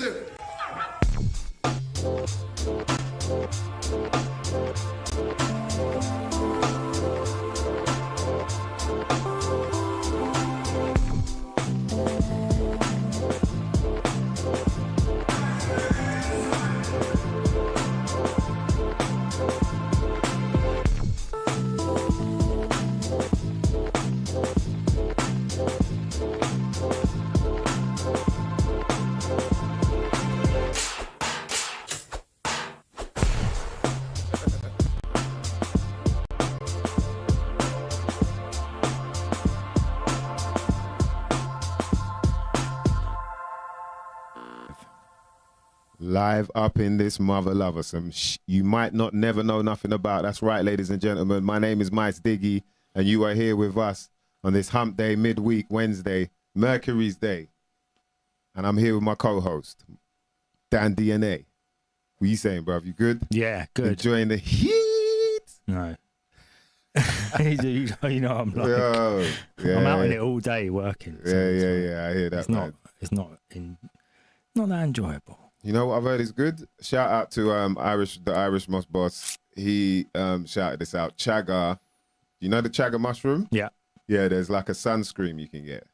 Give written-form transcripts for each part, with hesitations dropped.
Listen. Live up in this mother lover, some you might not never know nothing about. That's right, ladies and gentlemen. My name is Mice Diggy, and you are here with us on this hump day, midweek, Wednesday, Mercury's Day. And I'm here with my co-host, Dan DNA. What you saying, bruv? You good? Yeah, good. Enjoying the heat? No. you know I'm like, Yo, yeah. I'm out in it all day working. So yeah. I hear that. It's not that enjoyable. You know what I've heard is good? Shout out to the Irish Moss Boss. He shouted this out. Chaga. You know the chaga mushroom? Yeah. Yeah, there's like a sunscreen you can get.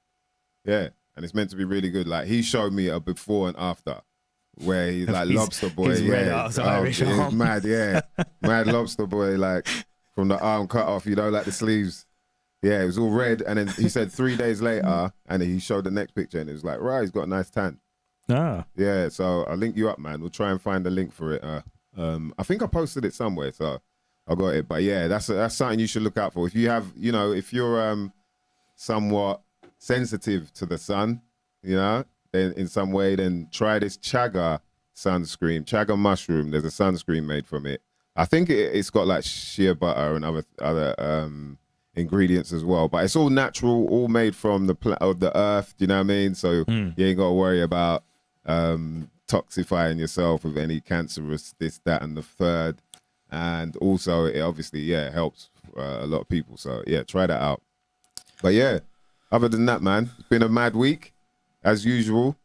Yeah. And it's meant to be really good. Like he showed me a before and after where he's like lobster boy. His red ass Irish arm. Mad, yeah. Mad lobster boy, like from the arm cut off, you know, like the sleeves. Yeah, it was all red. And then he said 3 days later, and he showed the next picture and it was like, right, he's got a nice tan. Ah. Yeah, so I'll link you up, man. We'll try and find the link for it. I think I posted it somewhere, so I got it. But yeah, that's something you should look out for. If you have, you know, if you're somewhat sensitive to the sun, you know, then in some way, then try this chaga sunscreen, chaga mushroom. There's a sunscreen made from it. I think it's got like shea butter and other ingredients as well, but it's all natural, all made from the earth. Do you know what I mean? So you ain't got to worry about toxifying yourself with any cancerous this, that, and the third. And also, it obviously, helps a lot of people. So yeah, try that out. But yeah, other than that, man, it's been a mad week as usual.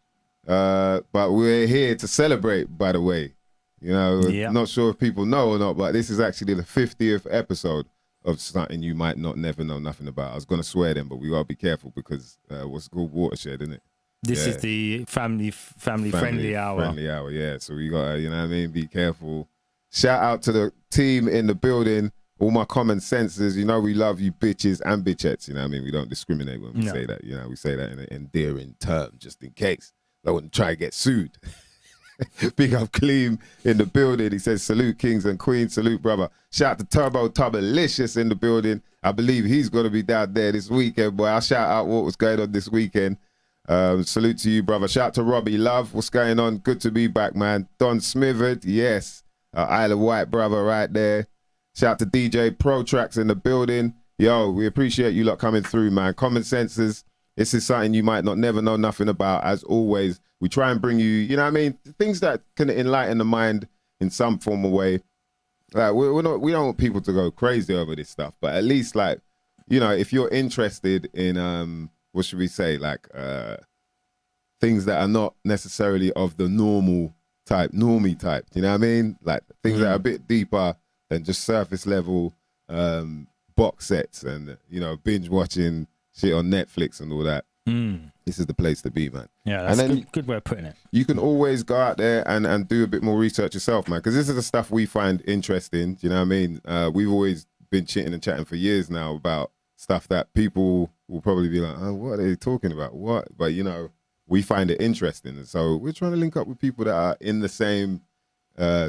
But we're here to celebrate, by the way. You know, not sure if people know or not, but this is actually the 50th episode of something you might not never know nothing about. I was going to swear them, but we gotta be careful because what's called watershed, isn't it? This is the family friendly hour. Friendly hour, yeah. So we gotta, you know what I mean, be careful. Shout out to the team in the building, all my common senses. You know we love you bitches and bitchettes, you know what I mean? We don't discriminate when we say that, you know, we say that in an endearing term just in case. I wouldn't try to get sued. Big up Clean in the building. He says, salute kings and queens. Salute, brother. Shout out to Turbo Tubberlicious in the building. I believe he's going to be down there this weekend, boy. I'll shout out what was going on this weekend. Salute to you, brother. Shout out to Robbie Love. What's going on? Good to be back, man. Don Smithered. Yes. Isle of Wight, brother, right there. Shout out to DJ Pro Tracks in the building. Yo, we appreciate you lot coming through, man. Common senses. This is something you might not never know nothing about. As always, we try and bring you, you know what I mean, things that can enlighten the mind in some form of way. Like we don't want people to go crazy over this stuff, but at least, like, you know, if you're interested in what should we say, like things that are not necessarily of the normie type, you know what I mean? Like things that are a bit deeper than just surface level box sets and, you know, binge watching shit on Netflix and all that. This is the place to be, man. Yeah, that's a good way of putting it. You can always go out there and do a bit more research yourself, man, because this is the stuff we find interesting. Do you know what I mean? We've always been chitting and chatting for years now about stuff that people will probably be like, oh, what are they talking about? What? But, you know, we find it interesting. And so we're trying to link up with people that are in the same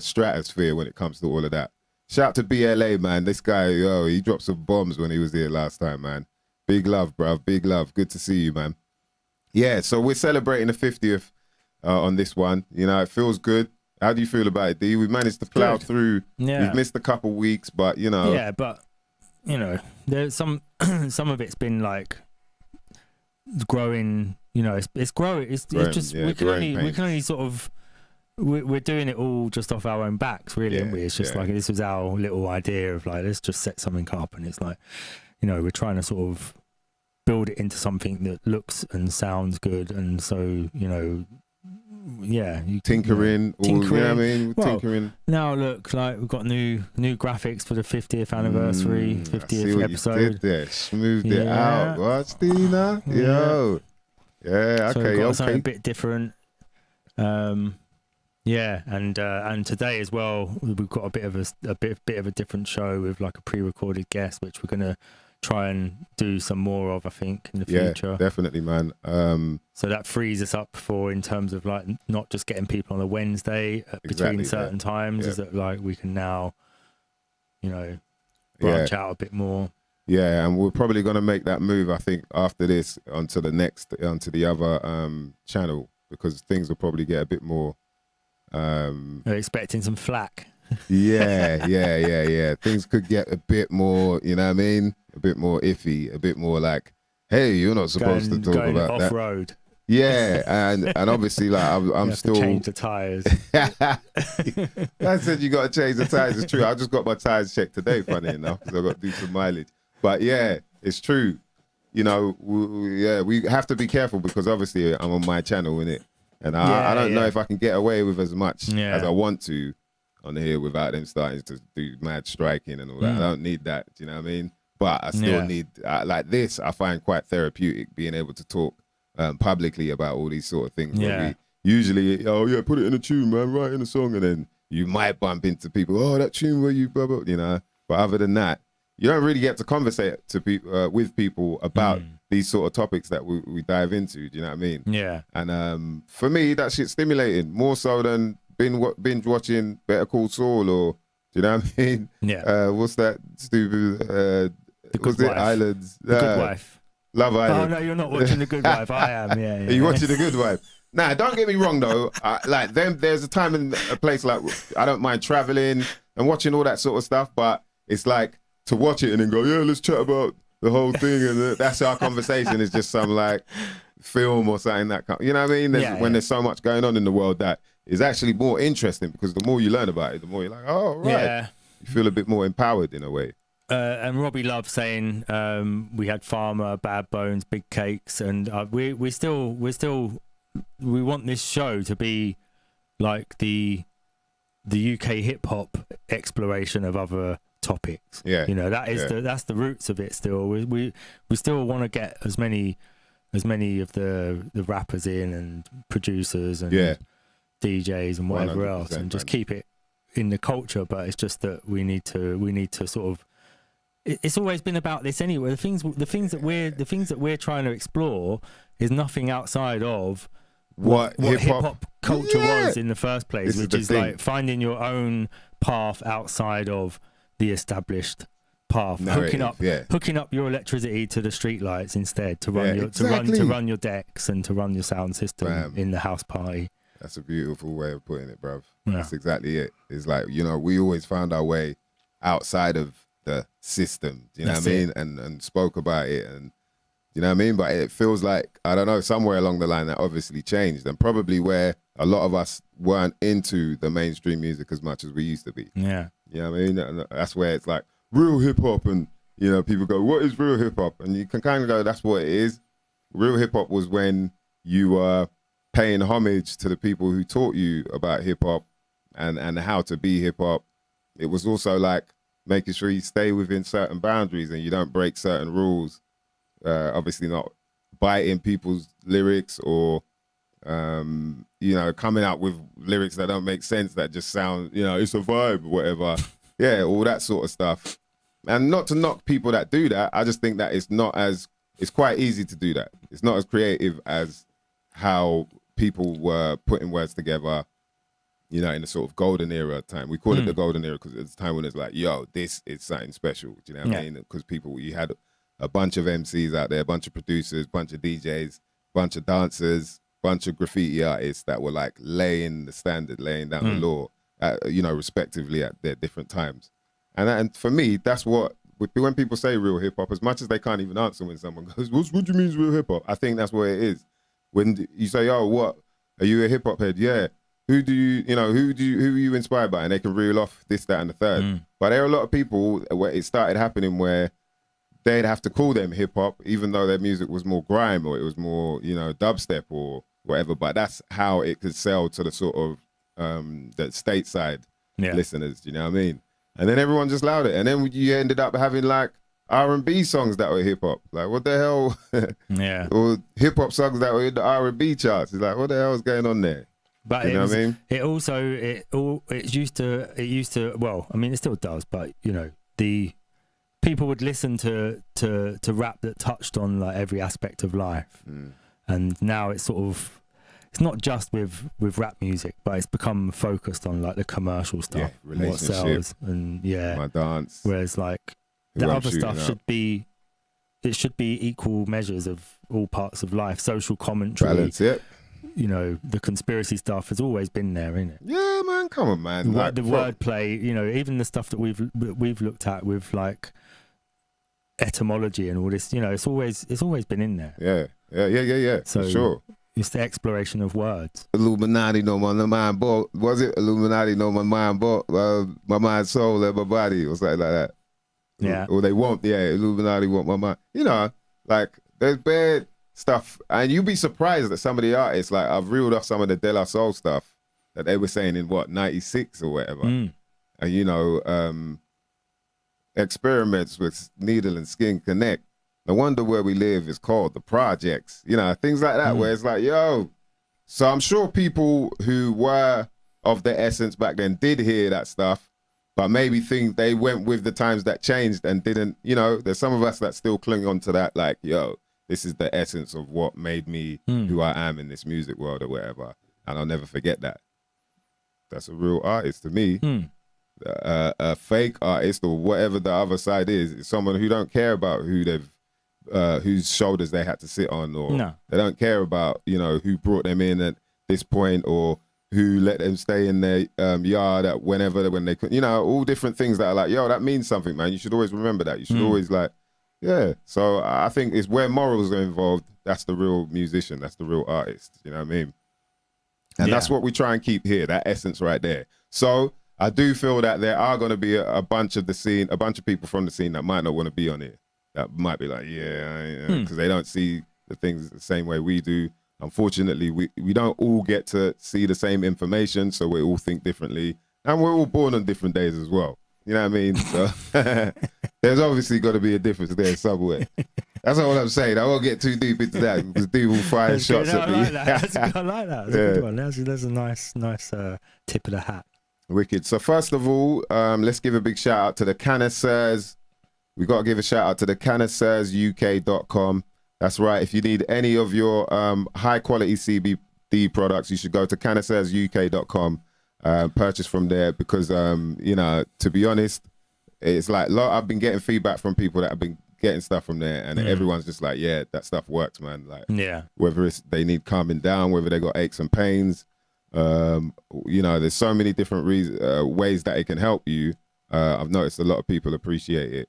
stratosphere when it comes to all of that. Shout out to BLA, man. This guy, yo, he dropped some bombs when he was here last time, man. Big love, bruv. Big love. Good to see you, man. Yeah, so we're celebrating the 50th on this one. You know, it feels good. How do you feel about it, D? We managed to plow through. Yeah. We've missed a couple weeks, but, you know. Yeah, but, you know, there's some of it's been, like, growing, you know, it's growing. It's just, we can only sort of, we're doing it all just off our own backs, really, aren't we? It's just like, this was our little idea of, like, let's just set something up, and it's like, you know, we're trying to sort of build it into something that looks and sounds good, and so, you know, tinkering. You know what I mean? Well, tinkering. Now look, like we've got new graphics for the 50th anniversary, 50th I see what episode. You did there. Smoothed it out. What, Stina? Yo. Yeah. So Okay. we've got something a bit different. And today as well, we've got a bit of a different show with like a pre-recorded guest, which we're gonna try and do some more of, I think, in the future. Yeah, definitely, man. So that frees us up for, in terms of like not just getting people on a Wednesday between certain times, is that like we can now, branch out a bit more. Yeah, and we're probably going to make that move, I think, after this onto the other channel, because things will probably get a bit more. We're expecting some flack. Yeah. Things could get a bit more, you know what I mean? A bit more iffy, a bit more like, hey, you're not supposed to talk about that. Off-road. Yeah, and obviously, like, I'm still... change the tyres. I said you got to change the tyres. It's true. I just got my tyres checked today, funny enough, because I've got to do some mileage. But yeah, it's true. We have to be careful, because obviously I'm on my channel, innit? And I don't know if I can get away with as much as I want to on here without them starting to do mad striking and all that. I don't need that, do you know what I mean? But I still need, like this, I find quite therapeutic, being able to talk publicly about all these sort of things. Where we usually, put it in a tune, man, write in a song, and then you might bump into people, that tune where you blah, blah, you know. But other than that, you don't really get to conversate with people about these sort of topics that we dive into, do you know what I mean? Yeah. And for me, that shit's stimulating, more so than binge watching Better Call Saul, or, do you know what I mean? Yeah. What's that stupid, The Good Wife. Islands? The Good Wife. Love Island. Oh, no, you're not watching The Good Wife. I am, yeah. Are you watching The Good Wife? Nah, don't get me wrong, though. Like, there's a time and a place, like, I don't mind traveling and watching all that sort of stuff, but it's like to watch it and then go, let's chat about the whole thing, and that's our conversation. Is just some, like, film or something that, you know what I mean? When there's so much going on in the world that is actually more interesting, because the more you learn about it, the more you're like, oh, right. Yeah. You feel a bit more empowered in a way. And Robbie Love saying we had Farmer, Bad Bones, Big Cakes, and we want this show to be like the UK hip hop exploration of other topics. Yeah, that is that's the roots of it. Still, we still want to get as many of the rappers in, and producers and DJs and whatever else, and just keep it in the culture. But it's just that we need to sort of. It's always been about this anyway. The things that we're trying to explore is nothing outside of what hip hop culture was in the first place, which is like finding your own path outside of the established path, hooking up your electricity to the street lights instead, to run your decks and to run your sound system in the house party. That's a beautiful way of putting it, bruv. Yeah. That's exactly it. It's like, we always found our way outside of the system, do you know what I mean? And spoke about it, and you know what I mean? But it feels like, I don't know, somewhere along the line that obviously changed, and probably where a lot of us weren't into the mainstream music as much as we used to be. Yeah. You know what I mean? And that's where it's like real hip hop, and people go, what is real hip hop? And you can kind of go, that's what it is. Real hip hop was when you were paying homage to the people who taught you about hip hop and how to be hip hop. It was also like making sure you stay within certain boundaries and you don't break certain rules. Obviously not biting people's lyrics, or coming out with lyrics that don't make sense, that just sound, it's a vibe, whatever. Yeah, all that sort of stuff. And not to knock people that do that, I just think that it's quite easy to do that. It's not as creative as how people were putting words together, in the sort of golden era time. We call it the golden era because it's the time when it's like, this is something special. Do you know what I mean? Because you had a bunch of MCs out there, a bunch of producers, bunch of DJs, bunch of dancers, bunch of graffiti artists that were like laying the standard, laying down the law, respectively at their different times. And for me, that's what, when people say real hip hop, as much as they can't even answer when someone goes, what do you mean is real hip hop? I think that's what it is. When you say, what, are you a hip hop head? Yeah. Who are you inspired by? And they can reel off this, that, and the third. But there are a lot of people where it started happening where they'd have to call them hip hop, even though their music was more grime, or it was more, dubstep, or whatever. But that's how it could sell to the sort of the stateside listeners. Do you know what I mean? And then everyone just allowed it. And then you ended up having like R&B songs that were hip hop. Like, what the hell? Yeah. Or hip hop songs that were in the R&B charts. It's like, what the hell is going on there? But you know what I mean? It used to. Well, I mean, it still does. But you know, the people would listen to rap that touched on like every aspect of life. And now it's sort of. It's not just with rap music, but it's become focused on like the commercial stuff, what sells, and my dance. Whereas like the other stuff should be equal measures of all parts of life, social commentary. Balance it. You know, the conspiracy stuff has always been there, isn't it? Yeah, man, come on, man. Like, the wordplay, you know, even the stuff that we've looked at with like etymology and all this, you know, it's always been in there. Yeah. So, for sure. It's the exploration of words. Illuminati know my mind, boy. Was it Illuminati know my mind, boy? My mind, soul, and my body, or something like that. Yeah. Or they want, Illuminati want my mind. You know, like there's bad stuff, and you'd be surprised that some of the artists, like I've reeled off some of the De La Soul stuff that they were saying in what 96 or whatever, and you know, experiments with needle and skin connect. No wonder where we live is called the projects, you know, things like that, where it's like, yo. So I'm sure people who were of the essence back then did hear that stuff, but maybe think they went with the times that changed and didn't, you know, there's some of us that still cling on to that, like, yo, this is the essence of what made me who I am in this music world or whatever. And I'll never forget that. That's a real artist to me. A fake artist or whatever the other side is someone who don't care about who they've, whose shoulders they had to sit on, or they don't care about, you know, who brought them in at this point or who let them stay in their yard at when they could, you know, all different things that are like, yo, that means something, man. You should always remember that. You should always like, so I think it's where morals are involved. That's the real musician. That's the real artist. You know what I mean? And that's what we try and keep here, that essence right there. So I do feel that there are going to be a bunch of people from the scene that might not want to be on here. That might be like, because they don't see the things the same way we do. Unfortunately, we don't all get to see the same information, so we all think differently. And we're all born on different days as well. You know what I mean? So there's obviously got to be a difference there somewhere. That's all I'm saying. I won't get too deep into that because people will fire shots at me. I like that. That's a good one. That's a nice tip of the hat. Wicked. So first of all, let's give a big shout out to the connoisseurs. We got to give a shout out to the connoisseursuk.com. That's right. If you need any of your high quality CBD products, you should go to connoisseursuk.com. Purchase from there because, you know, to be honest, it's like I've been getting feedback from people that have been getting stuff from there, and everyone's just like, yeah, that stuff works, man. Like, whether it's they need calming down, whether they got aches and pains, you know, there's so many different ways that it can help you. I've noticed a lot of people appreciate it.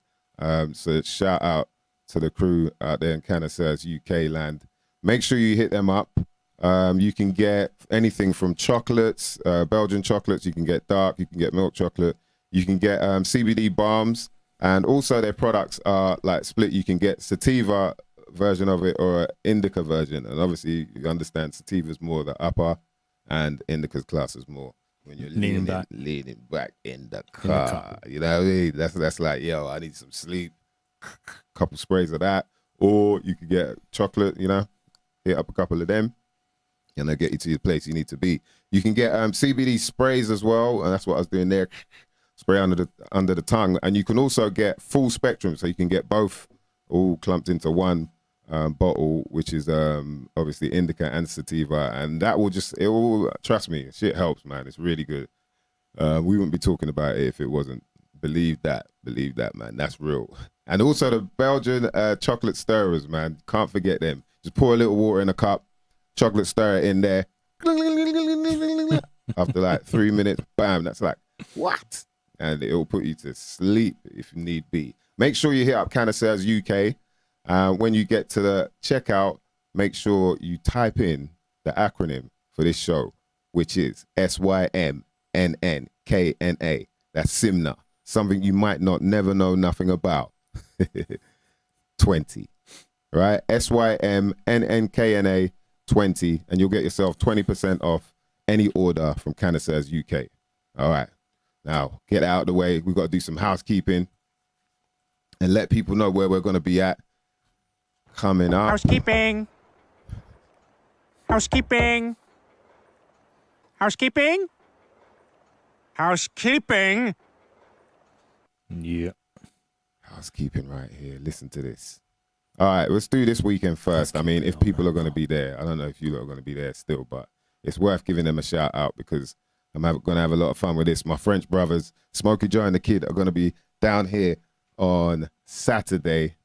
So shout out to the crew out there in Connoisseurs UK land. Make sure you hit them up. You can get anything from chocolates, Belgian chocolates. You can get dark. You can get milk chocolate. You can get CBD balms, and also their products are like split. You can get sativa version of it or an indica version, and obviously you understand sativa's more the upper, and indica's class is more when you're leaning back in the car. You know what I mean? That's like, yo, I need some sleep. Couple sprays of that, or you could get chocolate. You know, hit up a couple of them. And they'll get you to the place you need to be. You can get CBD sprays as well, and that's what I was doing there. Spray under the tongue, and you can also get full spectrum, so you can get both all clumped into one bottle, which is obviously indica and sativa, and that will trust me, shit helps, man. It's really good. We wouldn't be talking about it if it wasn't. Believe that, man. That's real. And also the Belgian chocolate stirrers, man. Can't forget them. Just pour a little water in a cup. Chocolate stirrer in there. After like 3 minutes, bam, that's like, what? And it'll put you to sleep if need be. Make sure you hit up Connoisseurs UK. When you get to the checkout, make sure you type in the acronym for this show, which is SYMNNKNA. That's SYMNNKNA. Something you might never know nothing about. 20. Right? SYMNNKNA. 20, and you'll get yourself 20% off any order from Canisters UK. All right. Now, get out of the way. We've got to do some housekeeping and let people know where we're going to be at coming up. Housekeeping. Housekeeping. Housekeeping. Housekeeping. Yeah. Housekeeping right here. Listen to this. All right, let's do this weekend first. I mean, if people are going to be there, I don't know if you lot are going to be there still, but it's worth giving them a shout out because I'm going to have a lot of fun with this. My French brothers, Smokey Joe and the Kid, are going to be down here on Saturday.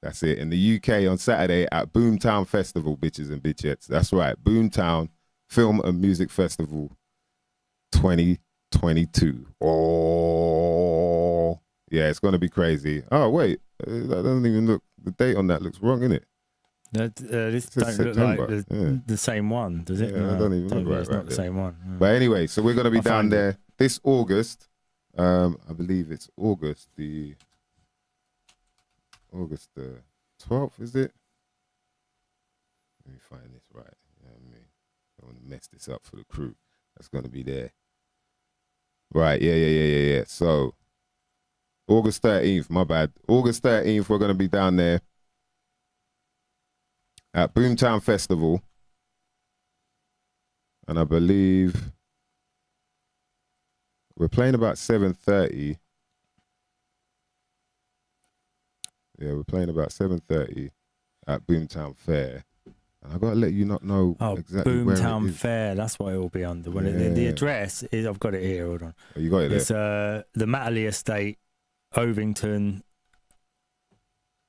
That's it. In the UK on Saturday at Boomtown Festival, bitches and bitchettes. That's right. Boomtown Film and Music Festival 2022. Oh, yeah, it's going to be crazy. Oh, wait. That doesn't even look, the date on that looks wrong, innit? This don't look like the same one, does it? Yeah, No, it doesn't even look right. It's not the same one. Yeah. But anyway, so we're going to be down there this August. I believe it's August the 12th, is it? Let me find this right. You know what I mean? I don't want to mess this up for the crew. That's going to be there. Right, yeah. So, August 13th, my bad. August 13th, we're going to be down there at Boomtown Festival. And I believe we're playing about 7:30. Yeah, we're playing about 7:30 at Boomtown Fair. And I got to let you not know exactly where it is. Boomtown Fair, that's what it will be under. The address is, I've got it here, hold on. Oh, you got it there? It's the Matterley Estate, Ovington,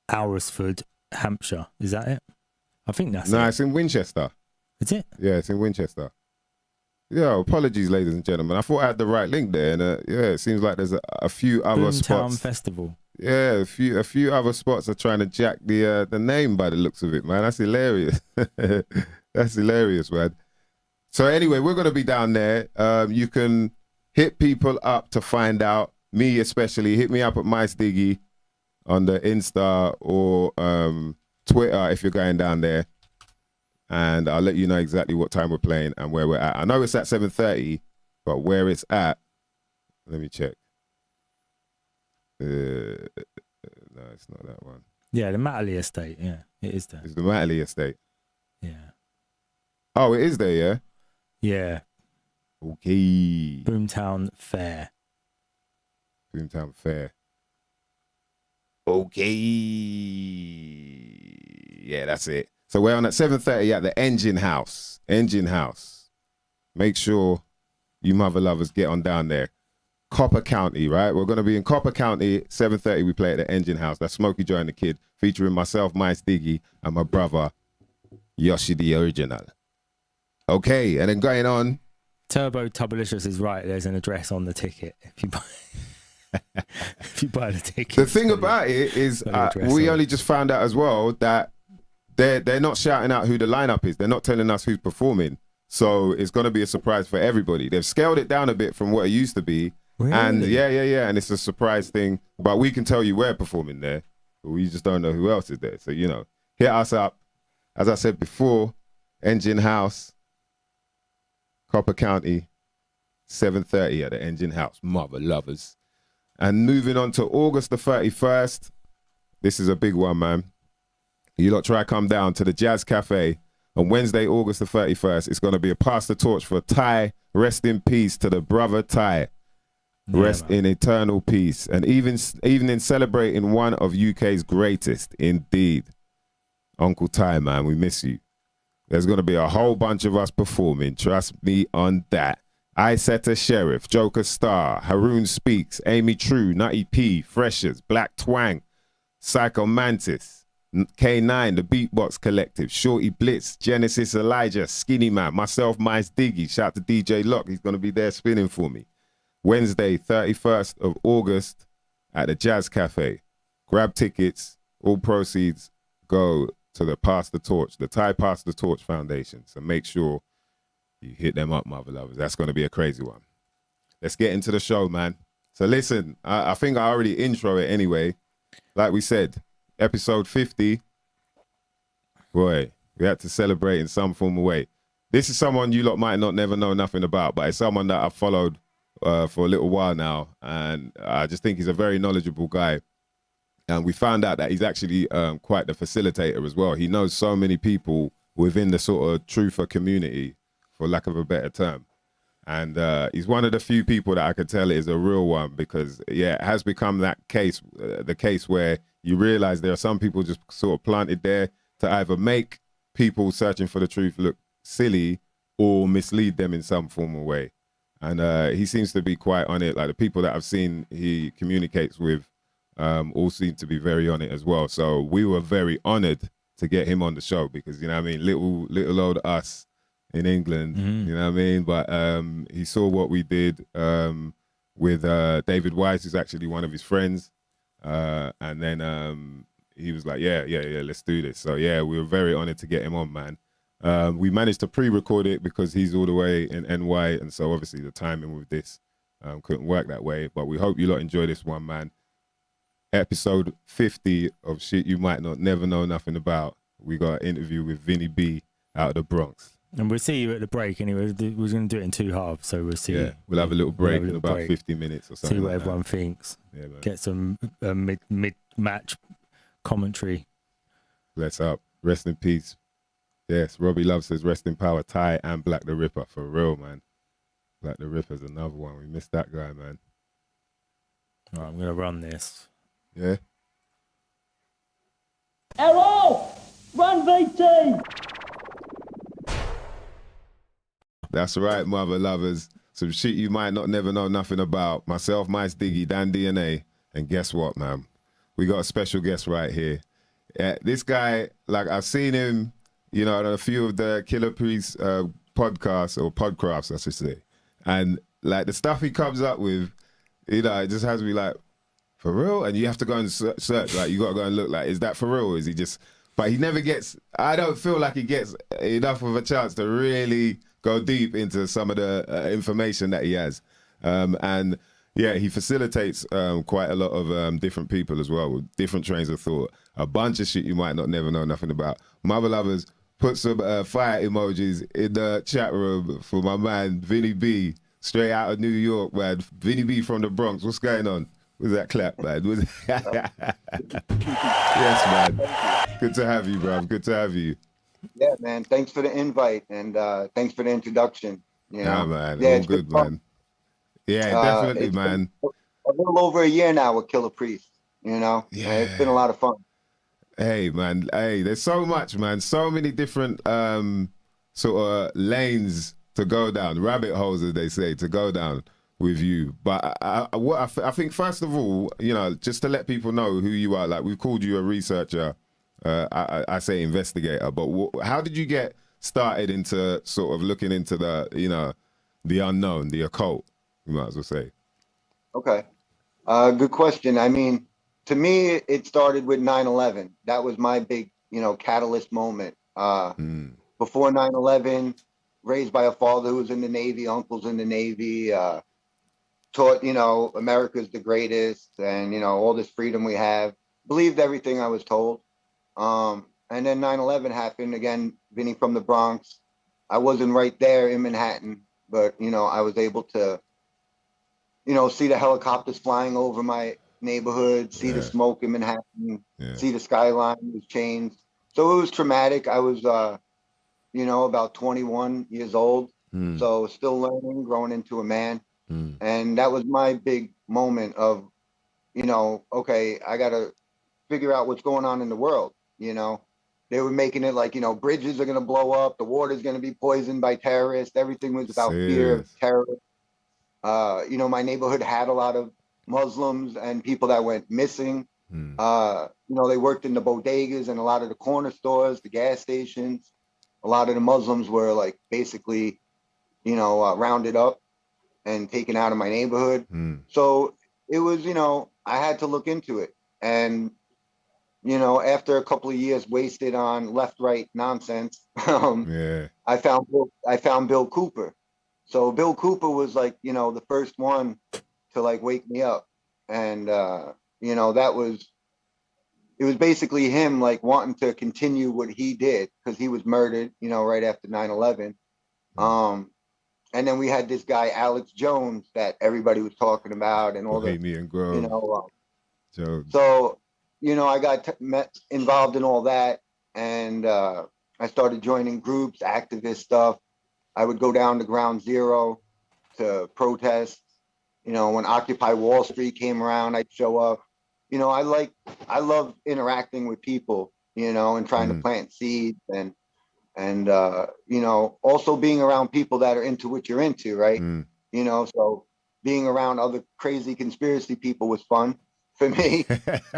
Alresford, Hampshire. Is that it? I think that's it. No, it's in Winchester. Is it? Yeah, it's in Winchester. Yeah, apologies, ladies and gentlemen. I thought I had the right link there. And yeah, it seems like there's a few other spots. Boomtown Festival. Yeah, a few other spots are trying to jack the name by the looks of it, man. That's hilarious. That's hilarious, man. So anyway, we're going to be down there. You can hit people up to find out. Me especially, hit me up at MyStiggy on the Insta or Twitter if you're going down there. And I'll let you know exactly what time we're playing and where we're at. I know it's at 7:30, but where it's at, let me check. No, it's not that one. Yeah, the Matterley Estate. Yeah, it is there. It's the Matterley Estate. Yeah. Oh, it is there, yeah? Yeah. Okay. Boomtown Fair. Boomtown Fair. Okay. Yeah, that's it. So we're on at 7:30 at the Engine House. Engine House. Make sure you mother lovers get on down there. Copper County, right? We're going to be in Copper County. 7:30 we play at the Engine House. That's Smokey Joe and the Kid, featuring myself, Mice Diggy, and my brother, Yoshi the Original. Okay, and then going on. Turbo Tubbalicious is right. There's an address on the ticket. If you buy the ticket. The thing about it is we only just found out as well that they're not shouting out who the lineup is. They're not telling us who's performing. So it's going to be a surprise for everybody. They've scaled it down a bit from what it used to be. Really? And yeah. And it's a surprise thing. But we can tell you we're performing there. But we just don't know who else is there. So, you know, hit us up. As I said before, Engine House, Copper County, 7:30 at the Engine House. Mother lovers. And moving on to August the 31st. This is a big one, man. You lot try to come down to the Jazz Cafe on Wednesday, August the 31st. It's going to be a pass the torch for Ty. Rest in peace to the brother Ty. Rest in eternal peace. And even in celebrating one of UK's greatest, indeed. Uncle Ty, man, we miss you. There's going to be a whole bunch of us performing. Trust me on that. Isetta Sheriff, Joker Star, Haroon Speaks, Amy True, Nutty P, Freshers, Black Twang, Psycho Mantis, K9, The Beatbox Collective, Shorty Blitz, Genesis Elijah, Skinny Man, myself, Mice Diggy. Shout to DJ Lock. He's going to be there spinning for me. Wednesday, 31st of August at the Jazz Cafe. Grab tickets. All proceeds go to the Pass the Torch, the Thai Pass the Torch Foundation. So make sure you hit them up, mother lovers. That's going to be a crazy one. Let's get into the show, man. So listen, I think I already intro it anyway. Like we said, episode 50. Boy, We had to celebrate in some form of way. This is someone you lot might not never know nothing about, but it's someone that I've followed for a little while now, and I just think he's a very knowledgeable guy. And we found out that he's actually quite the facilitator as well. He knows so many people within the sort of truther community, for lack of a better term. And he's one of the few people that I could tell is a real one, because, yeah, it has become that case, the case where you realize there are some people just sort of planted there to either make people searching for the truth look silly or mislead them in some form or way. And he seems to be quite on it. Like the people that I've seen he communicates with all seem to be very on it as well. So we were very honored to get him on the show because, you know what I mean, little old us in England, you know what I mean? But he saw what we did with David Wise, who's actually one of his friends. And then he was like, yeah, let's do this. So yeah, we were very honored to get him on, man. We managed to pre-record it because he's all the way in NY. And so obviously the timing with this couldn't work that way. But we hope you lot enjoy this one, man. Episode 50 of Shit You Might Not Never Know Nothing About. We got an interview with Vinny B out of the Bronx. And we'll see you at the break anyway. We're going to do it in 2 halves, so we'll see. Yeah, we'll have a little break in about 50 minutes or something. See what everyone thinks. Yeah, man. Get some mid-match commentary. Bless up. Rest in peace. Yes, Robbie Love says rest in power, Ty and Black the Ripper. For real, man. Black the Ripper's another one. We missed that guy, man. All right, I'm going to run this. Yeah. Hello! Run VT! That's right, mother lovers. Some shit you might not never know nothing about. Myself, Mice Diggy, Dan DNA. And guess what, man? We got a special guest right here. This guy, like, I've seen him, you know, on a few of the Killer Priest podcasts, or podcrafts, I should say. And, like, the stuff he comes up with, you know, it just has me like, for real? And you have to go and search, like, you got to go and look, like, is that for real? Or is he just... But he never gets... I don't feel like he gets enough of a chance to really go deep into some of the information that he has. And, yeah, he facilitates quite a lot of different people as well, with different trains of thought. A bunch of shit you might not never know nothing about. Mother lovers, put some fire emojis in the chat room for my man, Vinny B, straight out of New York, man. Vinny B from the Bronx. What's going on? Was that clap, man? Yes, man. Good to have you, bro. Good to have you. Yeah, man. Thanks for the invite and thanks for the introduction. You know? Yeah, man. Yeah, all good, man. Yeah, definitely, man. A little over a year now with Killer Priest. You know, yeah, it's been a lot of fun. Hey, man. Hey, there's so much, man. So many different sort of lanes to go down, rabbit holes, as they say, to go down with you. But I think, first of all, you know, just to let people know who you are, like, we've called you a researcher, I say investigator, but how did you get started into sort of looking into the, you know, the unknown, the occult, you might as well say? Okay. Good question. I mean, to me, it started with 9/11. That was my big, you know, catalyst moment. Before 9/11, raised by a father who was in the Navy, uncles in the Navy, taught, you know, America's the greatest and, you know, all this freedom we have. Believed everything I was told. And then 9/11 happened. Again, Vinny from the Bronx. I wasn't right there in Manhattan, but, you know, I was able to, you know, see the helicopters flying over my neighborhood, see the smoke in Manhattan, see the skyline was changed. So it was traumatic. I was, you know, about 21 years old. So still learning, growing into a man. And that was my big moment of, you know, okay, I got to figure out what's going on in the world. You know, they were making it like, you know, bridges are going to blow up. The water's going to be poisoned by terrorists. Everything was about fear of terrorists. You know, my neighborhood had a lot of Muslims and people that went missing. You know, they worked in the bodegas and a lot of the corner stores, the gas stations. A lot of the Muslims were like basically, you know, rounded up and taken out of my neighborhood. So it was, you know, I had to look into it. And, you know, after a couple of years wasted on left-right nonsense, I found Bill Cooper. So Bill Cooper was like, you know, the first one to like wake me up. And, you know, that was, it was basically him like wanting to continue what he did because he was murdered, you know, right after 9/11. And then we had this guy, Alex Jones, that everybody was talking about, and all Bohemian Grove, you know. Jones. So, you know, I got involved in all that, and I started joining groups, activist stuff. I would go down to Ground Zero to protest. You know, when Occupy Wall Street came around, I'd show up. You know, I love interacting with people, you know, and trying to plant seeds and you know, also being around people that are into what you're into, right? You know, so being around other crazy conspiracy people was fun for me.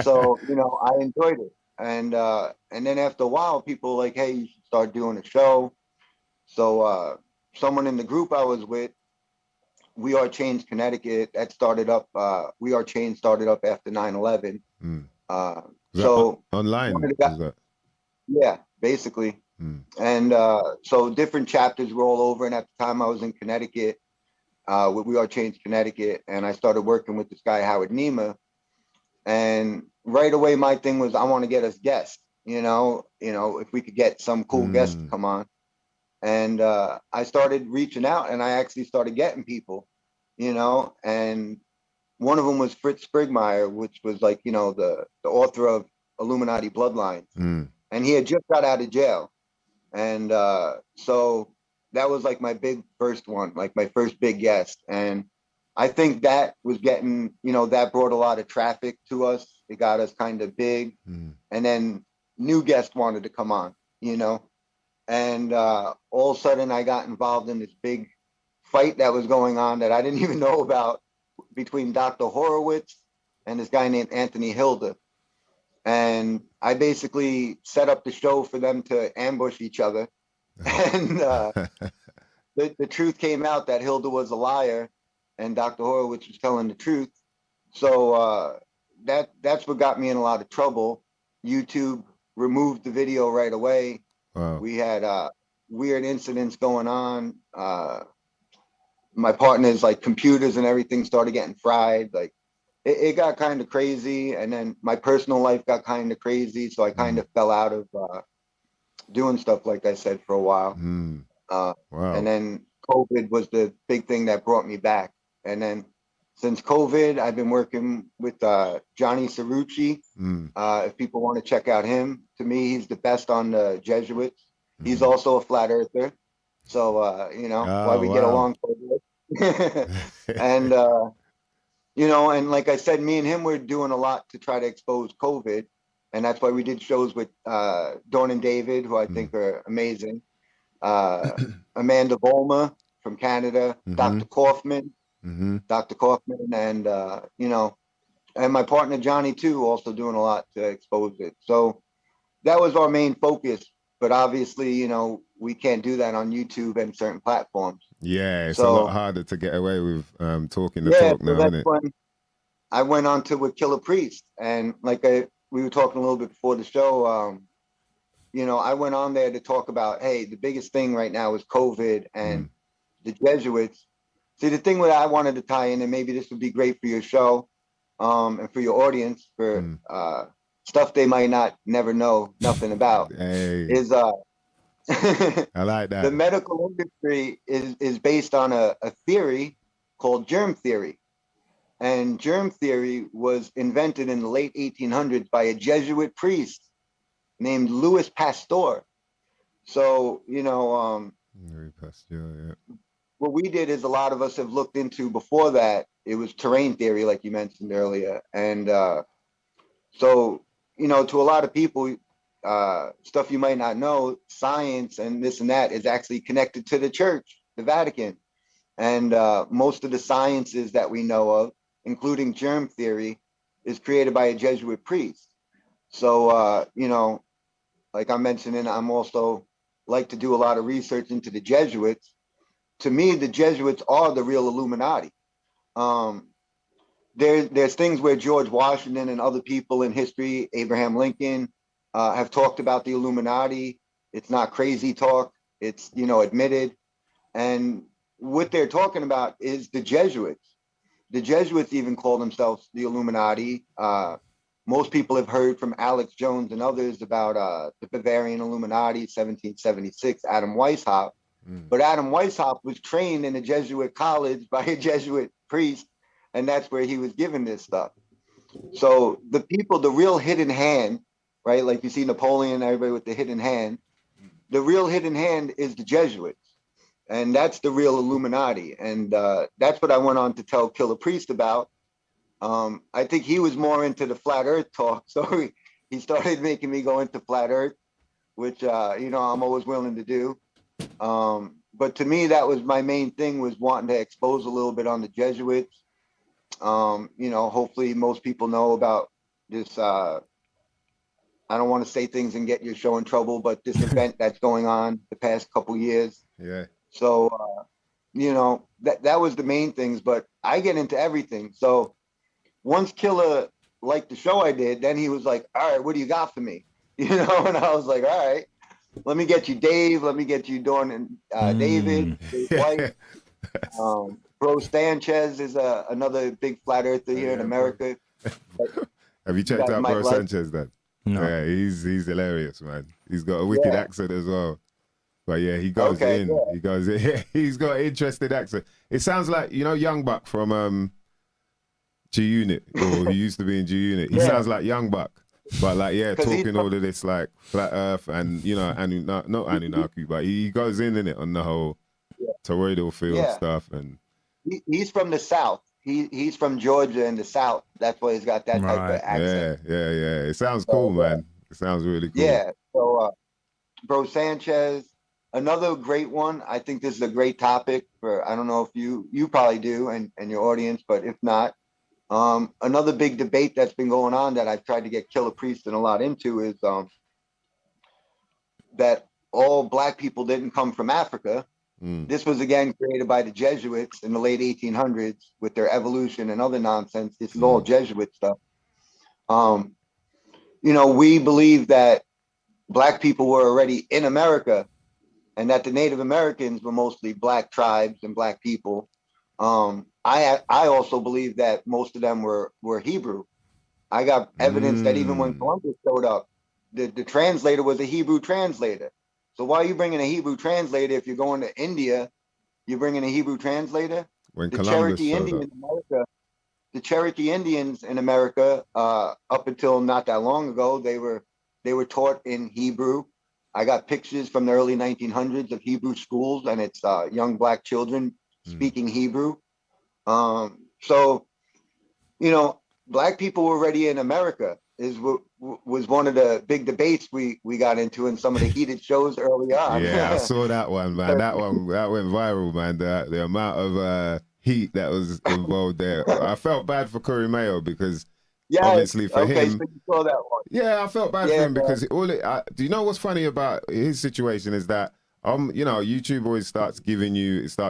So, you know, I enjoyed it. And then after a while, people were like, hey, you should start doing a show. So someone in the group I was with, We Are Change Connecticut, that started up, We Are Change started up after 9/11. So online, yeah, basically. And so different chapters were all over. And at the time I was in Connecticut, with We Are Change Connecticut, and I started working with this guy, Howard Nema. And right away, my thing was, I want to get us guests, you know, if we could get some cool guests to come on. And I started reaching out, and I actually started getting people, you know, and one of them was Fritz Sprigmeyer, which was like, you know, the author of Illuminati Bloodlines. And he had just got out of jail. And so that was like my big first one, like my first big guest. And I think that was getting, you know, that brought a lot of traffic to us. It got us kind of big. And then new guests wanted to come on, you know, and all of a sudden I got involved in this big fight that was going on that I didn't even know about between Dr. Horowitz and this guy named Anthony Hilda. And I basically set up the show for them to ambush each other. And the truth came out that Hilda was a liar and Dr. Horowitz was telling the truth. So that's what got me in a lot of trouble. YouTube removed the video right away. Wow. We had weird incidents going on. My partner's like computers and everything started getting fried. Like it got kind of crazy, and then my personal life got kind of crazy, so I kind of fell out of doing stuff, like I said, for a while. Wow. And then COVID was the big thing that brought me back. And then since COVID, I've been working with Johnny Cerrucci. If people want to check out him, to me, he's the best on the Jesuits. He's also a flat earther. So, you know, why we get along so good. And, you know, and like I said, me and him were doing a lot to try to expose COVID. And that's why we did shows with Dawn and David, who I think are amazing. Amanda Volma from Canada, Dr. Kaufman, Dr. Kaufman, and, you know, and my partner Johnny, too, also doing a lot to expose it. So that was our main focus. But obviously, you know, we can't do that on YouTube and certain platforms. Yeah, it's a lot harder to get away with talking the talk now, isn't it? When I went on to with Killer Priest, and like we were talking a little bit before the show, you know, I went on there to talk about, hey, the biggest thing right now is COVID and the Jesuits. See, the thing that I wanted to tie in, and maybe this would be great for your show and for your audience, for stuff they might not never know nothing about, is I like that. The medical industry is based on a theory called germ theory. And germ theory was invented in the late 1800s by a Jesuit priest named Louis Pasteur. So, you know, Louis Pasteur, yeah. What we did is a lot of us have looked into before that. It was terrain theory, like you mentioned earlier. And so, you know, to a lot of people, stuff you might not know, science and this and that is actually connected to the church, the Vatican. And most of the sciences that we know of, including germ theory, is created by a Jesuit priest. So, you know, like I'm mentioning, I'm also like to do a lot of research into the Jesuits. To me, the Jesuits are the real Illuminati. There's things where George Washington and other people in history, Abraham Lincoln, have talked about the Illuminati. It's not crazy talk. It's, you know, admitted. And what they're talking about is the Jesuits. The Jesuits even call themselves the Illuminati. most people have heard from Alex Jones and others about the Bavarian Illuminati, 1776, Adam Weishaupt. But Adam Weishaupt was trained in a Jesuit college by a Jesuit priest, and that's where he was given this stuff. So the people, the real hidden hand, right? Like you see Napoleon, everybody with the hidden hand. The real hidden hand is the Jesuits, and that's the real Illuminati. And that's what I went on to tell Killer Priest about. I think he was more into the flat earth talk. So he started making me go into flat earth, which, I'm always willing to do. But to me, that was my main thing, was wanting to expose a little bit on the Jesuits. Hopefully most people know about this, I don't want to say things and get your show in trouble, but this event that's going on the past couple years. Yeah. So, that was the main things, but I get into everything. So once Killer liked the show I did, then he was like, all right, what do you got for me? And I was like, all right, let me get you Dave. Let me get you Dawn and David, Dave White. Bro Sanchez is another big flat earther here in America. Have you checked out Bro Sanchez then? No. Yeah, he's hilarious, man. He's got a wicked accent as well. But yeah, he goes in. Yeah. He goes in. Yeah, he's got an interesting accent. It sounds like, Young Buck from G Unit, or he used to be in G Unit. He sounds like Young Buck. But talking all of this like flat earth and not Anunnaki, but he goes in it on the whole toroidal field stuff. And he's from the South. He's from Georgia in the South. That's why he's got that type of accent. Yeah. It sounds cool, man. It sounds really cool. Yeah. So, Bro Sanchez, another great one. I think this is a great topic for, I don't know if you probably do and your audience, but if not, another big debate that's been going on that I've tried to get Killer Priest and a lot into is that all Black people didn't come from Africa. This was again created by the Jesuits in the late 1800s with their evolution and other nonsense. This is all Jesuit stuff. We believe that Black people were already in America and that the Native Americans were mostly Black tribes and Black people. I also believe that most of them were Hebrew. I got evidence that even when Columbus showed up, the translator was a Hebrew translator. So why are you bringing a Hebrew translator if you're going to India? You're bringing a Hebrew translator? The Cherokee Indians in America, up until not that long ago, they were taught in Hebrew. I got pictures from the early 1900s of Hebrew schools, and it's young Black children speaking Hebrew. So, Black people were already in America was one of the big debates we got into in some of the heated shows early on. Yeah, I saw that one, man. That went viral, man. The amount of heat that was involved there. I felt bad for Curry Mayo because obviously for him. So you saw that one. Yeah, I felt bad for him because do you know what's funny about his situation is that YouTube always starts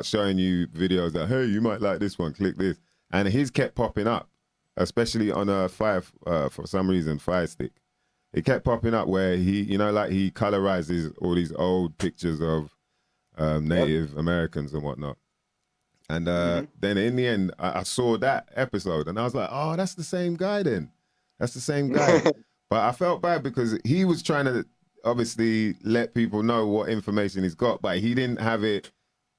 showing you videos that, hey, you might like this one, click this. And his kept popping up, especially on a Fire Stick. It kept popping up where he colorizes all these old pictures of Native Americans and whatnot. And then in the end, I saw that episode and I was like, oh, that's the same guy then. That's the same guy. But I felt bad because he was trying to obviously let people know what information he's got, but he didn't have it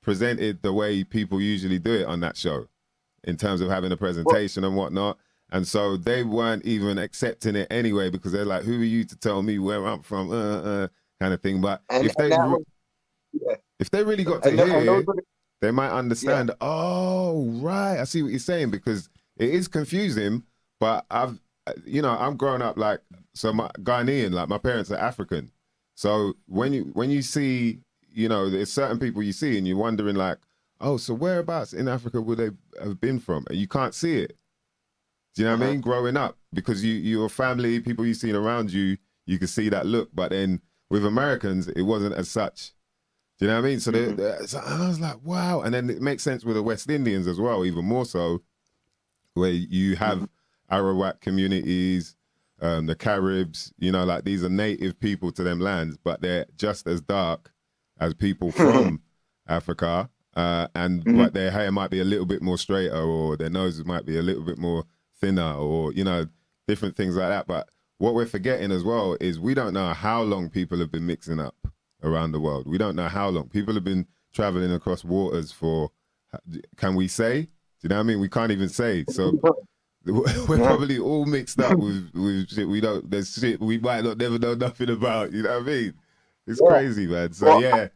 presented the way people usually do it on that show in terms of having a presentation and whatnot. And so they weren't even accepting it anyway because they're like, who are you to tell me where I'm from, kind of thing. But if they really got to hear, they might understand, oh, right, I see what you're saying, because it is confusing, but I'm growing up my Ghanaian, like my parents are African. So when you see, there's certain people you see and you're wondering like, oh, so whereabouts in Africa would they have been from? And you can't see it. Do you know what I mean? Growing up, because your family, people you've seen around you, you can see that look. But then with Americans, it wasn't as such. Do you know what I mean? So, so I was like, wow. And then it makes sense with the West Indians as well, even more so, where you have Arawak communities, the Caribs, like these are native people to them lands, but they're just as dark as people from Africa. But their hair might be a little bit more straighter, or their noses might be a little bit more thinner, or different things like that. But what we're forgetting as well is we don't know how long people have been mixing up around the world. We don't know how long. People have been traveling across waters for, can we say? Do you know what I mean? We can't even say. So we're probably all mixed up with shit we don't, there's shit we might not never know nothing about. You know what I mean? It's crazy, man. So yeah.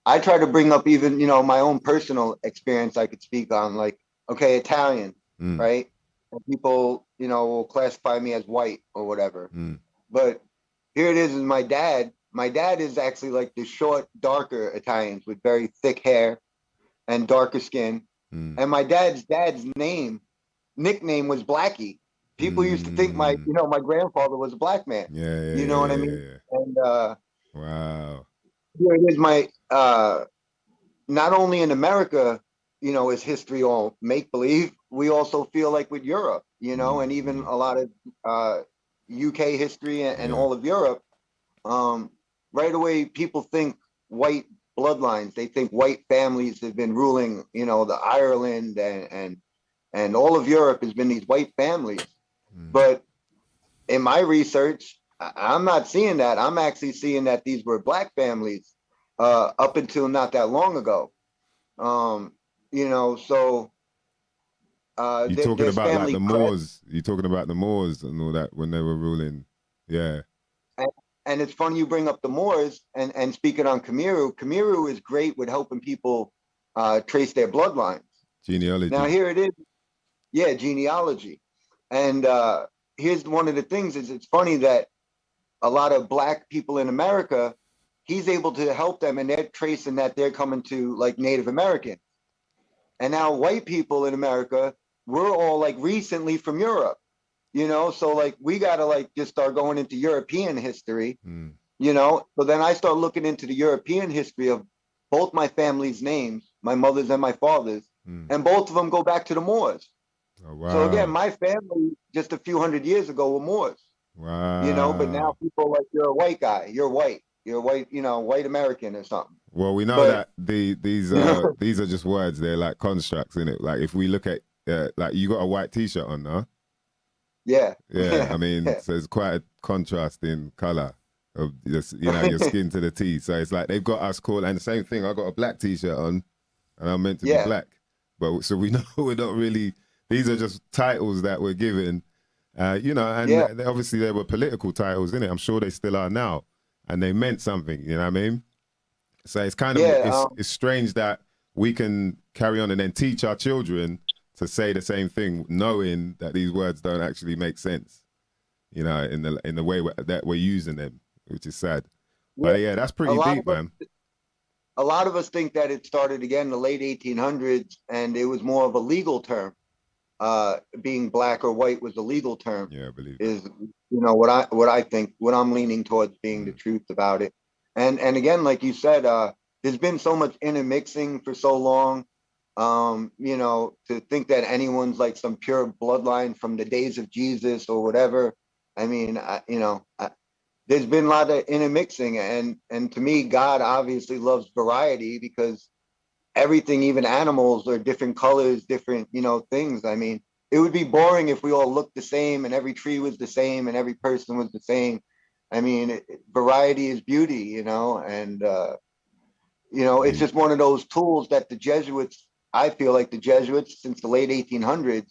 I try to bring up even, my own personal experience I could speak on, like, okay, Italian, right? And people, will classify me as white or whatever. But here it is my dad. My dad is actually like the short, darker Italians with very thick hair and darker skin. And my dad's nickname was Blackie. People used to think my grandfather was a black man. You know what I mean? Yeah. And wow. Here it is not only in America, is history all make-believe, we also feel like with Europe, and even a lot of UK history and all of Europe, right away people think white bloodlines. They think white families have been ruling, the Ireland and all of Europe has been these white families. But in my research, I'm not seeing that. I'm actually seeing that these were black families up until not that long ago. So you're talking about like the Moors. You're talking about the Moors and all that when they were ruling. Yeah. And it's funny you bring up the Moors and speaking on Kamiru. Kamiru is great with helping people trace their bloodlines. Genealogy. Now here it is. Yeah, genealogy. And here's one of the things is it's funny that a lot of black people in America, he's able to help them and they're tracing that they're coming to like Native Americans. And now white people in America, we're all like recently from Europe, so like we got to like just start going into European history, so then I start looking into the European history of both my family's names, my mother's and my father's, and both of them go back to the Moors. Oh, wow. So again, my family just a few hundred years ago were Moors. Wow. But now people like, you're a white guy, you're white, white American or something. Well, we know that these are just words. They're like constructs, innit? Like if we look at like you got a white T-shirt on, no? Yeah. Yeah. I mean, so it's quite a contrast in color of just, your skin to the T. So it's like they've got us called, and the same thing. I got a black T-shirt on, and I'm meant to be black, but so we know we're not really. These are just titles that we're given, and obviously they were political titles, innit? I'm sure they still are now, and they meant something. You know what I mean? So it's kind of it's strange that we can carry on and then teach our children to say the same thing, knowing that these words don't actually make sense, in the way that we're using them, which is sad. But yeah, that's pretty deep, man. A lot of us think that it started again in the late 1800s, and it was more of a legal term. Being black or white was a legal term. Yeah, I believe is what I think, what I'm leaning towards being the truth about it. And again, like you said, there's been so much intermixing for so long. To think that anyone's like some pure bloodline from the days of Jesus or whatever. I mean, there's been a lot of intermixing, and to me, God obviously loves variety because everything, even animals, are different colors, different, things. I mean, it would be boring if we all looked the same and every tree was the same and every person was the same. I mean, variety is beauty, and, it's just one of those tools that the Jesuits, I feel like the Jesuits since the late 1800s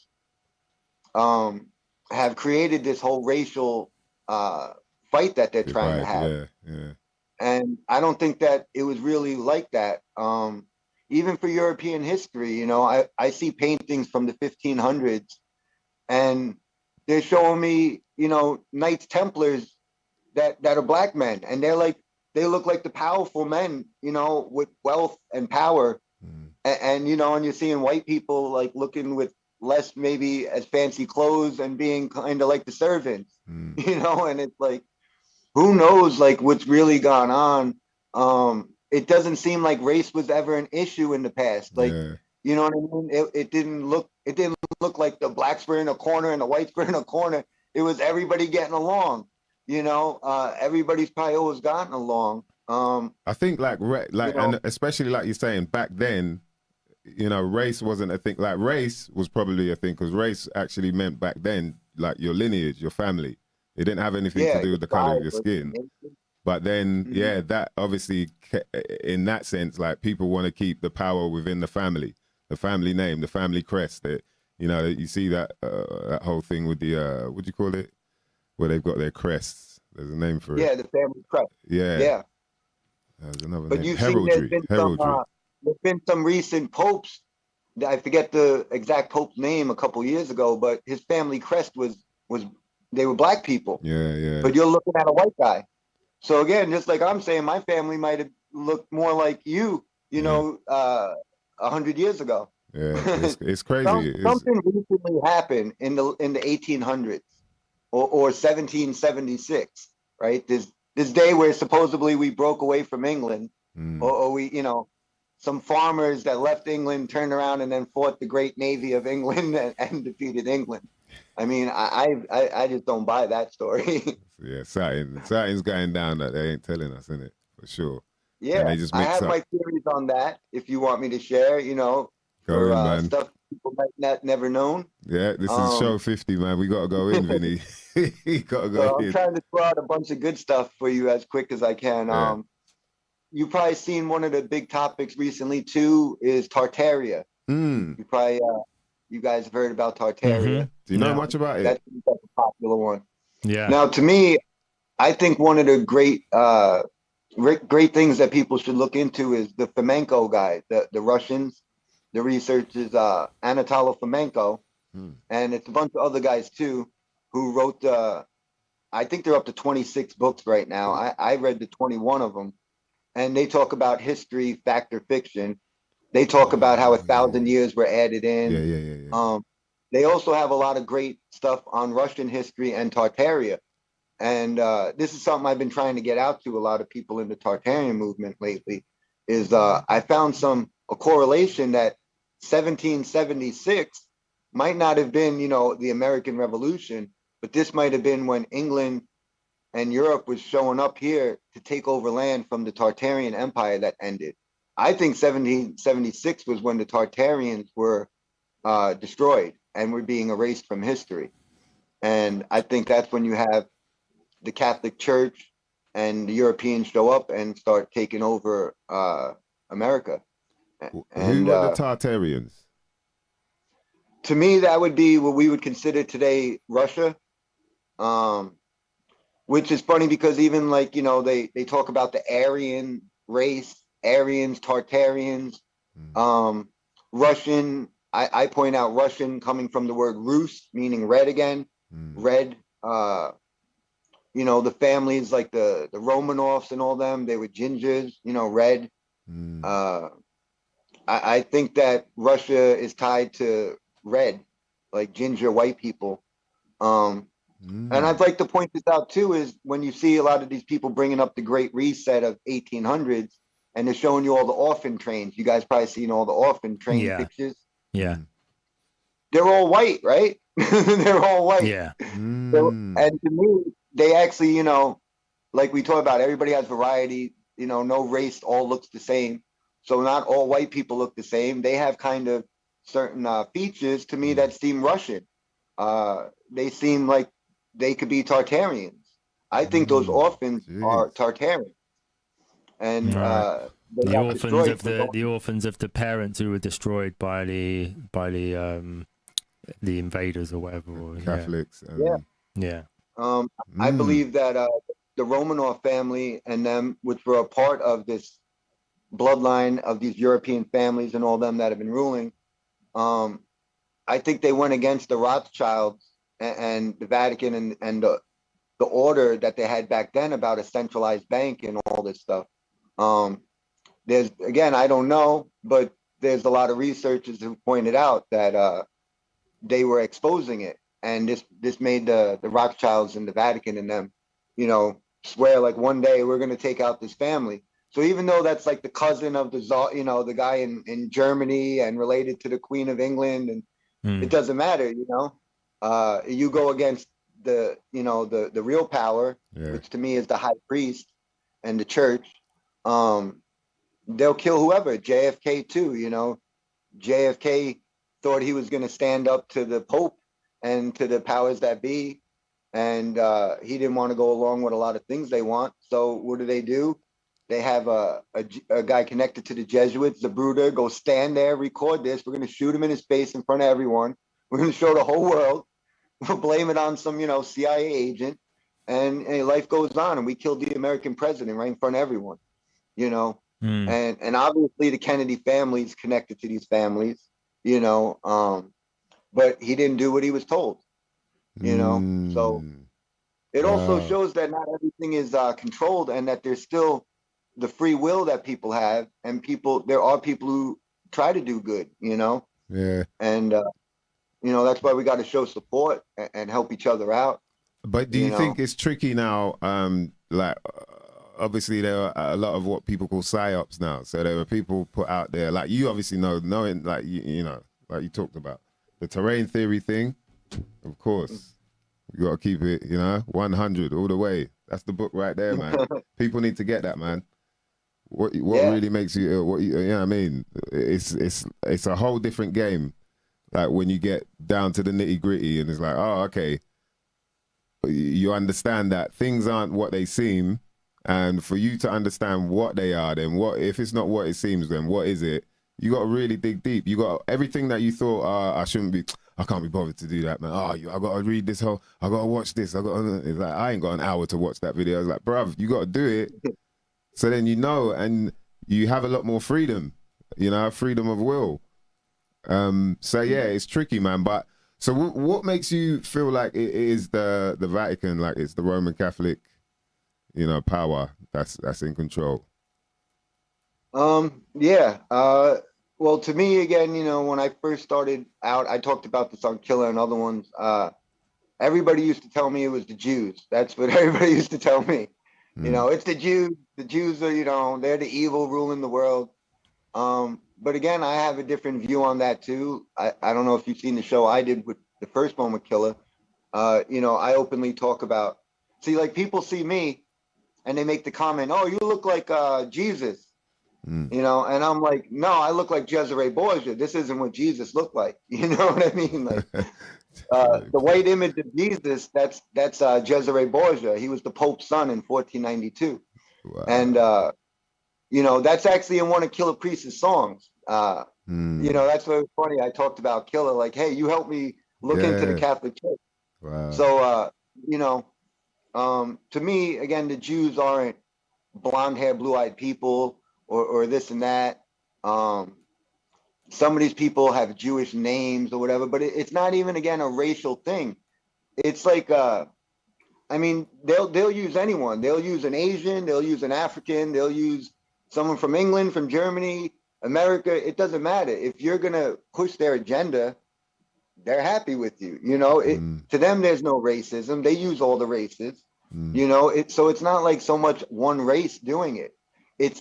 have created this whole racial fight that they're trying to have. Yeah. And I don't think that it was really like that. Even for European history, I see paintings from the 1500s and they're showing me, Knights Templars that are black men. And they look like the powerful men, with wealth and power. And you're seeing white people like looking with less maybe as fancy clothes and being kind of like the servants, and it's like, who knows like what's really gone on. It doesn't seem like race was ever an issue in the past. Like, you know what I mean? It didn't look like the blacks were in a corner and the whites were in a corner. It was everybody getting along, everybody's probably always gotten along. I think and especially like you're saying back then, race wasn't a thing. Like race was probably a thing because race actually meant back then like your lineage, your family. It didn't have anything to do with the color of your skin. But then, yeah, that obviously, in that sense, like people want to keep the power within the family name, the family crest. That, you know, you see that that whole thing with the what do you call it, where they've got their crests. There's a name for it. Yeah, the family crest. Yeah, yeah. There's another But name. you've seen there's been some recent popes. I forget the exact pope's name a couple years ago, but his family crest was they were black people. Yeah. But you're looking at a white guy. So again, just like I'm saying, my family might have looked more like you know, 100 years ago. Yeah, it's crazy. Something recently happened in the 1800s or 1776, right? This day where supposedly we broke away from England, or we, you know, some farmers that left England turned around and then fought the great navy of England and defeated England. I mean, I just don't buy that story. Yeah, something's going down that they ain't telling us, innit? For sure. Yeah, and they just I have my theories on that. If you want me to share, you know, stuff people might never known. Yeah, this is show 50, man. We gotta go in, Vinny. You gotta go in. I'm trying to throw out a bunch of good stuff for you as quick as I can. Yeah. You probably seen one of the big topics recently too is Tartaria. You probably you guys have heard about Tartaria. Do you know much about it? That's a popular one. Yeah. Now, to me, I think one of the great things that people should look into is the Fomenko guy, the Russians. The research is Anatoly Fomenko, and it's a bunch of other guys too who wrote. I think they're up to 26 books right now. I read the 21 of them, and they talk about history, fact or fiction. They talk about how 1,000 years were added in. Yeah. They also have a lot of great stuff on Russian history and Tartaria. And this is something I've been trying to get out to a lot of people in the Tartarian movement lately, is I found a correlation that 1776 might not have been, you know, the American Revolution, but this might have been when England and Europe was showing up here to take over land from the Tartarian Empire that ended. I think 1776 was when the Tartarians were destroyed and were being erased from history. And I think that's when you have the Catholic Church and the Europeans show up and start taking over America. Who were the Tartarians? To me, that would be what we would consider today Russia, which is funny because even like, you know, they talk about the Aryan race, Aryans, Tartarians, Russian. I point out Russian coming from the word Rus, meaning red again, red. You know, the families like the Romanovs and all them, they were gingers, you know, red. I think that Russia is tied to red, like ginger white people. And I'd like to point this out too, is when you see a lot of these people bringing up the Great Reset of 1800s, and they're showing you all the orphan trains. You guys probably seen all the orphan train pictures. Yeah. They're all white, right? They're all white. Yeah. And to me, they actually, you know, like we talk about, everybody has variety, you know, no race all looks the same. So not all white people look the same. They have kind of certain features to me that seem Russian. They seem like they could be Tartarians. I think those orphans are Tartarians. And the orphans of the parents who were destroyed by the invaders or whatever, or Catholics. I believe that the Romanov family and them, which were a part of this bloodline of these European families and all them that have been ruling, I think they went against the Rothschilds and the Vatican and the order that they had back then about a centralized bank and all this stuff. There's, again, I don't know, but there's a lot of researchers who pointed out that they were exposing it, and this made the Rothschilds and the Vatican and them, you know, swear like one day we're going to take out this family. So even though that's like the cousin of the Tsar, you know, the guy in Germany and related to the Queen of England, and it doesn't matter, you know, you go against the, you know, the real power, which to me is the high priest and the church. They'll kill whoever. JFK too, you know. JFK thought he was going to stand up to the Pope and to the powers that be. And he didn't want to go along with a lot of things they want. So what do? They have a guy connected to the Jesuits, the Bruder, go stand there, record this. We're going to shoot him in his face in front of everyone. We're going to show the whole world. We'll blame it on some, CIA agent. And life goes on. And we killed the American president right in front of everyone, And obviously the Kennedy family is connected to these families, but he didn't do what he was told. So it also shows that not everything is controlled, and that there's still the free will that people have, and there are people who try to do good, Yeah. And that's why we got to show support and help each other out. But do you think it's tricky now? Like, obviously there are a lot of what people call psyops now. So there are people put out there, like you obviously knowing, like like you talked about the terrain theory thing. Of course, you got to keep it, 100 all the way. That's the book right there, man. People need to get that, man. What really makes you ill? I mean? It's a whole different game. Like when you get down to the nitty gritty, and it's like, oh, okay, you understand that things aren't what they seem, and for you to understand what they are, then what if it's not what it seems? Then what is it? You got to really dig deep. You got everything that you thought, I can't be bothered to do that, man. I got to read this whole, I got to watch this. It's like, I ain't got an hour to watch that video. I was like, bruv, you got to do it. So then and you have a lot more freedom, freedom of will. So yeah, it's tricky, man. But so what makes you feel like it is the Vatican, like it's the Roman Catholic, power that's in control? Yeah. Well, to me, again, when I first started out, I talked about this on Killer and other ones. Everybody used to tell me it was the Jews. That's what everybody used to tell me. It's the Jews. The Jews are, they're the evil ruling the world. But again, I have a different view on that too. I don't know if you've seen the show I did with the first one with Killer. I openly talk about, like people see me and they make the comment, oh, you look like Jesus. And I'm like, no, I look like Cesare Borgia. This isn't what Jesus looked like. You know what I mean? Like the white image of Jesus, that's Cesare Borgia. He was the Pope's son in 1492. Wow. And that's actually in one of Killer Priest's songs. That's what was funny. I talked about Killer, like, hey, you helped me look into the Catholic Church. Wow. So to me, again, the Jews aren't blonde hair, blue-eyed people or this and that. Some of these people have Jewish names or whatever, but it's not even, again, a racial thing. It's like, they'll use anyone. They'll use an Asian, they'll use an African, they'll use someone from England, from Germany, America. It doesn't matter. If you're going to push their agenda, they're happy with you. To them, there's no racism. They use all the races, so it's not like so much one race doing it. It's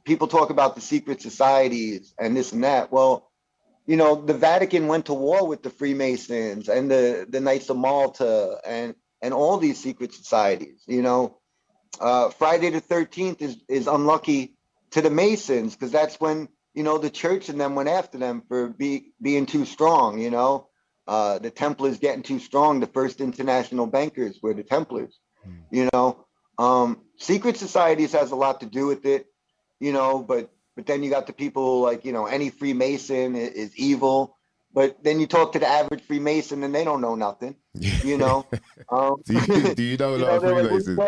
people talk about the secret societies and this and that. Well, the Vatican went to war with the Freemasons and the Knights of Malta and all these secret societies. Friday the 13th is unlucky to the Masons because that's when the church and them went after them for being too strong. The Templars getting too strong. The first international bankers were the Templars. Secret societies has a lot to do with it, but then you got the people like, any Freemason is evil, but then you talk to the average Freemason and they don't know nothing, do you know a lot of Freemasons?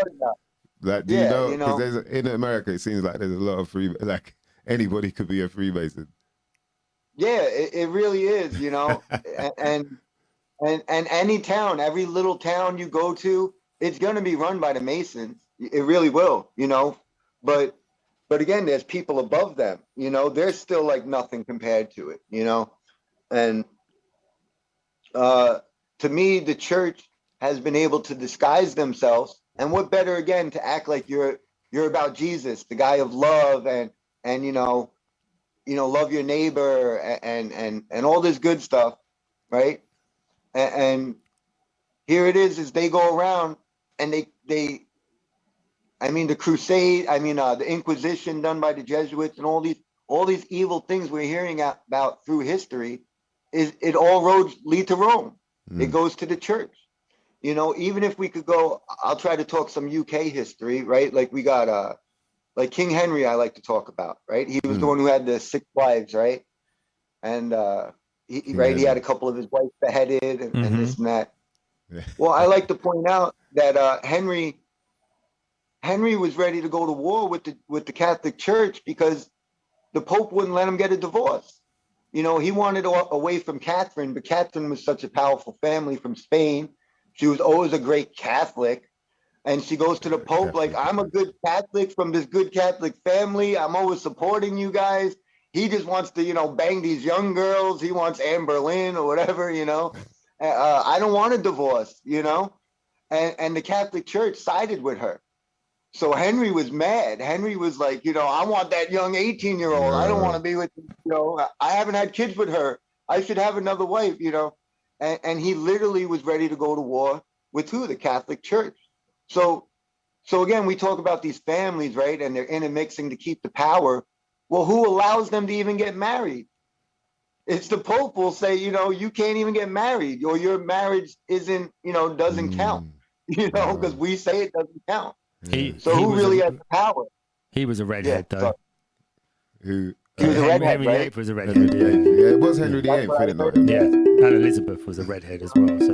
Like, do you know, because in America, it seems like there's a lot of like anybody could be a Freemason. Yeah, it really is, and any town, every little town you go to, it's going to be run by the Masons. It really will, but again, there's people above them, they're still like nothing compared to it, and to me, the church has been able to disguise themselves. And what better, again, to act like you're about Jesus, the guy of love and love your neighbor and all this good stuff, right? And here it is they go around and the crusade, the Inquisition done by the Jesuits and all these evil things we're hearing about through history, it all roads lead to Rome. It goes to the church. You know, even if we could go, I'll try to talk some UK history, right? Like we got like King Henry, I like to talk about, right? He was the one who had the 6 wives, right? And he had a couple of his wives beheaded and this and that. Yeah. Well, I like to point out that Henry was ready to go to war with the Catholic Church because the Pope wouldn't let him get a divorce. You know, he wanted away from Catherine, but Catherine was such a powerful family from Spain. She was always a great Catholic. And she goes to the Pope like, I'm a good Catholic from this good Catholic family. I'm always supporting you guys. He just wants to, you know, bang these young girls. He wants Anne Boleyn or whatever, you know. I don't want a divorce, you know. And the Catholic Church sided with her. So Henry was mad. Henry was like, you know, I want that young 18-year-old. I don't want to be with, you know, I haven't had kids with her. I should have another wife, you know. And he literally was ready to go to war with who? The Catholic Church. So again, we talk about these families, right? And they're intermixing to keep the power. Well, who allows them to even get married? It's the Pope will say, you know, you can't even get married, or your marriage isn't, you know, doesn't count, you know, because we say it doesn't count. So who really has the power? He was a redhead, though. Who? He was a redhead, Henry right? VIII was a redhead. Yeah, it was Henry VIII, not him. Yeah, and Elizabeth was a redhead as well. So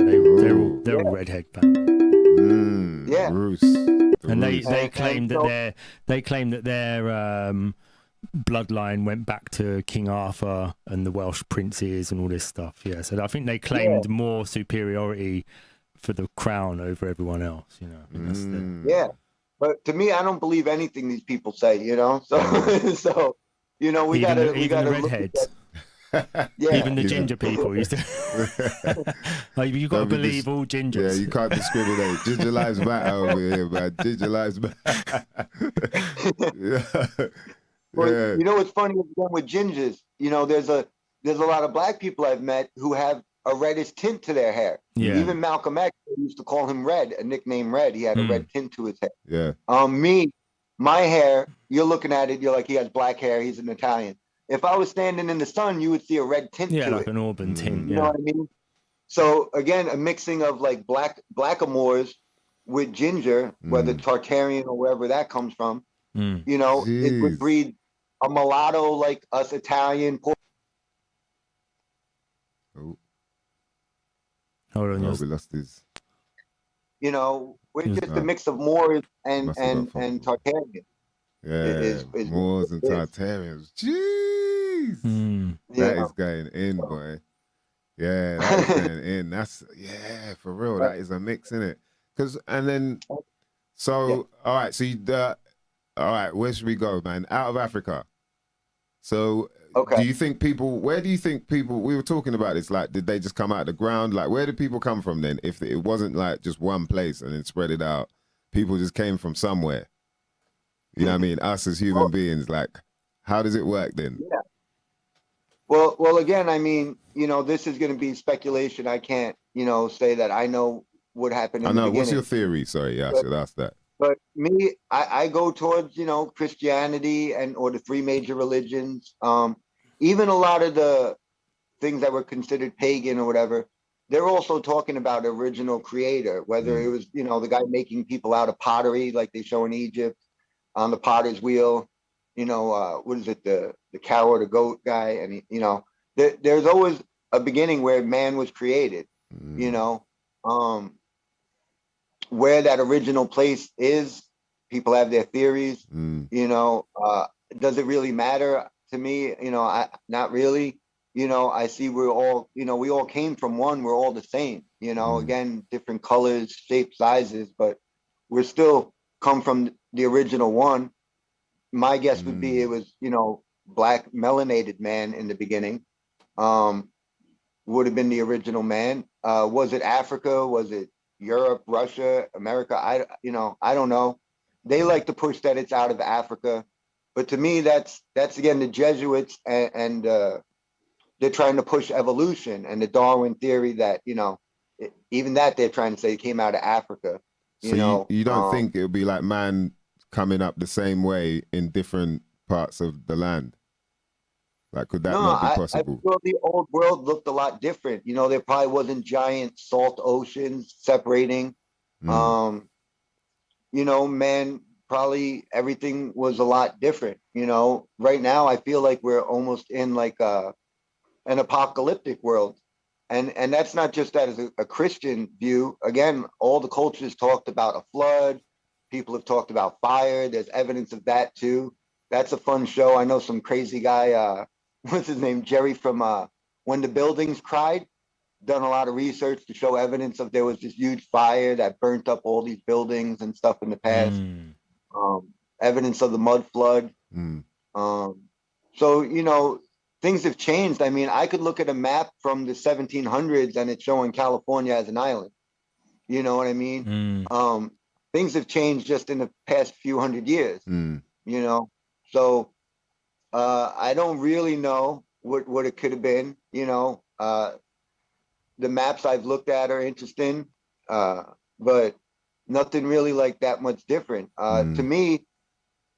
they're all redhead fans. Yeah, Bruce. And they claimed that their bloodline went back to King Arthur and the Welsh princes and all this stuff. Yeah, so I think they claimed more superiority for the crown over everyone else. You know, I mean, yeah. But to me, I don't believe anything these people say. You know, so you know, we gotta redheads. Even the ginger people used to. Like, you got to believe all gingers. Yeah, you can't discriminate. Ginger lives matter over here, man. Ginger lives matter. Well, you know what's funny again with gingers? You know, there's a lot of black people I've met who have a reddish tint to their hair. Yeah. Even Malcolm X, they used to call him Red, a nickname Red. He had a red tint to his hair. Yeah. My hair, you're looking at it, you're like, he has black hair, he's an Italian. If I was standing in the sun, you would see a red tint to it. Yeah, like an auburn tint. You know what I mean? So again, a mixing of like blackamoors with ginger, whether Tartarian or wherever that comes from, you know, it would breed a mulatto like us Italian. Hold on, we lost his. You know, we're just a mix of Moors and Tartarian. Yeah, Moors and Tartarians. Jeez, that is going in, boy. Yeah, that is going in. That's for real. That is a mix, isn't it? All right. So all right. Where should we go, man? Out of Africa. So, do you think people? Where do you think people? We were talking about this. Like, did they just come out of the ground? Like, where did people come from then? If it wasn't like just one place and then spread it out, people just came from somewhere. You know what I mean? Us as human beings, like, how does it work then? Yeah. Well, again, I mean, you know, this is going to be speculation. I can't, you know, say that I know what happened in the beginning. What's your theory? Sorry, I should ask that. But me, I go towards, you know, Christianity or the 3 major religions. Even a lot of the things that were considered pagan or whatever, they're also talking about the original creator, whether it was, you know, the guy making people out of pottery like they show in Egypt on the potter's wheel, you know, what is it, the cow or the goat guy? And, you know, there's always a beginning where man was created, you know, where that original place is. People have their theories, you know, does it really matter to me? You know, not really. You know, I see we're all, you know, we all came from one, we're all the same, you know, again, different colors, shapes, sizes, but we're still come from the original one. My guess would be it was, you know, black melanated man in the beginning, would have been the original man. Was it Africa? Was it Europe, Russia, America? I don't know. They like to push that it's out of Africa, but to me, that's again the Jesuits and they're trying to push evolution and the Darwin theory that, you know, even that they're trying to say it came out of Africa. So you don't think it would be like man coming up the same way in different parts of the land? Like, could that No, not be I possible? feel the old world looked a lot different. You know, there probably wasn't giant salt oceans separating. You know, man, probably everything was a lot different. You know, right now I feel like we're almost in like an apocalyptic world. And that's not just that as a Christian view. Again, all the cultures talked about a flood. People have talked about fire. There's evidence of that too. That's a fun show. I know some crazy guy, what's his name? Jerry from When the Buildings Cried, done a lot of research to show evidence of there was this huge fire that burnt up all these buildings and stuff in the past. Evidence of the mud flood. So, you know, things have changed. I mean, I could look at a map from the 1700s and it's showing California as an island. You know what I mean? Things have changed just in the past few hundred years, you know? So I don't really know what it could have been, you know? The maps I've looked at are interesting, but nothing really like that much different. To me,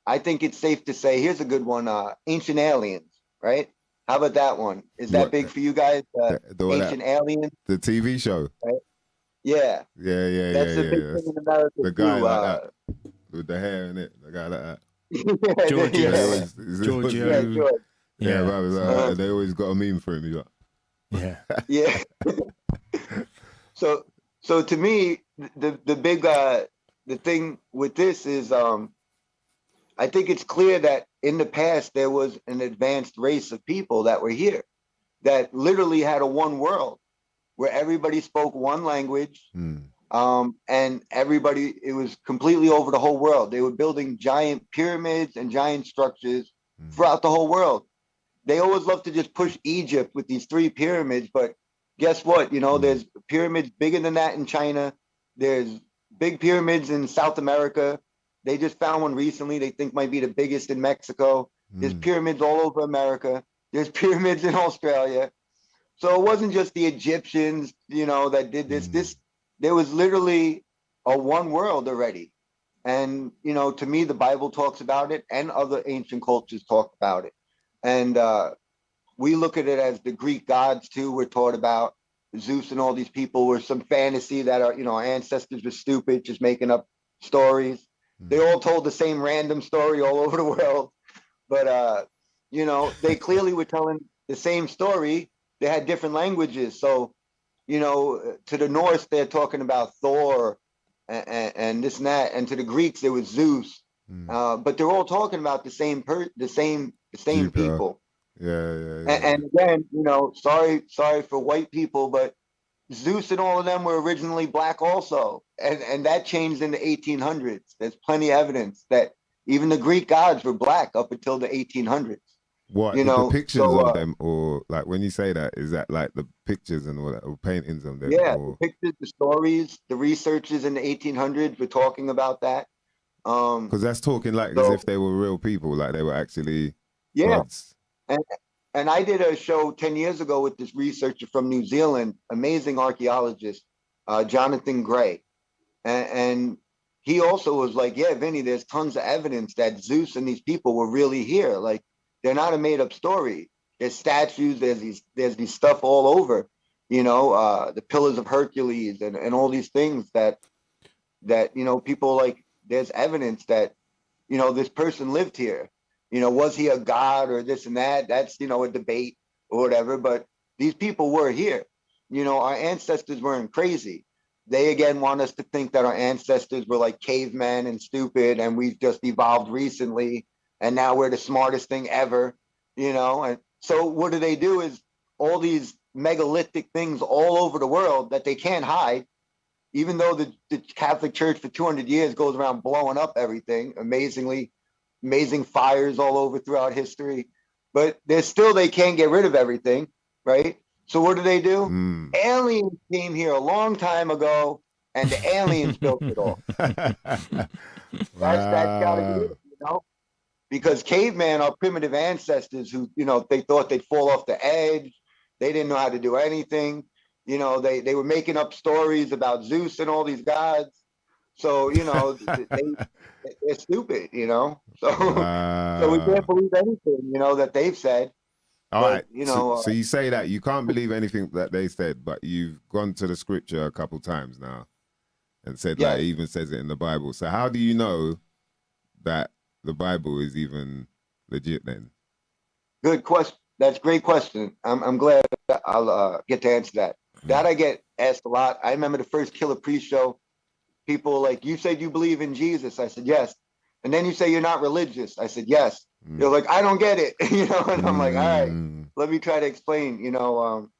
I think it's safe to say, here's a good one, Ancient Aliens, right? How about that one? Is that big for you guys? Ancient Aliens? The TV show? Right? Yeah. That's a big thing in America the guy too. like that, with the hair in it, the guy like that. Giorgio. Yeah, they always got a meme for him. Yeah. So to me, the big the thing with this is I think it's clear that in the past there was an advanced race of people that were here that literally had a one world where everybody spoke one language, and everybody, it was completely over the whole world. They were building giant pyramids and giant structures throughout the whole world. They always love to just push Egypt with these 3 pyramids, but guess what? You know, there's pyramids bigger than that in China. There's big pyramids in South America. They just found one recently they think might be the biggest in Mexico. There's pyramids all over America. There's pyramids in Australia. So it wasn't just the Egyptians, you know, that did this. There was literally a one world already. And, you know, to me, the Bible talks about it and other ancient cultures talk about it. And we look at it as the Greek gods too. We're taught about Zeus and all these people were some fantasy that our, you know, our ancestors were stupid, just making up stories. They all told the same random story all over the world. But, you know, they clearly were telling the same story. They had different languages. So, you know, to the Norse, they're talking about Thor and this and that. And to the Greeks, it was Zeus. But they're all talking about the same people. And again, you know, sorry for white people, but Zeus and all of them were originally black also. And that changed in the 1800s. There's plenty of evidence that even the Greek gods were black up until the 1800s. What, you know, the pictures of them, or like when you say that, is that like the pictures and all that, or paintings of them? Yeah, or... the pictures, the stories, the researchers in the 1800s were talking about that. Because that's talking like as if they were real people, like they were actually gods. And I did a show 10 years ago with this researcher from New Zealand, amazing archaeologist, Jonathan Gray. And he also was like, yeah, Vinny, there's tons of evidence that Zeus and these people were really here. Like, they're not a made up story. There's statues, there's these stuff all over, you know, the pillars of Hercules and all these things that, you know, people like, there's evidence that, you know, this person lived here. You know, was he a god or this and that? That's, you know, a debate or whatever, but these people were here. You know, our ancestors weren't crazy. They, again, want us to think that our ancestors were like cavemen and stupid and we've just evolved recently and now we're the smartest thing ever, you know? And so what do is all these megalithic things all over the world that they can't hide, even though the Catholic Church for 200 years goes around blowing up everything, amazing fires all over throughout history, but they can't get rid of everything, right? So what do? Aliens came here a long time ago and the aliens built it all. That's gotta be it, you know? Because caveman, our primitive ancestors who, you know, they thought they'd fall off the edge. They didn't know how to do anything. You know, they were making up stories about Zeus and all these gods. So, you know, they're stupid, you know? So, so we can't believe anything, you know, that they've said. All but, right. you know, So you say that you can't believe anything that they said, but you've gone to the scripture a couple times now and said, like, it even says it in the Bible. So how do you know that the Bible is even legit then? good question. That's a great question. I'm glad I'll get to answer that. That I get asked a lot. I remember the first Killer Priest show. People like, you said you believe in Jesus. I said, yes. And then you say you're not religious. I said, yes. They're like, I don't get it. You know, and I'm like, all right, let me try to explain, you know.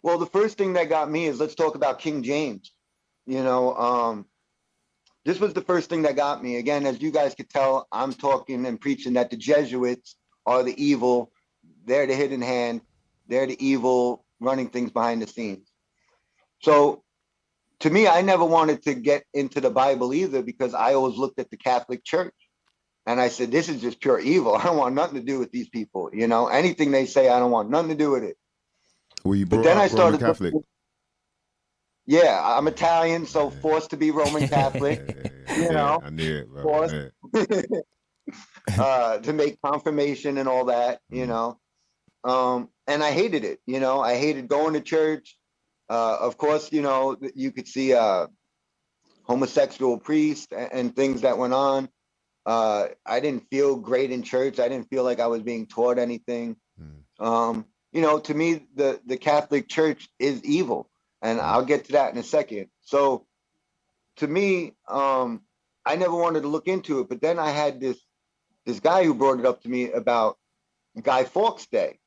Well, the first thing that got me is, let's talk about King James. You know, this was the first thing that got me. Again, as you guys could tell, I'm talking and preaching that the Jesuits are the evil. They're the hidden hand. They're the evil running things behind the scenes. So to me, I never wanted to get into the Bible either, because I always looked at the Catholic Church and I said, this is just pure evil. I don't want nothing to do with these people. You know, anything they say, I don't want nothing to do with it. Were you But brought then up I started Roman Catholic? Yeah, I'm Italian, so forced to be Roman Catholic. You know, I knew it, bro. forced to make confirmation and all that. You know, and I hated it. You know, I hated going to church. Of course, you know, you could see homosexual priests and things that went on. I didn't feel great in church. I didn't feel like I was being taught anything. You know, to me, the Catholic Church is evil. And I'll get to that in a second. So to me, I never wanted to look into it. But then I had this guy who brought it up to me about Guy Fawkes Day,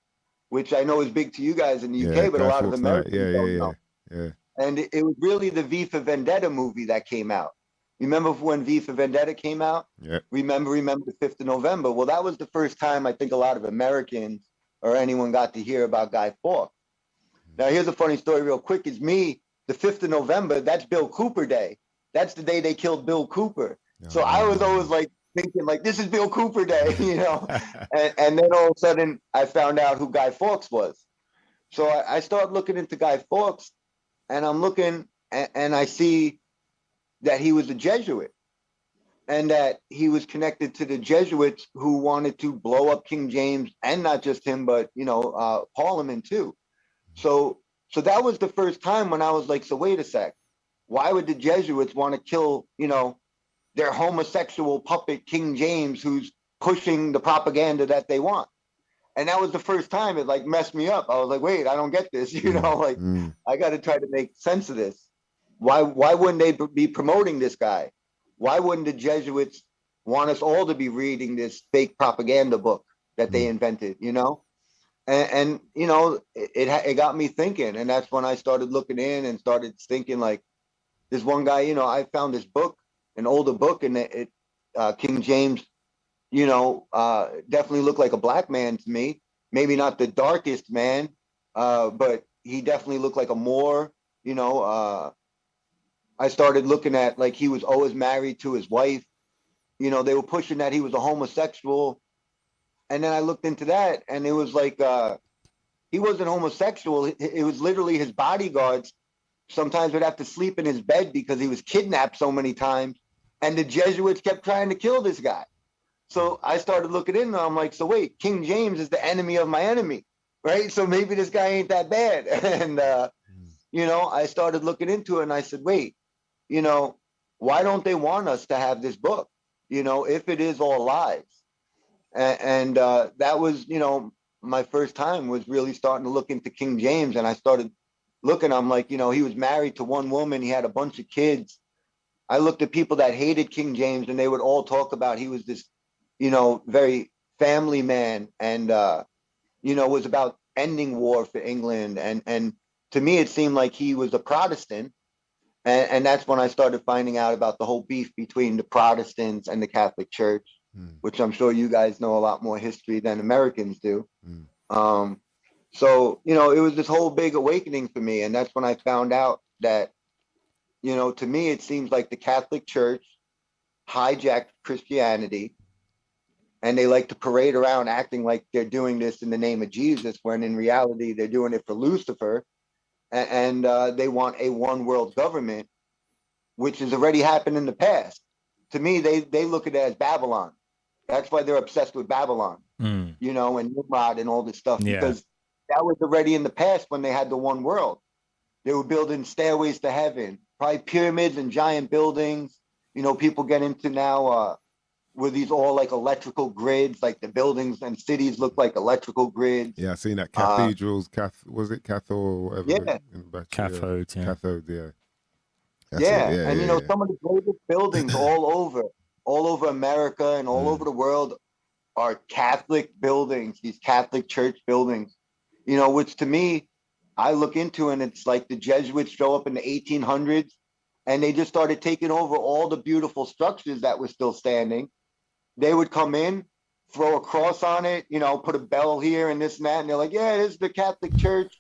which I know is big to you guys in the UK, but a lot of Americans don't know. And it was really the V for Vendetta movie that came out. Remember when V for Vendetta came out? Remember the 5th of November? Well, that was the first time I think a lot of Americans or anyone got to hear about Guy Fawkes. Now, here's a funny story real quick. Is me, the 5th of November, that's Bill Cooper Day. That's the day they killed Bill Cooper. So I was always like thinking like, this is Bill Cooper Day, you know? and then all of a sudden I found out who Guy Fawkes was. So I started looking into Guy Fawkes, and I'm looking and I see that he was a Jesuit and that he was connected to the Jesuits who wanted to blow up King James, and not just him, but, you know, Parliament too. So that was the first time when I was like, so wait a sec, why would the Jesuits want to kill, you know, their homosexual puppet King James, who's pushing the propaganda that they want? And that was the first time it like messed me up. I was like, wait, I don't get this, you know, like I got to try to make sense of this. Why wouldn't they be promoting this guy? Why wouldn't the Jesuits want us all to be reading this fake propaganda book that they invented, you know? And you know, it got me thinking, and that's when I started looking in and started thinking like, this one guy, you know, I found this book, an older book, and King James, you know, definitely looked like a black man to me. Maybe not the darkest man, but he definitely looked like a Moor. You know, I started looking at like he was always married to his wife. You know, they were pushing that he was a homosexual. And then I looked into that, and it was like he wasn't homosexual. It was literally his bodyguards sometimes would have to sleep in his bed because he was kidnapped so many times, and the Jesuits kept trying to kill this guy. So I started looking into it. I'm like, so wait, King James is the enemy of my enemy, right? So maybe this guy ain't that bad. And you know, I started looking into it, and I said, wait, you know, why don't they want us to have this book? You know, if it is all lies. And that was, you know, my first time was really starting to look into King James. And I started looking, I'm like, you know, he was married to one woman. He had a bunch of kids. I looked at people that hated King James, and they would all talk about he was this, you know, very family man, and, you know, was about ending war for England. And to me, it seemed like he was a Protestant. And that's when I started finding out about the whole beef between the Protestants and the Catholic Church, which I'm sure you guys know a lot more history than Americans do. So, you know, it was this whole big awakening for me. And that's when I found out that, you know, to me, it seems like the Catholic Church hijacked Christianity, and they like to parade around acting like they're doing this in the name of Jesus, when in reality, they're doing it for Lucifer. And they want a one world government, which has already happened in the past. To me, they look at it as Babylon. That's why they're obsessed with Babylon, you know, and Nimrod and all this stuff, because that was already in the past when they had the one world. They were building stairways to heaven, probably pyramids and giant buildings. You know, people get into now were these all like electrical grids, like the buildings and cities look like electrical grids. Yeah, I seen that cathedrals, was it cathode or whatever? Yeah. In the back, Cathode, yeah. Cathode, yeah. And you know, some of the greatest buildings all over America and all over the world are Catholic buildings, these Catholic church buildings, you know, which to me, I look into, and it's like the Jesuits show up in the 1800s and they just started taking over all the beautiful structures that were still standing. They would come in, throw a cross on it, you know, put a bell here and this and that. And they're like, yeah, this is the Catholic Church.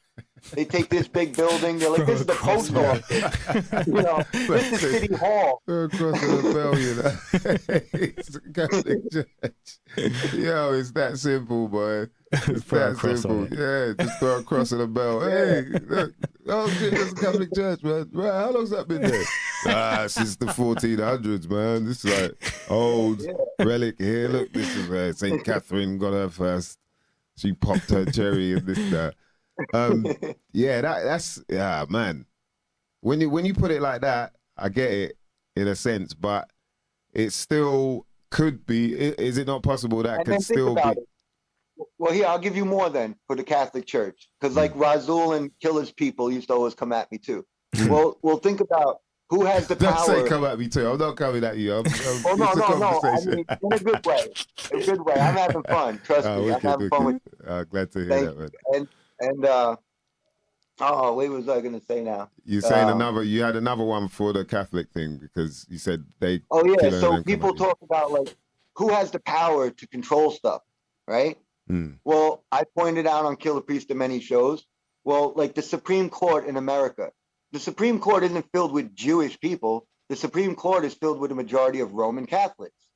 They take this big building. They're like, this is the post office. You know, this is City Hall. Across the bell, you know. It's the Catholic Church. Yo, it's that simple, boy. It's that simple. Yeah, just throw a cross on the bell. Hey, look. Oh shit, that's the Catholic Church, man. Right, how long's that been there? Since the 1400s, man. This is like old relic here. Look, this is where St. Catherine got her first. She popped her cherry and this, that. That's man. When you put it like that, I get it in a sense, but it still could be. Is it not possible that could still be? Well, here, I'll give you more then for the Catholic Church, because like Razul and Killer's people used to always come at me too. Well, think about who has the power. Don't say come at me too. I'm not coming at you. No. I mean, in a good way. In a good way. I'm having fun. Trust me. I'm having fun with you. Glad to hear that, man. And what was I going to say now? You're saying you had another one for the Catholic thing, because you said they. Oh yeah. So people talk about like who has the power to control stuff, right? Well, I pointed out on Killer Priest in many shows. Well, like the Supreme Court in America, the Supreme Court isn't filled with Jewish people. The Supreme Court is filled with a majority of Roman Catholics.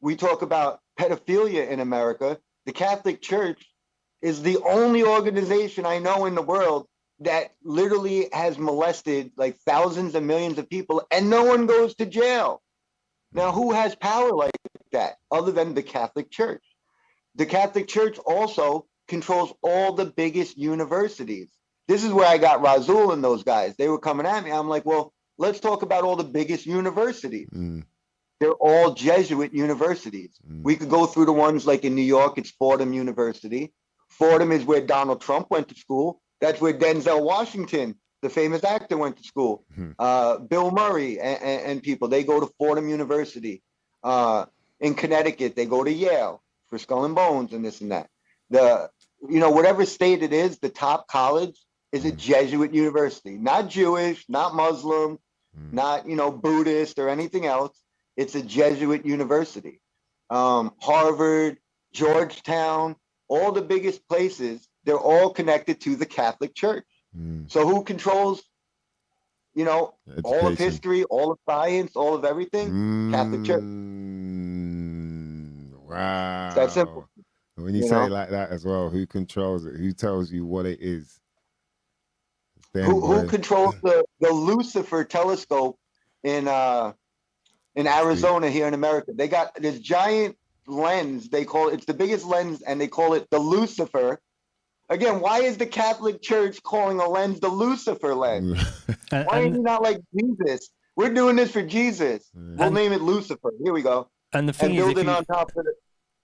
We talk about pedophilia in America. The Catholic Church is the only organization I know in the world that literally has molested like thousands and millions of people, and no one goes to jail. Now, who has power like that other than the Catholic Church? The Catholic Church also controls all the biggest universities. This is where I got Razul and those guys. They were coming at me. I'm like, well, let's talk about all the biggest universities. They're all Jesuit universities. We could go through the ones like in New York, it's Fordham University. Fordham is where Donald Trump went to school. That's where Denzel Washington, the famous actor, went to school. Bill Murray and people, they go to Fordham University. In Connecticut, they go to Yale for Skull and Bones and this and that. Whatever state it is, the top college is a Jesuit university, not Jewish, not Muslim, not, Buddhist or anything else. It's a Jesuit university. Harvard, Georgetown, all the biggest places, they're all connected to the Catholic Church. So who controls, all of history, all of science, all of everything? Catholic Church. Wow. It's that simple. When you say it like that as well, who controls it? Who tells you what it is? Who controls the Lucifer telescope in Arizona here in America? They got this giant lens. They call it's the biggest lens, and they call it the Lucifer. Again, why is the Catholic Church calling a lens the Lucifer lens? Why are you not like Jesus? We're doing this for Jesus. We'll name it Lucifer. Here we go. And the thing is,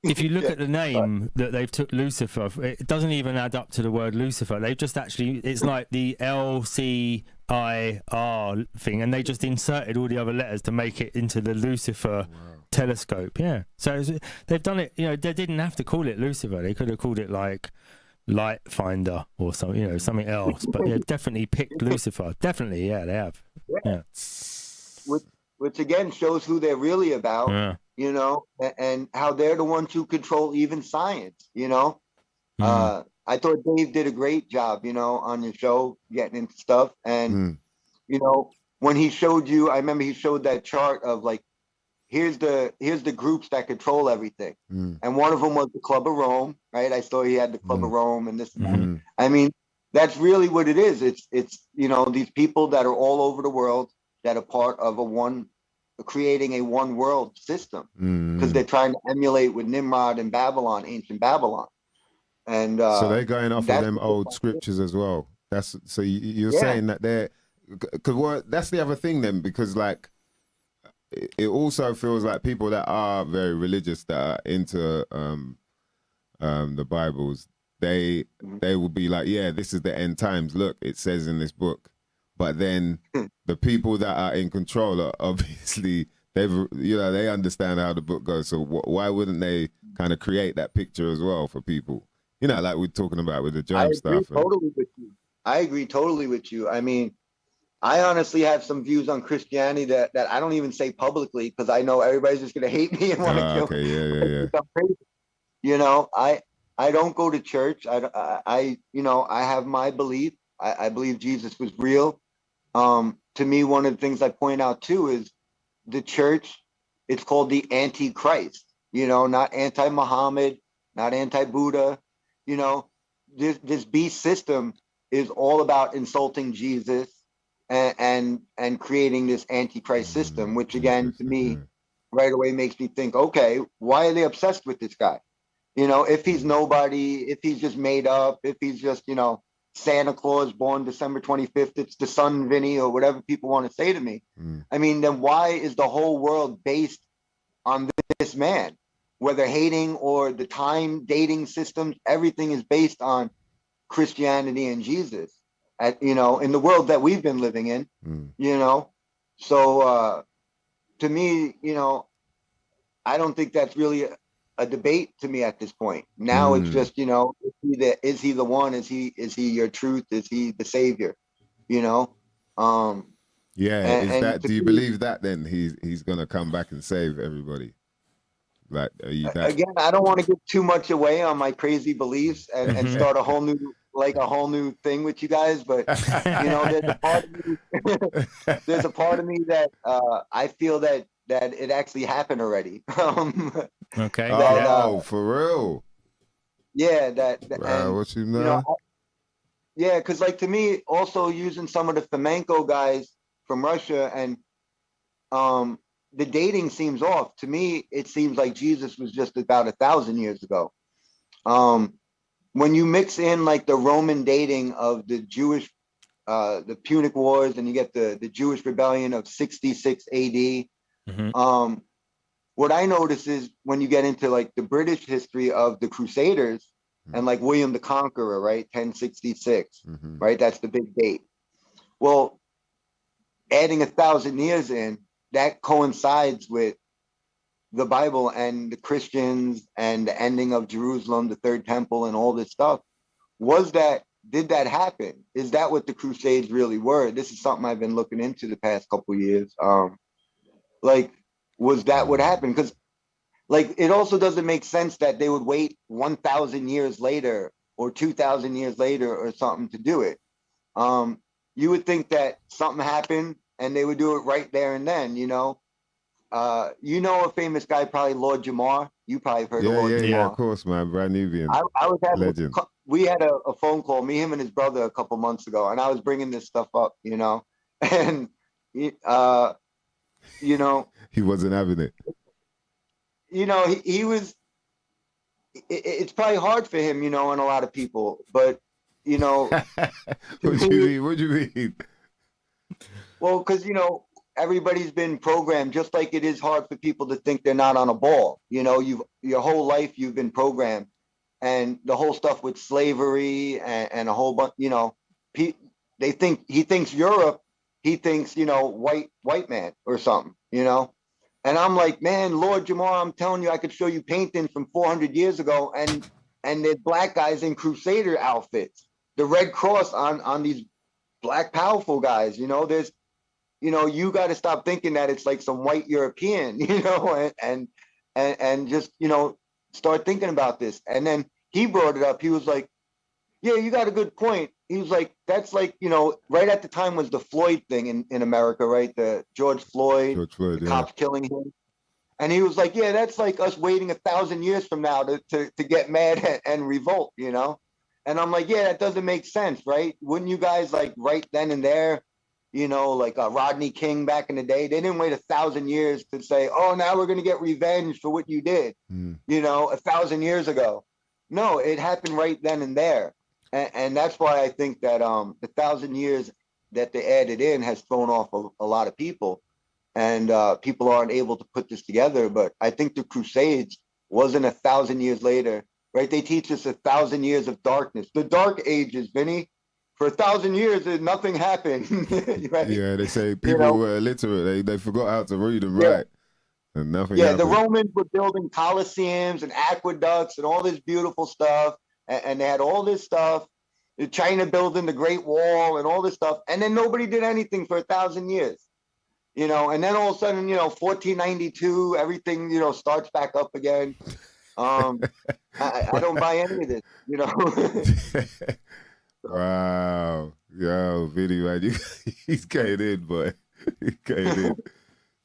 if you look at the name sorry. that they've took Lucifer, it doesn't even add up to the word Lucifer. They've just it's like the LCIR thing, and they just inserted all the other letters to make it into the Lucifer telescope. Yeah. So they've done it, they didn't have to call it Lucifer. They could have called it like Light Finder or something, something else. But yeah, definitely picked Lucifer. Definitely, yeah, they have. Yeah. Which again shows who they're really about. Yeah. And how they're the ones who control even science, I thought Dave did a great job, on your show, getting into stuff. And, when he showed you, I remember he showed that chart of like, here's the groups that control everything. And one of them was the Club of Rome, right? I saw he had the Club of Rome and this and that. I mean, that's really what it is. It's these people that are all over the world that are part of a one creating a one world system, because they're trying to emulate with Nimrod and Babylon, ancient Babylon. And so they're going off of them old scriptures as well. That's so you're saying that they're, because that's the other thing then, because like it also feels like people that are very religious, that are into the Bibles, they will be like, yeah, this is the end times. Look, it says in this book. But then the people that are in control are obviously, they understand how the book goes. So why wouldn't they kind of create that picture as well for people? You know, like we're talking about with the germ stuff. I agree totally with you. I mean, I honestly have some views on Christianity that I don't even say publicly, because I know everybody's just going to hate me and want to kill me. Yeah. You know, I don't go to church. I have my belief. I believe Jesus was real. To me, one of the things I point out too is the church, it's called the Antichrist, you know, not anti-Muhammad, not anti-Buddha. You know, this beast system is all about insulting Jesus and creating this Antichrist system, which again, to me, right away makes me think, okay, why are they obsessed with this guy? You know, if he's nobody, if he's just made up, if he's just, you know, Santa Claus born December 25th, it's the son Vinny, or whatever people want to say to me. I mean, then why is the whole world based on this man? Whether hating or the time dating systems, everything is based on Christianity and Jesus, you know, in the world that we've been living in, you know. So to me, you know, I don't think that's really a debate to me at this point. Now it's just, you know, is he the one? Is he your truth? Is he the savior? You know? Do you believe that then he's gonna come back and save everybody? Like, are you that? Again, I don't want to give too much away on my crazy beliefs and start a whole new thing with you guys, but you know, there's a part of me that I feel that it actually happened already. Okay. For real? Yeah, Wow, what you know? Yeah, because like to me, also using some of the flamenco guys from Russia, and the dating seems off. To me, it seems like Jesus was just about 1,000 years ago. When you mix in like the Roman dating of the Jewish, the Punic Wars, and you get the Jewish rebellion of 66 AD. What I notice is when you get into like the British history of the Crusaders and like William the Conqueror, right? 1066, right? That's the big date. Well, adding 1,000 years in, that coincides with the Bible and the Christians and the ending of Jerusalem, the third temple, and all this stuff. Did that happen? Is that what the Crusades really were? This is something I've been looking into the past couple of years. Like, was that what happened? Because like, it also doesn't make sense that they would wait 1,000 years later or 2,000 years later or something to do it. You would think that something happened and they would do it right there and then, you know. You know a famous guy, probably Lord Jamar. You probably heard of Lord Jamar. Yeah, of course, man. Brand Nubian. We had a phone call, me, him, and his brother a couple months ago, and I was bringing this stuff up, you know, and you know, he wasn't having it. You know, he was. It's probably hard for him, you know, and a lot of people, but you know. What do you mean? Well, because you know, everybody's been programmed, just like it is hard for people to think they're not on a ball. You know, your whole life you've been programmed, and the whole stuff with slavery and a whole bunch. You know, he thinks Europe, he thinks, you know, white man or something. You know. And I'm like, man, Lord Jamar, I'm telling you, I could show you paintings from 400 years ago, and there's black guys in Crusader outfits, the Red Cross on these black powerful guys. You know, there's, you know, you got to stop thinking that it's like some white European, you know, and just, you know, start thinking about this. And then he brought it up. He was like, yeah, you got a good point. He was like, that's like, you know, right at the time was the Floyd thing in America, right? The George Floyd, the cops killing him. And he was like, yeah, that's like us waiting 1,000 years from now to get mad and revolt, you know? And I'm like, yeah, that doesn't make sense, right? Wouldn't you guys like right then and there like Rodney King back in the day. They didn't wait 1,000 years to say, oh, now we're going to get revenge for what you did, 1,000 years ago. No, it happened right then and there. And that's why I think that the 1,000 years that they added in has thrown off a lot of people. And people aren't able to put this together. But I think the Crusades wasn't 1,000 years later, right? They teach us 1,000 years of darkness. The Dark Ages, Vinny. For 1,000 years, nothing happened. Right? Yeah, they say people were illiterate. They forgot how to read and write, and nothing. Yeah, happened. the Romans were building colosseums and aqueducts and all this beautiful stuff, and they had all this stuff. China building the Great Wall and all this stuff, and then nobody did anything for 1,000 years. And then all of a sudden, 1492, everything, starts back up again. I don't buy any of this. Wow. Yo, Vinny, man, he's getting in, boy. He's getting in.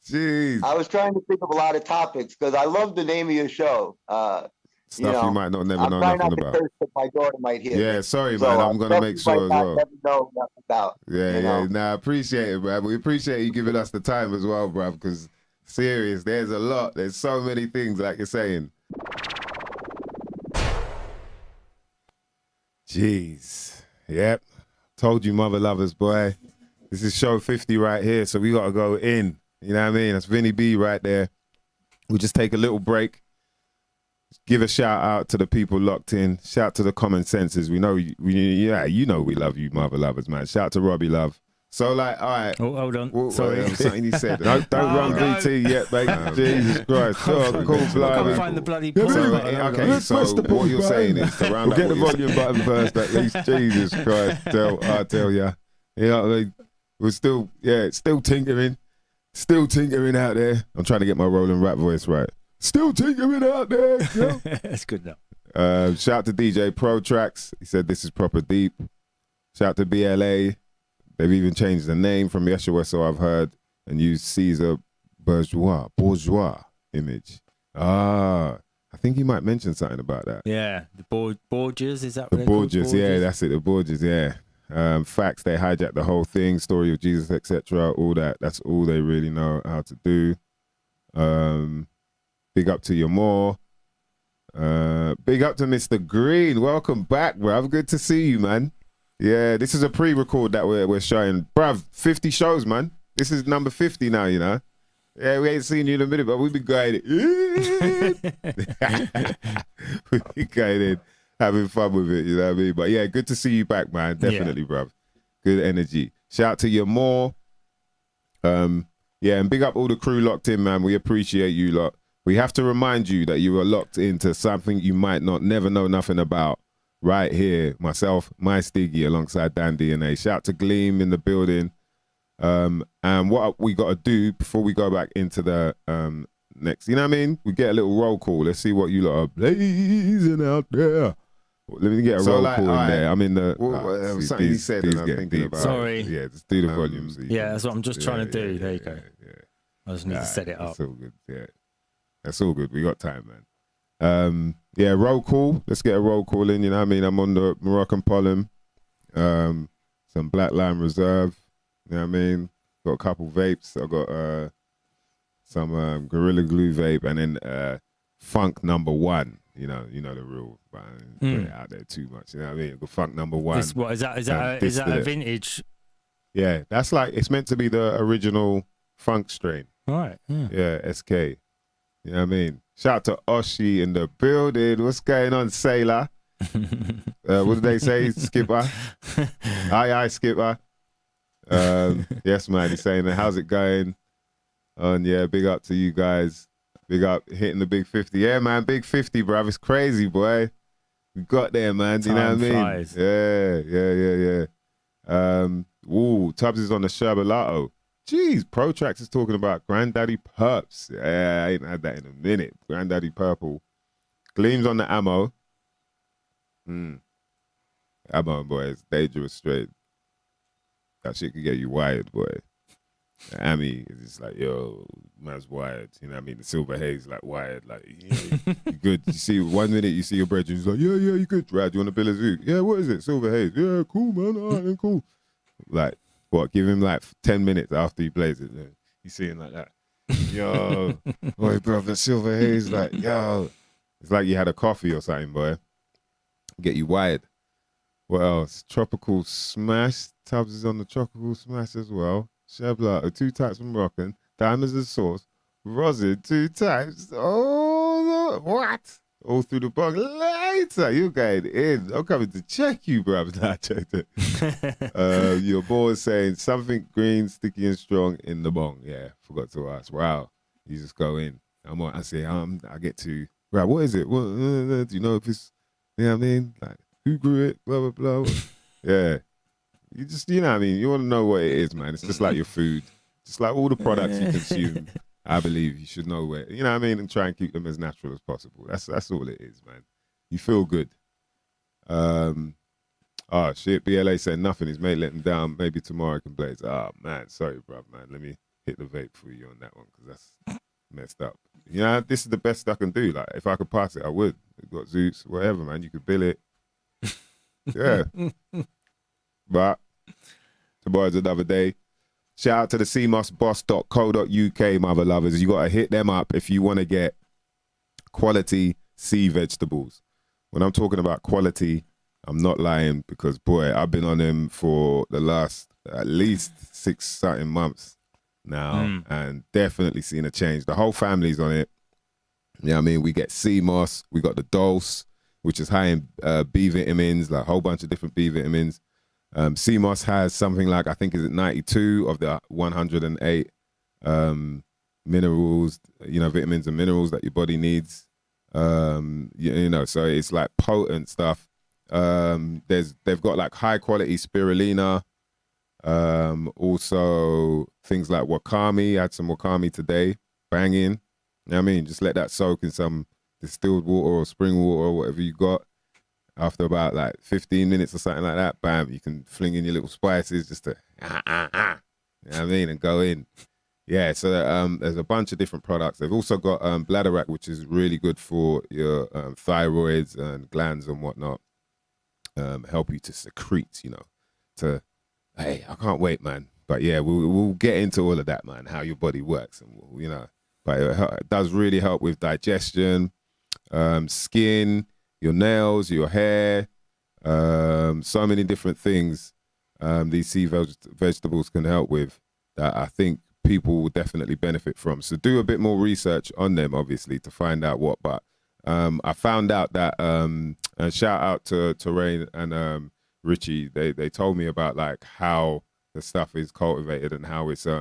Jeez. I was trying to think of a lot of topics because I love the name of your show. Stuff you might not never know nothing about. My daughter might hear. Yeah, sorry, man. I'm going to make sure as well. Never know nothing about. Yeah. Nah, I appreciate it, bro. We appreciate you giving us the time as well, bro, because serious, there's a lot. There's so many things, like you're saying. Jeez. Yep. Told you, mother lovers, boy. This is show 50 right here, so we got to go in. You know what I mean? That's Vinny B right there. We'll just take a little break. Give a shout out to the people locked in. Shout to the common senses. We know, we love you, mother lovers, man. Shout to Robbie Love. So, like, all right. Oh, hold on. Sorry. Something he said. Don't run VT yet, mate. Jesus Christ. Oh, cool, I can't find the bloody okay, so what you're saying is to round up. Get the volume button first, at least. Jesus Christ. I tell ya. You know what I mean? We're still tinkering. Still tinkering out there. I'm trying to get my rolling rap voice right. Still tinkering out there. Yeah. That's good now. Shout to DJ Pro Tracks. He said this is proper deep. Shout to BLA. They've even changed the name from Yeshua, so I've heard, and used Caesar bourgeois image. I think you might mention something about that. Yeah, the Borgias, is that what the Borgias? Yeah, that's it, the Borgias, yeah. Facts, they hijacked the whole thing, story of Jesus, etc., all that. That's all they really know how to do. Big up to your more. Big up to Mr. Green. Welcome back, bruv. Good to see you, man. Yeah, this is a pre-record that we're showing. Bruv, 50 shows, man. This is number 50 now, you know. Yeah, we ain't seen you in a minute, but we've been going in. We've been going in, having fun with it, you know what I mean? But yeah, good to see you back, man. Definitely, bruv. Good energy. Shout out to your more. Yeah, and big up all the crew locked in, man. We appreciate you lot. We have to remind you that you are locked into something you might never know nothing about. Right here, myself, my Stiggy, alongside Dan DNA. Shout to Gleam in the building. And what we got to do before we go back into the next, you know what I mean? We get a little roll call. Let's see what you lot are blazing out there. Let me get a roll call in there. I'm in the... something he said and I'm thinking about. Sorry. Yeah, just do the volume. So that's what I'm just trying to do. There you go. Yeah. I just need to set it up. That's all good. Yeah, that's all good. We got time, man. Yeah, roll call. Let's get a roll call in. You know what I mean? I'm on the Moroccan Pollen, some Black Lime Reserve. You know what I mean? Got a couple vapes. I got some Gorilla Glue vape, and then Funk number 1. You know the rule. But I didn't put it out there too much. You know what I mean? The Funk number 1. What is that? Is that a vintage? Yeah, that's like, it's meant to be the original funk strain. All right. Yeah, SK. You know what I mean? Shout out to Oshi in the building. What's going on, Sailor? What did they say, Skipper? Aye, Skipper. Yes, man. He's saying, how's it going? And yeah, big up to you guys. Big up hitting the big 50. Yeah, man, big 50, bruv. It's crazy, boy. We got there, man. Do you know what I mean? Flies. Yeah. Ooh, Tubbs is on the Sherbalato. Jeez, Protrax is talking about Granddaddy Purps. Yeah, I ain't had that in a minute. Granddaddy Purple. Gleam's on the ammo. Ammo, boy, it's dangerous straight. That shit could get you wired, boy. The Ami is just like, yo, man's wired. You know what I mean? The Silver Haze, like, wired. Like, you good. You see, 1 minute you see your brethren, he's like, yeah, you good. Right, you want a bill of Zook? Yeah, what is it? Silver Haze. Yeah, cool, man. All right, then cool. Like, What? Give him like 10 minutes after he plays it. He's sitting like that. Yo, boy, brother, Silver Haze, like, yo. It's like you had a coffee or something, boy. Get you wired. What else? Tropical Smash. Tubbs is on the Tropical Smash as well. Cheblato, 2 types of Moroccan. Diamonds and sauce. Rosin, 2 types. Oh, what? All through the bong. Later, you going in. I'm coming to check you, bruv. Nah, check it. Your boy saying something green, sticky and strong in the bong. Yeah, forgot to ask. Wow. You just go in. I say, I get to, right, what is it? What, do you know if it's, you know what I mean? Like, who grew it? Blah, blah, blah. Yeah. You just, you know what I mean? You want to know what it is, man. It's just like your food. Just like all the products you consume. I believe you should know where, you know what I mean, and try and keep them as natural as possible. That's all it is, man. You feel good. Oh shit, BLA said nothing. His mate let him down. Maybe tomorrow I can blaze. Oh man, sorry, bruv, man. Let me hit the vape for you on that one because that's messed up. You know, this is the best I can do. Like, if I could pass it, I would. We've got Zeus, whatever, man. You could bill it. Yeah. But tomorrow's another day. Shout out to the cmossboss.co.uk, mother lovers. You got to hit them up if you want to get quality sea vegetables. When I'm talking about quality, I'm not lying because, boy, I've been on them for the last at least 6 something months now and definitely seen a change. The whole family's on it. You know what I mean? We get sea moss. We got the dose, which is high in B vitamins, like a whole bunch of different B vitamins. Sea moss has something like, I think, is it 92 of the 108 minerals, you know, vitamins and minerals that your body needs. You know, so it's like potent stuff. They've got like high quality spirulina. Also things like wakame. I had some wakame today, banging. You know what I mean? Just let that soak in some distilled water or spring water or whatever you got. After about like 15 minutes or something like that, bam, you can fling in your little spices just to, you know what I mean, and go in. Yeah, so there's a bunch of different products. They've also got Bladderwrack, which is really good for your thyroids and glands and whatnot. Help you to secrete, you know, hey, I can't wait, man. But yeah, we'll get into all of that, man, how your body works, and you know, but it does really help with digestion, skin, your nails, your hair, so many different things these sea vegetables can help with that I think people will definitely benefit from. So do a bit more research on them, obviously, to find out what. But I found out that, and shout out to Rain and Richie, they told me about like how the stuff is cultivated and how it's, you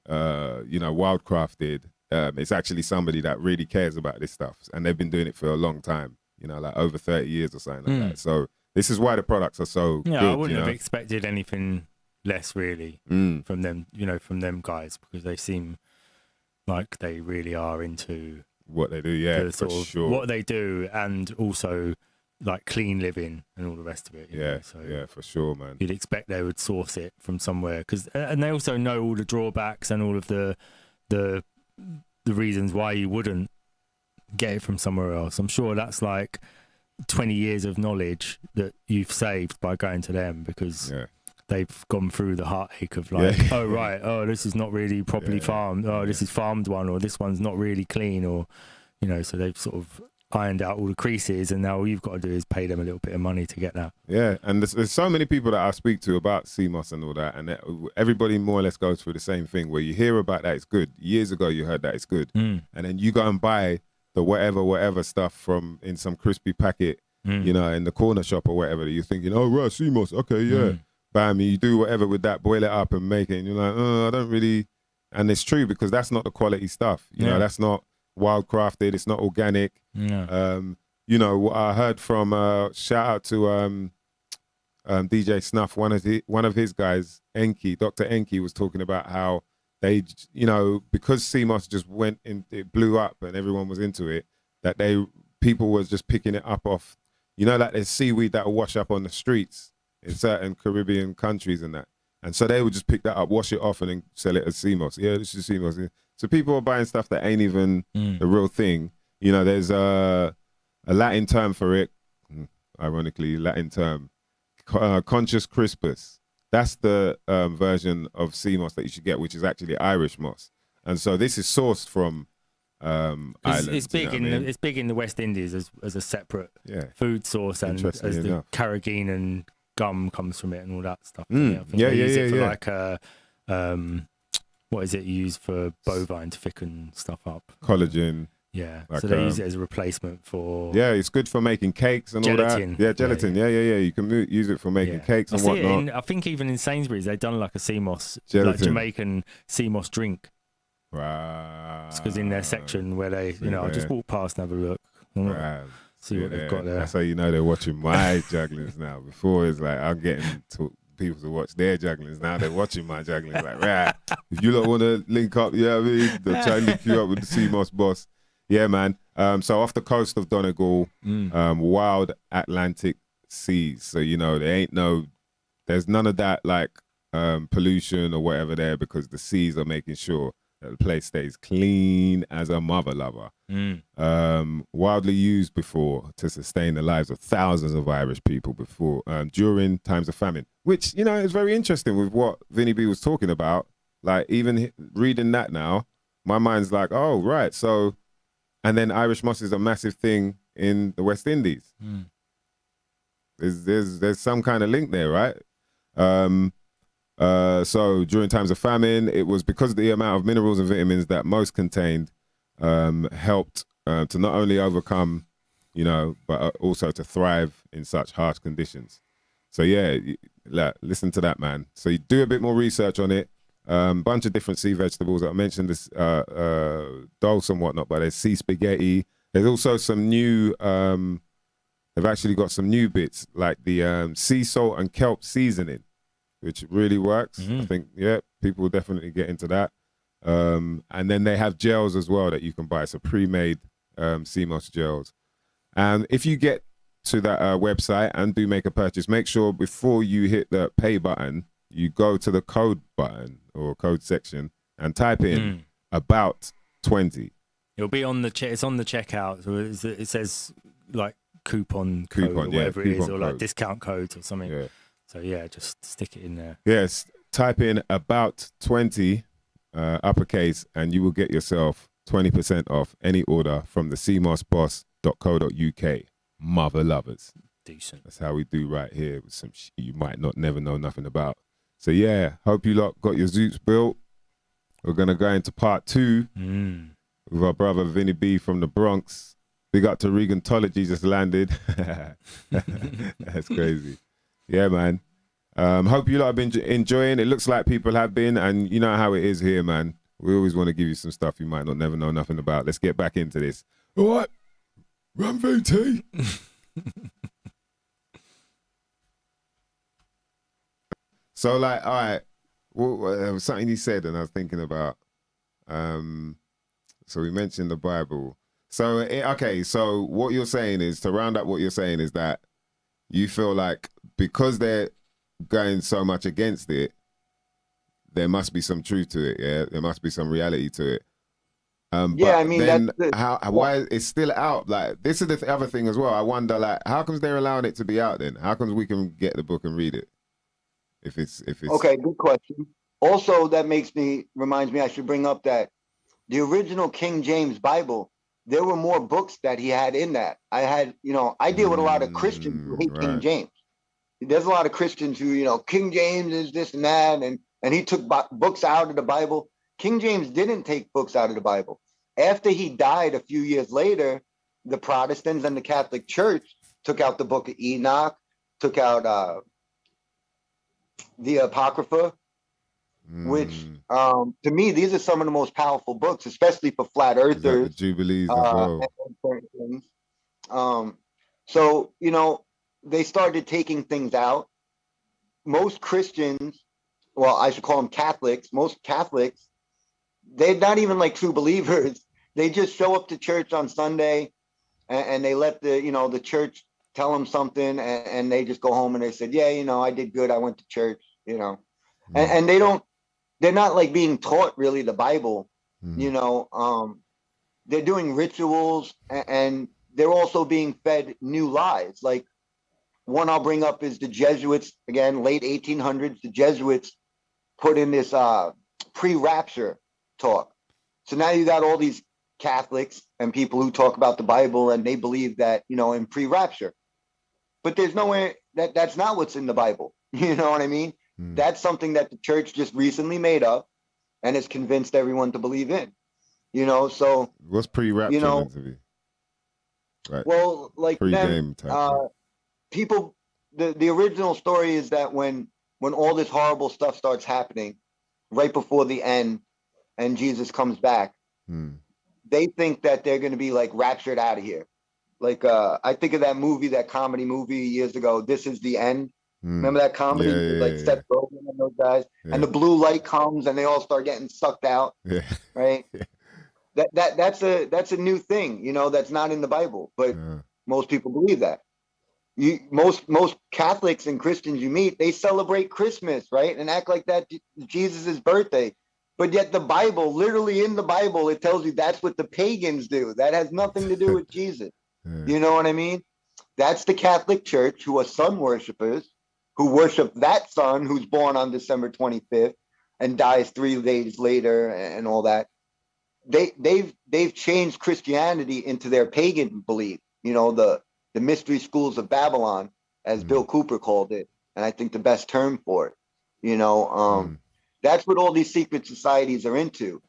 know, wildcrafted. It's actually somebody that really cares about this stuff, and they've been doing it for a long time. You know, like over 30 years or something like that. So this is why the products are so good. I wouldn't have expected anything less, really, from them, you know, from them guys, because they seem like they really are into what they do, yeah, for sure. What they do, and also like clean living and all the rest of it. You know? So yeah, for sure, man. You'd expect they would source it from somewhere, and they also know all the drawbacks and all of the reasons why you wouldn't get it from somewhere else. I'm sure that's like 20 years of knowledge that you've saved by going to them, because they've gone through the heartache of like, oh right, oh this is not really properly farmed, oh this is farmed one, or this one's not really clean, or you know, so they've sort of ironed out all the creases, and now all you've got to do is pay them a little bit of money to get that. Yeah, and there's so many people that I speak to about sea moss and all that, and everybody more or less goes through the same thing, where you hear about that it's good. Years ago you heard that it's good, and then you go and buy the whatever stuff from in some crispy packet, you know, in the corner shop or whatever, you're thinking, oh right, sea moss, okay, yeah. Bam, you do whatever with that, boil it up and make it, and you're like, oh, I don't really, and it's true, because that's not the quality stuff, you know, that's not wildcrafted, it's not organic. You know, what I heard from, shout out to DJ Snuff, one of his guys, Enki, Dr. Enki, was talking about how they, you know, because sea moss just went in, it blew up and everyone was into it, that people was just picking it up off, you know, like there's seaweed that will wash up on the streets in certain Caribbean countries and that. And so they would just pick that up, wash it off, and then sell it as sea moss. Yeah, this is sea moss. So people are buying stuff that ain't even the real thing. You know, there's a Latin term for it, ironically, Latin term, conscious crispus. that's the version of sea moss that you should get, which is actually Irish moss. And so this is sourced from Ireland. It's big it's big in the West Indies as a separate food source, and as the carrageenan gum comes from it and all that stuff. I think they use it for like what is it you use for bovine to thicken stuff up? Collagen. Yeah, like, so they use it as a replacement for... Yeah, it's good for making cakes and gelatin. All that. Yeah, gelatin. Yeah. You can use it for making cakes and whatnot. I think even in Sainsbury's, they've done like a sea moss, like Jamaican sea moss drink. Right. It's because in their section where they, I just walk past and have a look. Right. See what they've got there. That's how you know they're watching my jugglings now. Before it's like, I'm getting people to watch their jugglings. Now they're watching my jugglings. Like, right, if you lot want to link up, you know what I mean? They'll try and link you up with the sea moss boss. Yeah, man. So off the coast of Donegal, wild Atlantic seas. So, there's none of that like pollution or whatever there, because the seas are making sure that the place stays clean as a mother lover. Widely used before to sustain the lives of thousands of Irish people before, during times of famine, which, is very interesting with what Vinny B was talking about. Like, even reading that now, my mind's like, oh, right. So, and then Irish moss is a massive thing in the West Indies. There's some kind of link there, right? So during times of famine, it was because the amount of minerals and vitamins that most contained helped to not only overcome, but also to thrive in such harsh conditions. So yeah, listen to that, man. So you do a bit more research on it. Bunch of different sea vegetables. I mentioned this dulse and whatnot, but there's sea spaghetti. There's also some new, they've actually got some new bits like the sea salt and kelp seasoning, which really works. I think, people will definitely get into that. And then they have gels as well that you can buy. So pre-made sea moss gels. And if you get to that website and do make a purchase, make sure before you hit the pay button, you go to the code button or code section and type in about 20. It'll be on the it's on the checkout. So it says like coupon code or whatever it is, or like discount codes or something. Yeah. So just stick it in there. Yes, type in about 20 uppercase, and you will get yourself 20% off any order from the seamossboss.co.uk. Mother lovers. Decent. That's how we do right here with some you might never know nothing about. So hope you lot got your zoots built. We're gonna go into part 2 with our brother Vinny B from the Bronx. Big up to Regantology, just landed. That's crazy. Yeah, man. Hope you lot have been enjoying. It looks like people have been, and you know how it is here, man. We always want to give you some stuff you might never know nothing about. Let's get back into this. All right, run VT. So, like, all right, there was something you said, and I was thinking about. So we mentioned the Bible. So, okay, so what you're saying is, to round up what you're saying is that you feel like because they're going so much against it, there must be some truth to it, yeah? There must be some reality to it. I mean, then why it's still out? Like, this is the other thing as well. I wonder, like, how comes they're allowing it to be out then? How comes we can get the book and read it? If it's okay, good question. Also, that reminds me I should bring up that the original King James Bible, there were more books that he had in that. I deal with a lot of Christians who hate King James. There's a lot of Christians who, King James is this and that, and he took books out of the Bible. King James didn't take books out of the Bible. After he died a few years later, the Protestants and the Catholic Church took out the Book of Enoch, took out the Apocrypha, which to me, these are some of the most powerful books, especially for flat earthers. The Jubilees as well. And certain things. So, they started taking things out. Most Christians, well, I should call them Catholics, most Catholics, they're not even like true believers. They just show up to church on Sunday and they let the church tell them something, and they just go home and they said, I did good. I went to church, and they're not like being taught really the Bible, they're doing rituals, and they're also being fed new lies. Like one I'll bring up is the Jesuits, again, late 1800s, the Jesuits put in this pre-rapture talk. So now you got all these Catholics and people who talk about the Bible and they believe that, you know, in pre-rapture. But there's nowhere that's not what's in the Bible. You know what I mean? That's something that the church just recently made up and has convinced everyone to believe in. You know, so what's pre-rapture you know, meant to be? Right. Well, like pre-game them, people, the original story is that when all this horrible stuff starts happening, right before the end, and Jesus comes back, they think that they're going to be like raptured out of here. Like I think of that movie, that comedy movie years ago, This Is the End. Remember that comedy? Yeah, Seth Rogen and those guys, and the blue light comes and they all start getting sucked out. Right. That's a new thing, you know, that's not in the Bible, but most people believe that. Most Catholics and Christians you meet, they celebrate Christmas, right, and act like that Jesus's birthday. But yet the Bible, literally in the Bible, it tells you that's what the pagans do. That has nothing to do with Jesus. You know what I mean? That's the Catholic Church, who are sun worshipers, who worship that son who's born on December 25th and dies 3 days later and all that. They've changed Christianity into their pagan belief. You know, the mystery schools of Babylon, as Bill Cooper called it, and I think the best term for it. You know, that's what all these secret societies are into.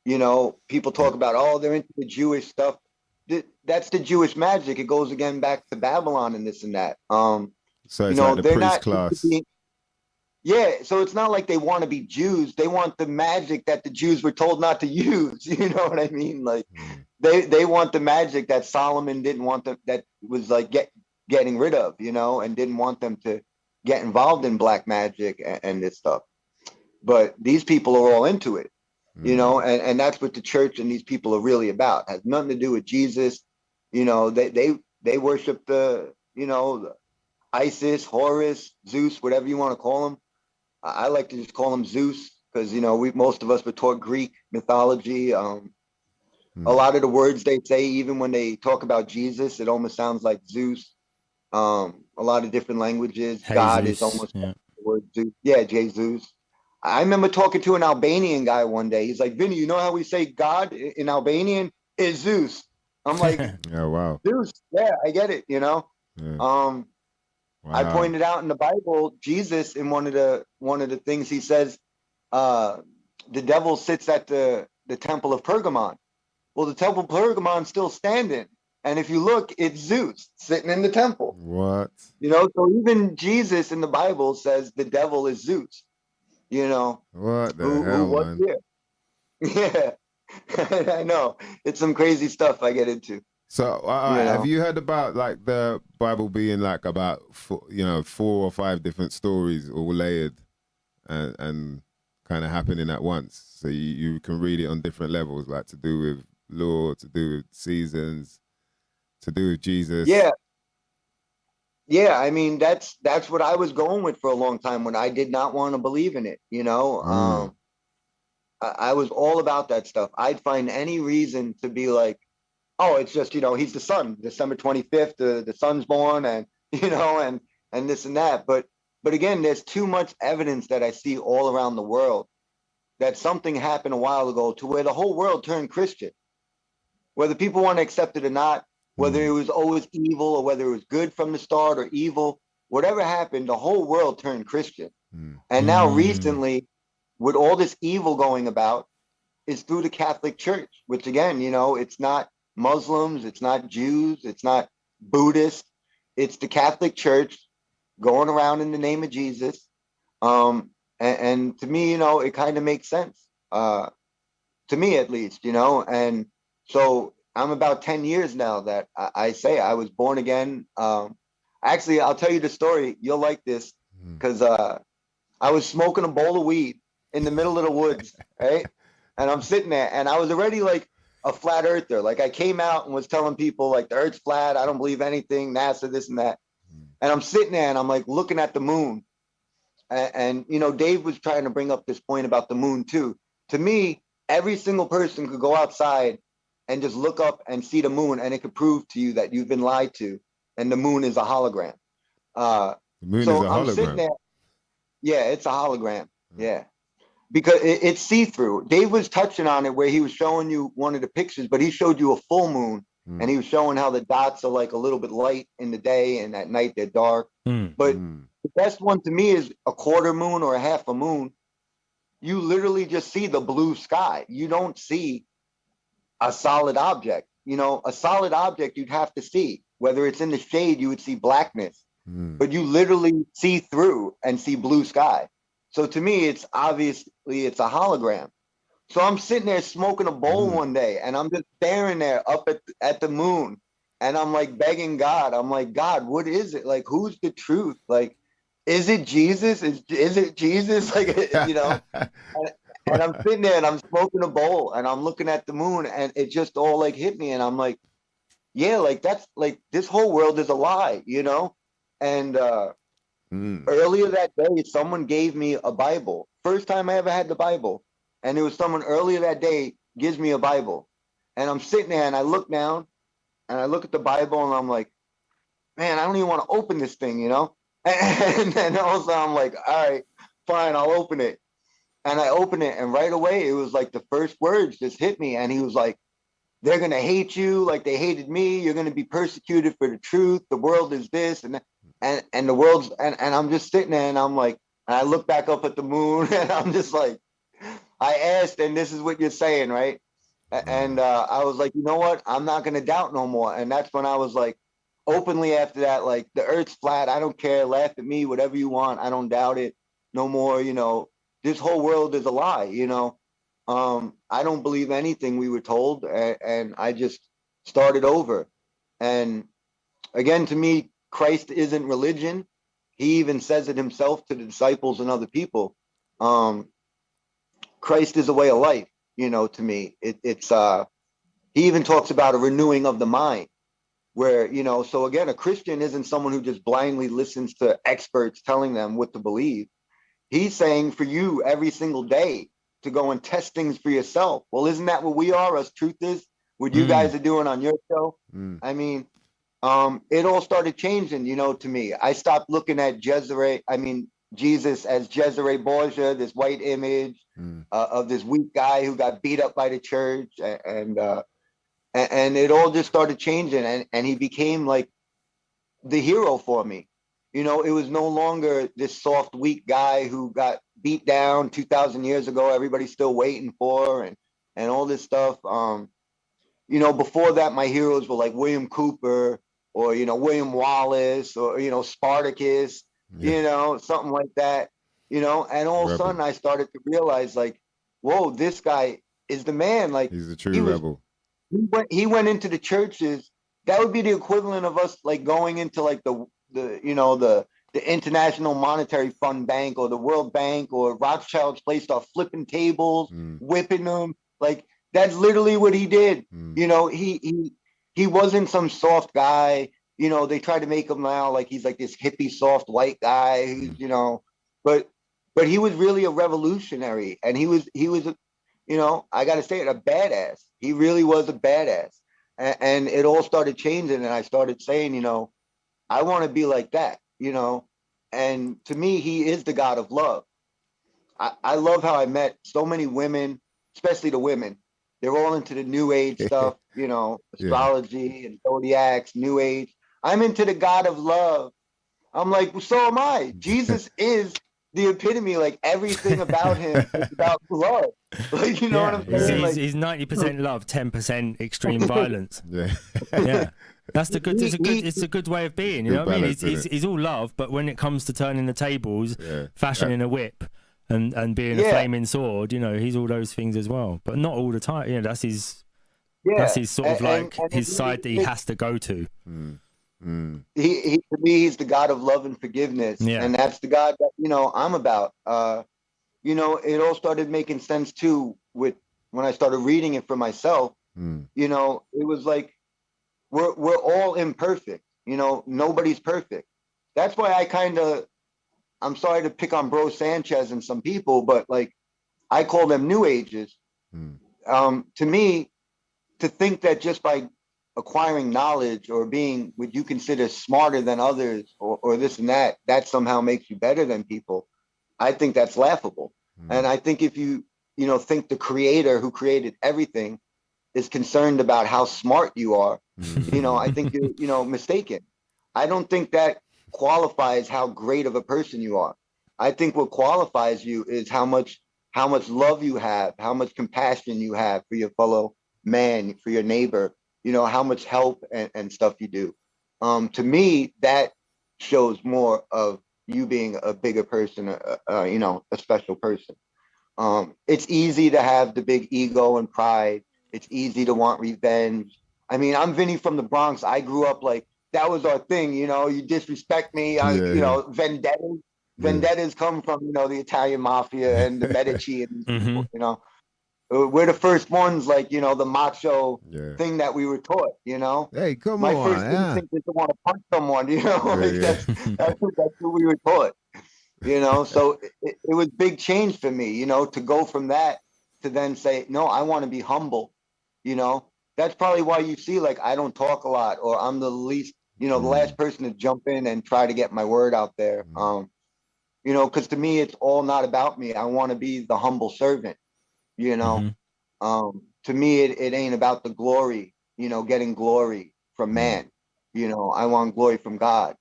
You know, people talk about, oh, they're into the Jewish stuff. That's the Jewish magic. It goes again back to Babylon and this and that. So it's, you know, like the they're priest not class. So it's not like they want to be Jews. They want the magic that the Jews were told not to use. You know what I mean? Like they want the magic that Solomon didn't want them, that was like getting rid of, you know, and didn't want them to get involved in black magic and this stuff. But these people are all into it, you know, and that's what the church and these people are really about. It has nothing to do with Jesus. You know, they worship the, you know, Isis, Horus, Zeus, whatever you want to call them. I like to just call them Zeus because, you know, most of us were taught Greek mythology. A lot of the words they say, even when they talk about Jesus, it almost sounds like Zeus. A lot of different languages. Jesus, God is almost like the word Zeus. Yeah, Jesus. I remember talking to an Albanian guy one day. He's like, Vinny, you know how we say God in Albanian is Zeus? I'm like, oh, wow. Zeus. Yeah, I get it, you know? Wow. I pointed out in the Bible, Jesus, in one of the things he says, the devil sits at the temple of Pergamon. Well, the temple of Pergamon's still standing. And if you look, it's Zeus sitting in the temple. What? You know, so even Jesus in the Bible says the devil is Zeus. You know, what the hell, man? Yeah, I know. It's some crazy stuff I get into. So, have you heard about like the Bible being like about 4 or 5 different stories all layered and kind of happening at once? So you can read it on different levels, like to do with law, to do with seasons, to do with Jesus. Yeah, I mean, that's what I was going with for a long time when I did not want to believe in it, you know. I was all about that stuff. I'd find any reason to be like, oh, it's just, you know, he's the son, December 25th, the son's born, and, you know, and this and that. But again, there's too much evidence that I see all around the world that something happened a while ago to where the whole world turned Christian. Whether people want to accept it or not, whether it was always evil or whether it was good from the start or evil, whatever happened, the whole world turned Christian. And now recently, with all this evil going about, is through the Catholic Church, which again, you know, it's not Muslims, it's not Jews, it's not Buddhists, it's the Catholic Church going around in the name of Jesus. And to me, you know, it kind of makes sense, to me at least, you know. And so I'm about 10 years now that I say I was born again. Actually, I'll tell you the story. You'll like this because I was smoking a bowl of weed in the middle of the woods, right? And I'm sitting there and I was already like a flat earther. Like I came out and was telling people like the earth's flat. I don't believe anything, NASA, this and that. And I'm sitting there and I'm like looking at the moon. And you know, Dave was trying to bring up this point about the moon too. To me, every single person could go outside and just look up and see the moon and it could prove to you that you've been lied to and the moon is a hologram. The moon is a I'm sitting hologram. there. Yeah, it's a hologram. Yeah. Because it's see-through. Dave was touching on it where he was showing you one of the pictures, but he showed you a full moon, and he was showing how the dots are like a little bit light in the day, and at night they're dark. But the best one to me is a quarter moon or a half a moon. You literally just see the blue sky. You don't see a solid object. You know, a solid object you'd have to see. Whether it's in the shade, you would see blackness, but you literally see through and see blue sky. So to me, it's obviously it's a hologram. So I'm sitting there smoking a bowl one day, and I'm just staring there up at the moon, and I'm like begging God. I'm like, God, what is it? Like, who's the truth? Like, is it Jesus? Is it Jesus? Like, you know. And I'm sitting there and I'm smoking a bowl and I'm looking at the moon, and it just all like hit me, and I'm like, yeah, like that's like this whole world is a lie, you know. And earlier that day, someone gave me a Bible. First time I ever had the Bible. And it was someone earlier that day gives me a Bible. And I'm sitting there and I look down and I look at the Bible and I'm like, man, I don't even want to open this thing, you know? And then all of a sudden I'm like, all right, fine, I'll open it. And I open it, and right away it was like the first words just hit me. And he was like, they're going to hate you like they hated me. You're going to be persecuted for the truth. The world is this and that. And the world's, and I'm just sitting there and I'm like, and I look back up at the moon and I'm just like, I asked, and this is what you're saying, right? And I was like, you know what? I'm not going to doubt no more. And that's when I was like, openly after that, like, the earth's flat. I don't care. Laugh at me, whatever you want. I don't doubt it no more. You know, this whole world is a lie, you know. I don't believe anything we were told. And I just started over. And again, to me, Christ isn't religion. He even says it himself to the disciples and other people. Christ is a way of life, you know, to me. It's he even talks about a renewing of the mind where, you know, so again, a Christian isn't someone who just blindly listens to experts telling them what to believe. He's saying for you every single day to go and test things for yourself. Well, isn't that what we are, us truth is? What you guys are doing on your show? I mean, it all started changing, you know, to me. I stopped looking at Jesus as Cesare Borgia, this white image of this weak guy who got beat up by the church, and it all just started changing, and he became like the hero for me. You know, it was no longer this soft, weak guy who got beat down 2,000 years ago. Everybody's still waiting for, and all this stuff. You know, before that, my heroes were like William Cooper or, you know, William Wallace or, you know, Spartacus, you know, something like that, you know. And all of a sudden I started to realize, like, whoa, this guy is the man. Like, he's a true rebel. He went into the churches. That would be the equivalent of us like going into like the you know, the International Monetary Fund Bank or the World Bank or Rothschild's place, start flipping tables, whipping them. Like, that's literally what he did. You know, he wasn't some soft guy. You know, they tried to make him now like he's like this hippie, soft white guy, you know, but he was really a revolutionary, and he was, you know, I got to say it, a badass. He really was a badass. And it all started changing, and I started saying, you know, I want to be like that, you know. And to me, he is the God of love. I love how I met so many women, especially the women. They're all into the new age stuff, you know, astrology and zodiacs, new age. I'm into the God of love. I'm like, well, so am I. Jesus is the epitome. Like, everything about him is about love. Like, you know what I'm saying? He's 90% love, 10% extreme violence. Yeah. That's the good. It's a good way of being. You know what I mean? He's all love, but when it comes to turning the tables, fashioning a whip, and being a flaming sword, you know, he's all those things as well. But not all the time. You know, that's his. Yeah. That's his sort of like his side that he has to go to. He to me, he's the God of love and forgiveness, and that's the God that, you know, I'm about. You know, it all started making sense too with when I started reading it for myself. You know, it was like, we're all imperfect, you know, nobody's perfect. That's why I'm sorry to pick on Bro Sanchez and some people, but like, I call them new ages. To me, to think that just by acquiring knowledge or being what you consider smarter than others or this and that somehow makes you better than people, I think that's laughable. And I think if you think the creator who created everything is concerned about how smart you are, I think you're, mistaken. I don't think that qualifies how great of a person you are. I think what qualifies you is how much love you have, how much compassion you have for your fellow man, for your neighbor, how much help and stuff you do. To me, that shows more of you being a bigger person, a special person. It's easy to have the big ego and pride. It's easy to want revenge. I mean, I'm Vinny from the Bronx. I grew up like that was our thing. You disrespect me. Vendettas. Vendettas come from the Italian mafia and the Medici and people. We're the first ones, like the macho thing that we were taught. Hey, come My on, first instinct is to want to punch someone. That's what we were taught. So it was big change for me, to go from that to then say, no, I want to be humble. That's probably why you see, like, I don't talk a lot, or I'm the least, the last person to jump in and try to get my word out there. Because to me, it's all not about me. I want to be the humble servant, to me, it ain't about the glory, getting glory from man. I want glory from God.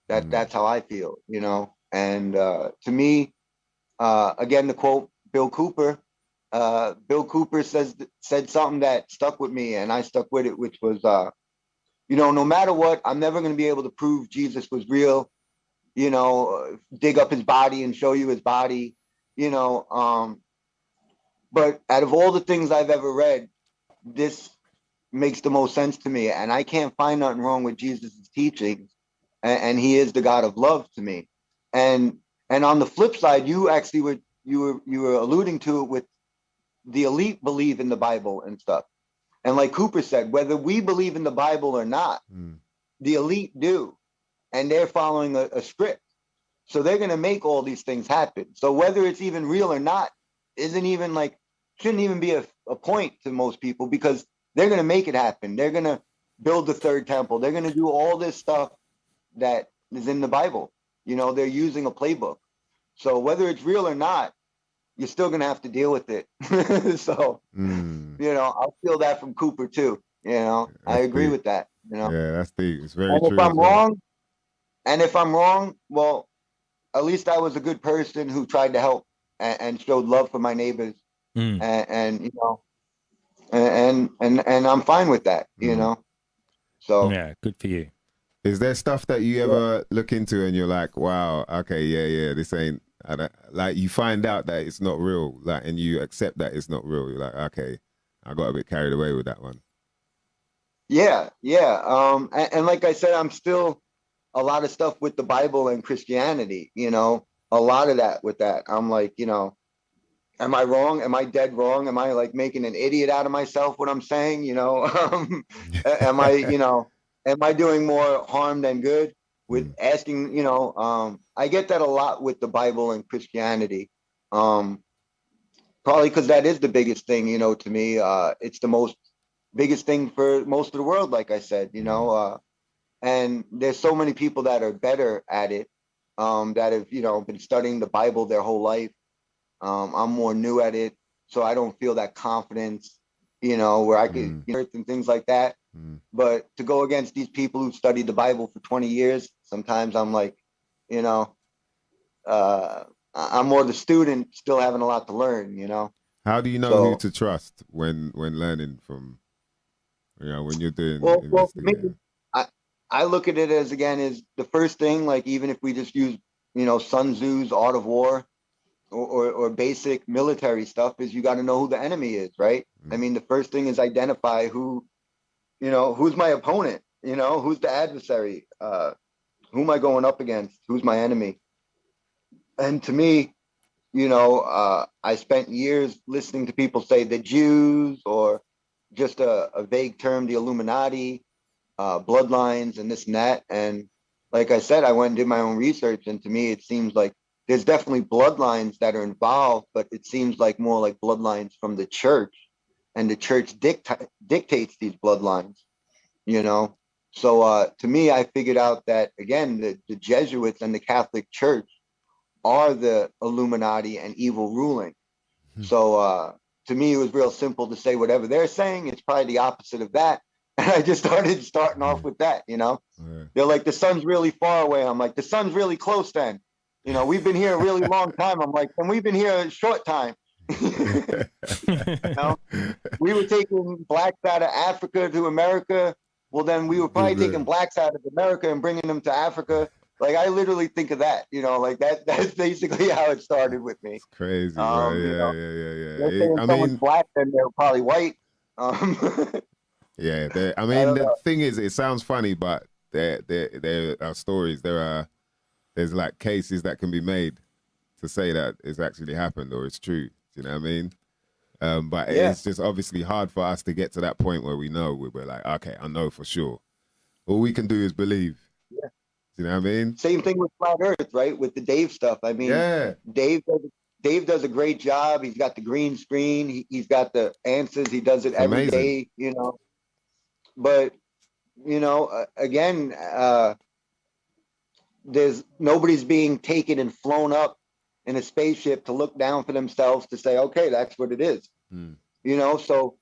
That's how I feel, And to me, again, to quote Bill Cooper said something that stuck with me, and I stuck with it, which was, no matter what, I'm never going to be able to prove Jesus was real, dig up his body and show you his body, but out of all the things I've ever read, this makes the most sense to me, and I can't find nothing wrong with Jesus' teachings, and he is the God of love to me. And on the flip side, you actually you were alluding to it with the elite believe in the Bible and stuff. And like Cooper said, whether we believe in the Bible or not, the elite do, and they're following a script. So they're going to make all these things happen. So whether it's even real or not shouldn't even be a point to most people, because they're going to make it happen. They're going to build the third temple. They're going to do all this stuff that is in the Bible. They're using a playbook. So whether it's real or not, you're still going to have to deal with it. So, I'll feel that from Cooper too. I agree with that. Yeah, that's deep. It's very and true. If I'm wrong, well, at least I was a good person who tried to help and showed love for my neighbors. And I'm fine with that, So yeah, good for you. Is there stuff that you ever look into and you're like, wow, okay, yeah, this ain't, like, you find out that it's not real, like, and you accept that it's not real. You're like, okay, I got a bit carried away with that one. Yeah. And like I said, I'm still a lot of stuff with the Bible and Christianity, a lot of that with that. I'm like, am I wrong? Am I dead wrong? Am I like making an idiot out of myself? What I'm saying, am I doing more harm than good with asking, I get that a lot with the Bible and Christianity. Probably because that is the biggest thing, to me. It's the biggest thing for most of the world, like I said, and there's so many people that are better at it, that have, been studying the Bible their whole life. I'm more new at it, so I don't feel that confidence, where I could and things like that. But to go against these people who studied the Bible for 20 years, sometimes I'm like, I'm more the student, still having a lot to learn, How do you know who to trust when learning from, when you're doing investigating? I look at it as the first thing, like, even if we just use, Sun Tzu's Art of War, or basic military stuff, is you got to know who the enemy is, right? I mean, the first thing is identify who's my opponent, who's the adversary, who am I going up against, who's my enemy. And to me, I spent years listening to people say the Jews, or just a vague term, the Illuminati, bloodlines, and this and that. And like I said, I went and did my own research, and to me, it seems like there's definitely bloodlines that are involved, but it seems like more like bloodlines from the church, and the church dictates these bloodlines. you know. So to me, I figured out that, again, the Jesuits and the Catholic Church are the Illuminati and evil ruling. So to me, it was real simple to say whatever they're saying, it's probably the opposite of that. And I just starting off with that, you know. They're like, the sun's really far away. I'm like, the sun's really close then. You know, we've been here a really long time. I'm like, and we've been here a short time. You know? We were taking blacks out of Africa to America. Well, then we were probably taking blacks out of America and bringing them to Africa. Like, I literally think of that, you know, like that's basically how it started with me. It's crazy, right? Yeah. I mean, black, then they're probably white. Yeah, I mean, the thing is, it sounds funny, but there are stories. There's like cases that can be made to say that it's actually happened or it's true. Do you know what I mean? But it's just obviously hard for us to get to that point where we know, we're like, okay, I know for sure. All we can do is believe. Yeah. Do you know what I mean? Same thing with Flat Earth, right? With the Dave stuff. I mean, Dave does a great job. He's got the green screen. He's got the answers. He does it every day, you know. But, you know, again, nobody's being taken and flown up in a spaceship to look down for themselves to say, okay, that's what it is. You know, so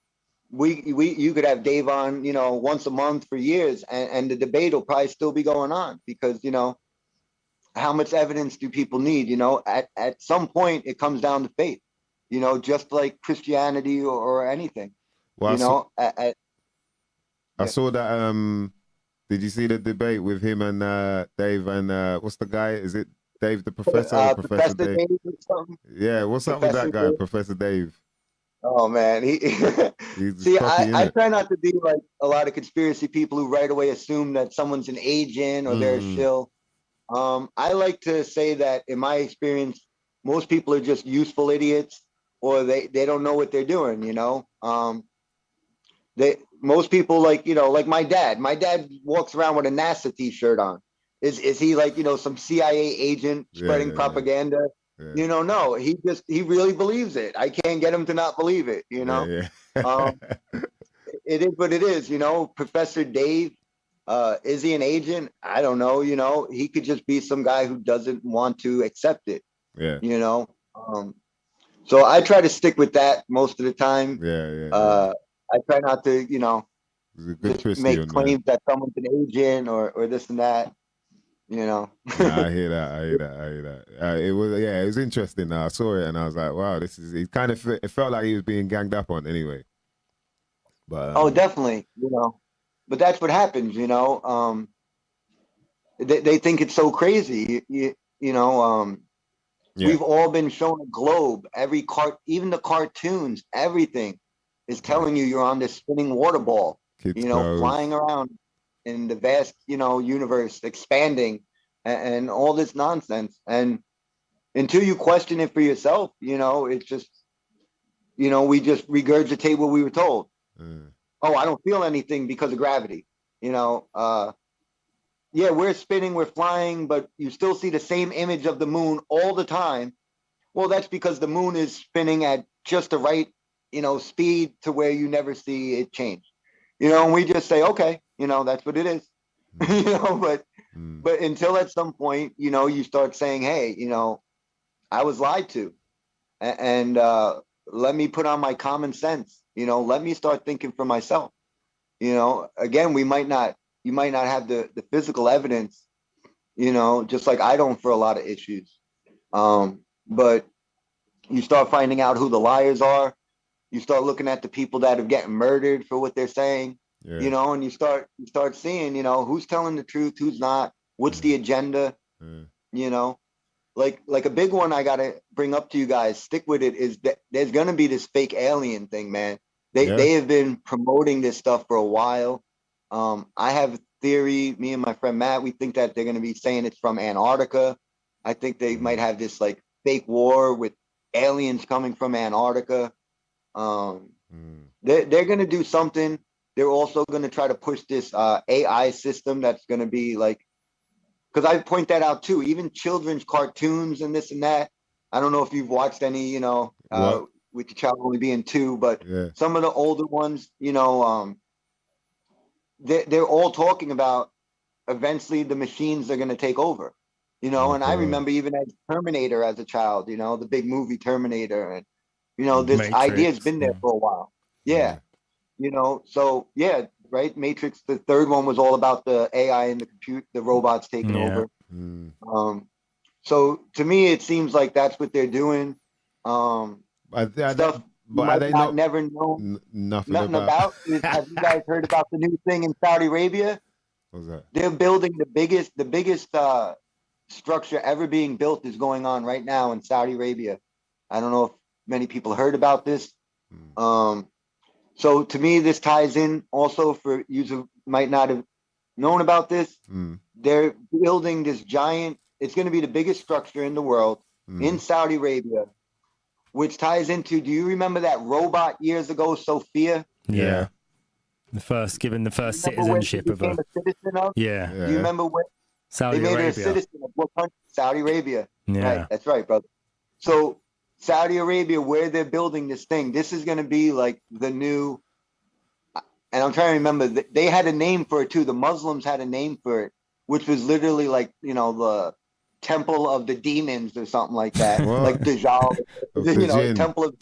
you could have Dave on, you know, once a month for years, and the debate will probably still be going on, because, you know, how much evidence do people need? You know, at some point it comes down to faith, you know, just like Christianity or anything. Well, you know, I saw that. Did you see the debate with him and Dave and what's the guy? Is it Dave the Professor? Or Professor Dave? Yeah, what's up with that guy, Professor Dave? Oh man, see, I try not to be like a lot of conspiracy people who right away assume that someone's an agent or they're a shill. I like to say that in my experience, most people are just useful idiots, or they don't know what they're doing. You know, most people, like, you know, like my dad walks around with a NASA t-shirt on. Is he like, you know, some CIA agent spreading propaganda? Yeah. You know, no, he really believes it. I can't get him to not believe it, you know. It is what it is, you know. Professor Dave, is he an agent? I don't know, you know. He could just be some guy who doesn't want to accept it. You know. So I try to stick with that most of the time. I try not to, you know, just make claims that someone's an agent or this and that, you know. I hear that. It was interesting. I saw it and I was like, wow, it felt like he was being ganged up on anyway. But oh, definitely, you know. But that's what happens, you know. They think it's so crazy, you know. We've all been shown a globe, even the cartoons, everything is telling you you're on this spinning water ball, you know, flying around in the vast, you know, universe, expanding, and all this nonsense. And until you question it for yourself, you know, it's just, you know, we just regurgitate what we were told. Oh, I don't feel anything because of gravity, you know. Yeah, we're spinning, we're flying, but you still see the same image of the moon all the time. Well, that's because the moon is spinning at just the right, you know, speed to where you never see it change, you know. And we just say, okay, you know, that's what it is. You know. But until at some point, you know, you start saying, hey, you know, I was lied to, and let me put on my common sense, you know, let me start thinking for myself, you know. Again, you might not have the physical evidence, you know, just like I don't for a lot of issues, but you start finding out who the liars are. You start looking at the people that are getting murdered for what they're saying, you know, and you start seeing, you know, who's telling the truth, who's not, what's the agenda, you know. Like a big one I got to bring up to you guys, stick with it, is that there's going to be this fake alien thing, man. They have been promoting this stuff for a while. I have a theory, me and my friend Matt, we think that they're going to be saying it's from Antarctica. I think they might have this like fake war with aliens coming from Antarctica. They're going to do something. They're also going to try to push this AI system that's going to be like, because I point that out too, even children's cartoons and this and that. I don't know if you've watched any, you know, with the child only being 2, but some of the older ones, you know, they're all talking about eventually the machines are going to take over, you know. And I remember even as Terminator as a child, you know, the big movie Terminator, and you know, this Matrix, idea's been there for a while. Yeah. You know, so yeah, right. Matrix, the third one was all about the AI and the robots taking over. So to me, it seems like that's what they're doing. Stuff you might not never known nothing about. Have you guys heard about the new thing in Saudi Arabia? What's that? They're building the biggest structure ever being built is going on right now in Saudi Arabia. I don't know if many people heard about this. So to me, this ties in also for you who might not have known about this. They're building this giant, it's going to be the biggest structure in the world in Saudi Arabia, which ties into, do you remember that robot years ago, Sophia? Yeah. The first citizenship of a citizen of? Yeah. Do you remember when Saudi they made Arabia. her a citizen of what country? Saudi Arabia. Yeah. Right. That's right, brother. So Saudi Arabia, where they're building this thing, this is going to be like the new, and I'm trying to remember, they had a name for it too. The Muslims had a name for it, which was literally like, you know, the Temple of the Demons or something like that. Like Dajjal, you know, Temple of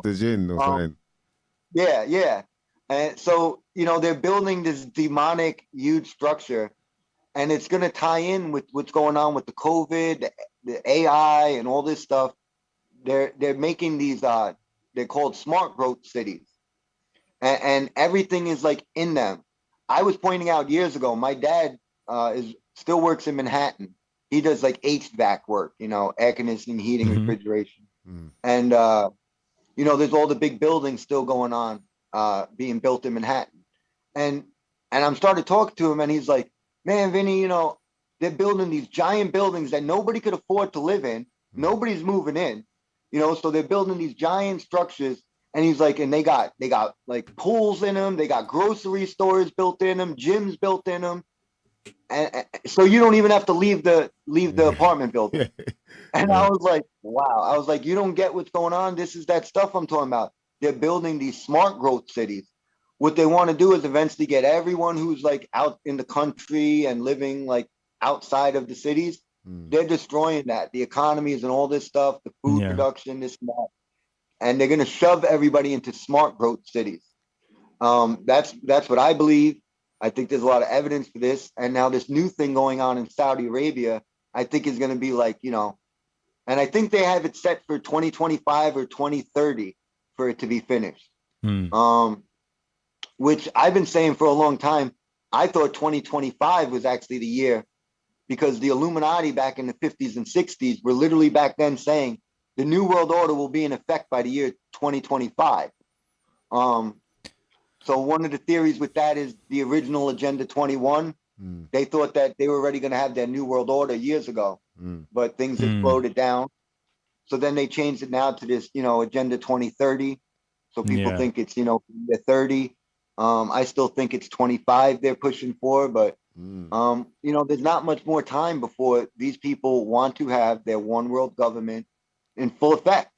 the Jinn or something. Yeah, yeah. And so, you know, they're building this demonic, huge structure, and it's going to tie in with what's going on with the COVID, the AI, and all this stuff. They're making these, they're called smart growth cities. And everything is like in them. I was pointing out years ago, my dad still works in Manhattan. He does like HVAC work, you know, air conditioning, heating, refrigeration. And, you know, there's all the big buildings still going on, being built in Manhattan. And I'm starting to talk to him, and he's like, man, Vinny, you know, they're building these giant buildings that nobody could afford to live in. Nobody's moving in, you know, so they're building these giant structures. And he's like, and they got like pools in them. They got grocery stores built in them, gyms built in them. And so you don't even have to leave the apartment building. And I was like, wow. I was like, you don't get what's going on. This is that stuff I'm talking about. They're building these smart growth cities. What they want to do is eventually get everyone who's like out in the country and living like outside of the cities. They're destroying that. The economies and all this stuff, the food production, this and that. And they're going to shove everybody into smart growth cities. That's what I believe. I think there's a lot of evidence for this. And now this new thing going on in Saudi Arabia, I think is going to be like, you know, and I think they have it set for 2025 or 2030 for it to be finished. Which I've been saying for a long time. I thought 2025 was actually the year, because the Illuminati back in the 50s and 60s were literally back then saying the New World Order will be in effect by the year 2025. So one of the theories with that is the original Agenda 21. They thought that they were already going to have their New World Order years ago, but things exploded down. So then they changed it now to this, you know, Agenda 2030. So people think it's, you know, 30. I still think it's 25 they're pushing for, but, you know, there's not much more time before these people want to have their one world government in full effect.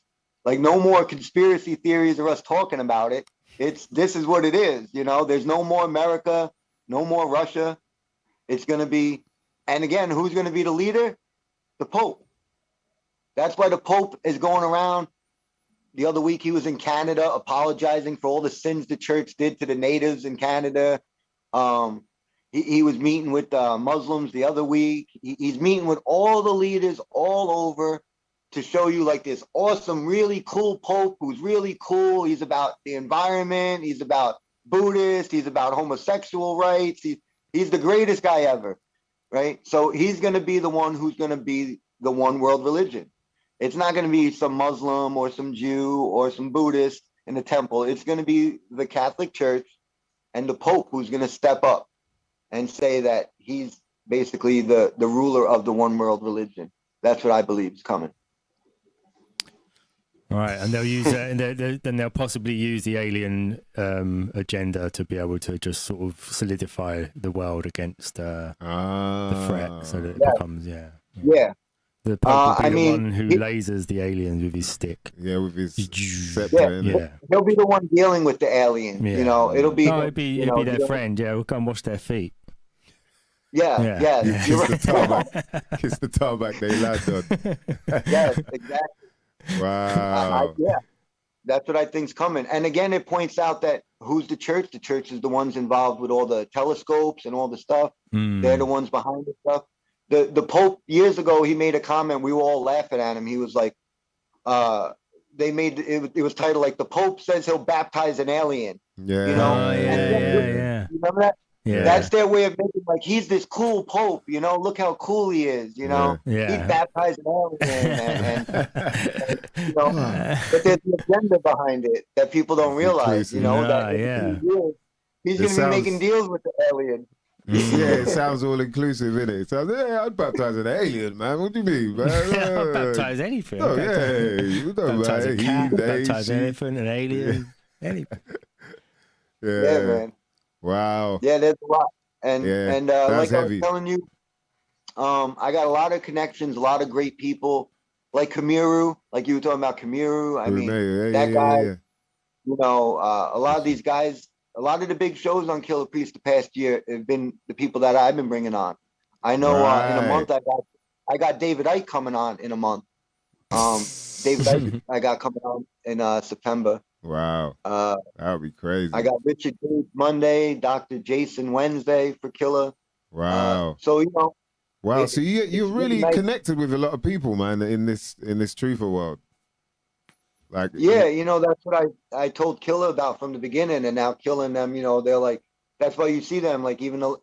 Like, no more conspiracy theories or us talking about it. This is what it is. You know, there's no more America, no more Russia. It's going to be, and again, who's going to be the leader? The Pope. That's why the Pope is going around. The other week, he was in Canada apologizing for all the sins the church did to the natives in Canada. He was meeting with Muslims the other week. He's meeting with all the leaders all over to show you like this awesome, really cool Pope who's really cool. He's about the environment. He's about Buddhist. He's about homosexual rights. He's the greatest guy ever, right? So he's going to be the one who's going to be the one world religion. It's not going to be some Muslim or some Jew or some Buddhist in the temple. It's going to be the Catholic Church and the Pope who's going to step up and say that he's basically the ruler of the one world religion. That's what I believe is coming. All right, and they'll use and then they'll possibly use the alien agenda to be able to just sort of solidify the world against the threat, so that it becomes The Pope will be the one who lasers the aliens with his stick. Yeah, with his scepter. He'll be the one dealing with the aliens. Yeah. You know, it'll be. It'll be their friend. Yeah, we'll go and wash their feet. Yeah. Kiss the tarmac. Kiss the tarmac they land on. Yes, exactly. Wow. Yeah, that's what I think's coming. And again, it points out that who's the church? The church is the ones involved with all the telescopes and all the stuff. They're the ones behind the stuff. The Pope years ago, he made a comment. We were all laughing at him. He was like, they made it was titled like the Pope says he'll baptize an alien. Yeah. You know? Yeah. You remember that? Yeah. That's their way of making like he's this cool Pope. You know, look how cool he is. You know, he baptized an alien, and you know, but there's an agenda behind it that people don't realize. You know, he's going to be making deals with the alien. Yeah, it sounds all inclusive, innit? It sounds, I'd baptize an alien, man. What do you mean, man? I'll baptize anything. Oh, you don't baptize a cat, baptize an elephant, an alien, anything. Yeah, man. Wow. Yeah, there's a lot. And like heavy. I was telling you, I got a lot of connections, a lot of great people. Like Kamiru, like you were talking about Kamiru. I mean, that guy, you know, a lot of these guys, a lot of the big shows on Killer Priest the past year have been the people that I've been bringing on. I know in a month I got David Icke coming on in a month. David Icke I got coming on in September. Wow. That would be crazy. I got Richard Gates Monday, Dr. Jason Wednesday for Killer. Wow. So you know. Wow. So you're really connected with a lot of people, man, in this truther world. Like you know, that's what I told Killer about from the beginning, and now killing them, you know, they're like, that's why you see them, like even the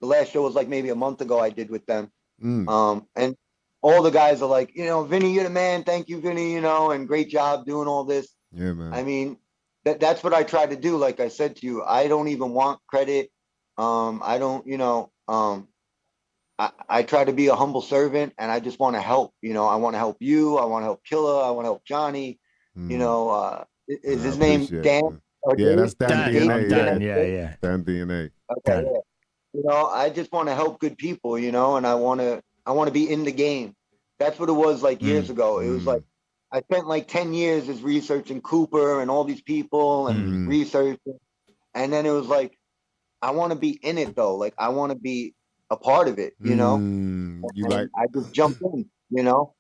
last show was like maybe a month ago I did with them. And all the guys are like, you know, Vinny, you're the man, thank you, Vinny, you know, and great job doing all this. Yeah, man. I mean, that's what I try to do. Like I said to you, I don't even want credit. I don't, you know, I try to be a humble servant, and I just want to help. You know, I want to help you. I want to help Killer. I want to help Johnny. You know, is his name Dan? Yeah, that's Dan DNA. Dan, Dan DNA. Okay, yeah. You know, I just want to help good people. You know, and I want to be in the game. That's what it was like years ago. It was like I spent like 10 years as researching Cooper and all these people and researching, and then it was like I want to be in it though. Like I want to be a part of it, you know. I just jumped in, you know,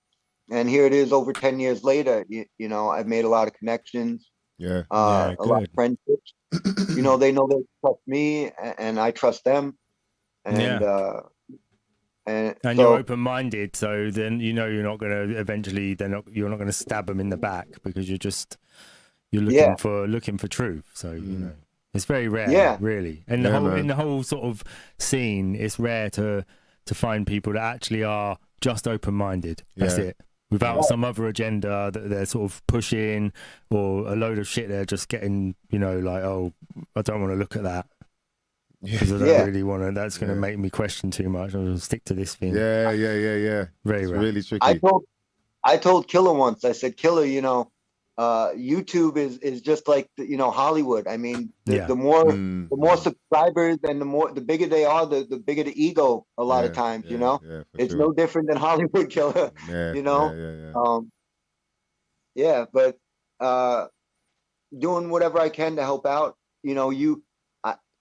and here it is over 10 years later. You know, I've made a lot of connections, a lot of friendships. You know, they know they trust me, and I trust them, and so, you're open-minded, so then you know you're not going to eventually. You're not going to stab them in the back because you're looking for truth. So you know. It's very rare, really. And in the whole sort of scene, it's rare to find people that actually are just open-minded. That's it. Without some other agenda that they're sort of pushing, or a load of shit they're just getting, you know, like, oh, I don't want to look at that. Because I don't really want to. That's going to make me question too much. I'll stick to this thing. Yeah. Very rare. Really tricky. I told Killer once, I said, Killer, you know, YouTube is just like you know Hollywood. I mean, the more subscribers and the bigger they are, the bigger the ego. A lot of times, you know, it's no different than Hollywood, Killer. You know, but doing whatever I can to help out. You know,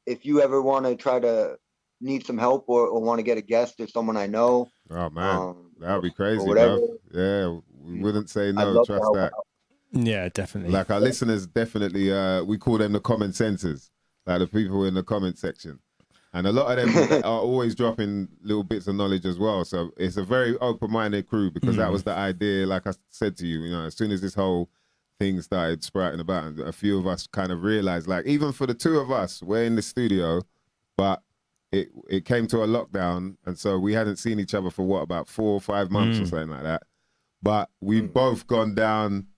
if you ever want to try to need some help or want to get a guest or someone I know. Oh man, that would be crazy, bro. Yeah, we wouldn't say no. Trust that. Yeah, definitely. Like our listeners, definitely, we call them the comment sensors, like the people in the comment section. And a lot of them are always dropping little bits of knowledge as well. So it's a very open-minded crew because that was the idea, like I said to you, you know, as soon as this whole thing started sprouting about, and a few of us kind of realized, like, even for the two of us, we're in the studio, but it came to a lockdown. And so we hadn't seen each other for about 4 or 5 months or something like that. But we'd both gone down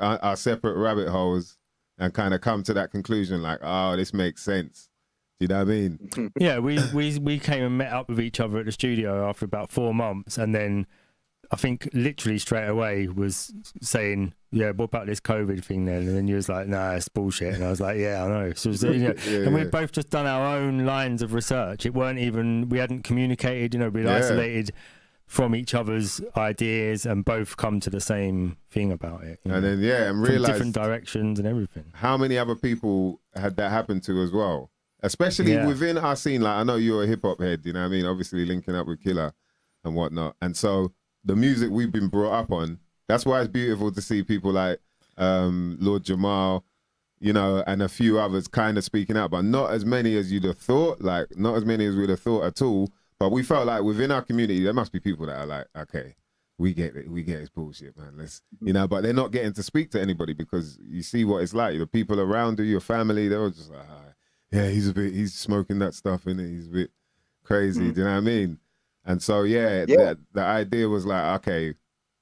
our separate rabbit holes and kind of come to that conclusion, like, oh, this makes sense. Do you know what I mean? Yeah, we came and met up with each other at the studio after about 4 months, and then I think literally straight away was saying, yeah, what about this COVID thing then? And then you was like, nah, it's bullshit. And I was like, yeah, I know. So, and we'd both just done our own lines of research. It weren't even, we hadn't communicated, you know, we'd isolated from each other's ideas and both come to the same thing about it. And then, and realize different directions and everything. How many other people had that happen to as well? Especially within our scene. Like, I know you're a hip hop head, you know what I mean? Obviously linking up with Killer and whatnot. And so the music we've been brought up on, that's why it's beautiful to see people like Lord Jamal, you know, and a few others kind of speaking out, but not as many as you'd have thought, like not as many as we'd have thought at all. But we felt like within our community, there must be people that are like, okay, we get it. We get his bullshit, man. Let's, you know, but they're not getting to speak to anybody because you see what it's like. The people around you, your family, they're all just like, yeah, he's smoking that stuff, innit? He's a bit crazy. Do you know what I mean? And so, the idea was like, okay,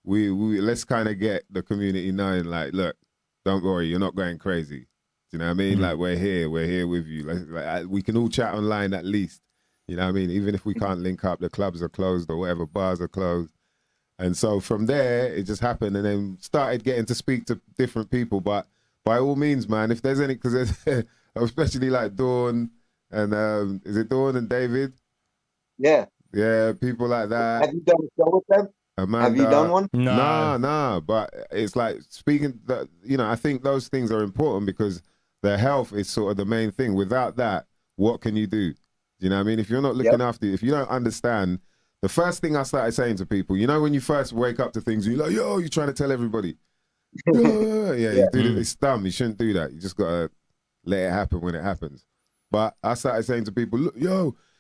we let's kind of get the community knowing, like, look, don't worry, you're not going crazy. Do you know what I mean? Like, we're here with you. Like, we can all chat online at least. You know what I mean? Even if we can't link up, the clubs are closed or whatever, bars are closed. And so from there, it just happened and then started getting to speak to different people. But by all means, man, if there's any, because especially like Dawn and, is it Dawn and David? Yeah. Yeah, people like that. Have you done a show with them? Amanda. Have you done one? No. But it's like speaking, you know, I think those things are important because their health is sort of the main thing. Without that, what can you do? You know what I mean? If you're not looking after, if you don't understand, the first thing I started saying to people, you know, when you first wake up to things, you're like, yo, you're trying to tell everybody. You do this. It's dumb. You shouldn't do that. You just got to let it happen when it happens. But I started saying to people, look,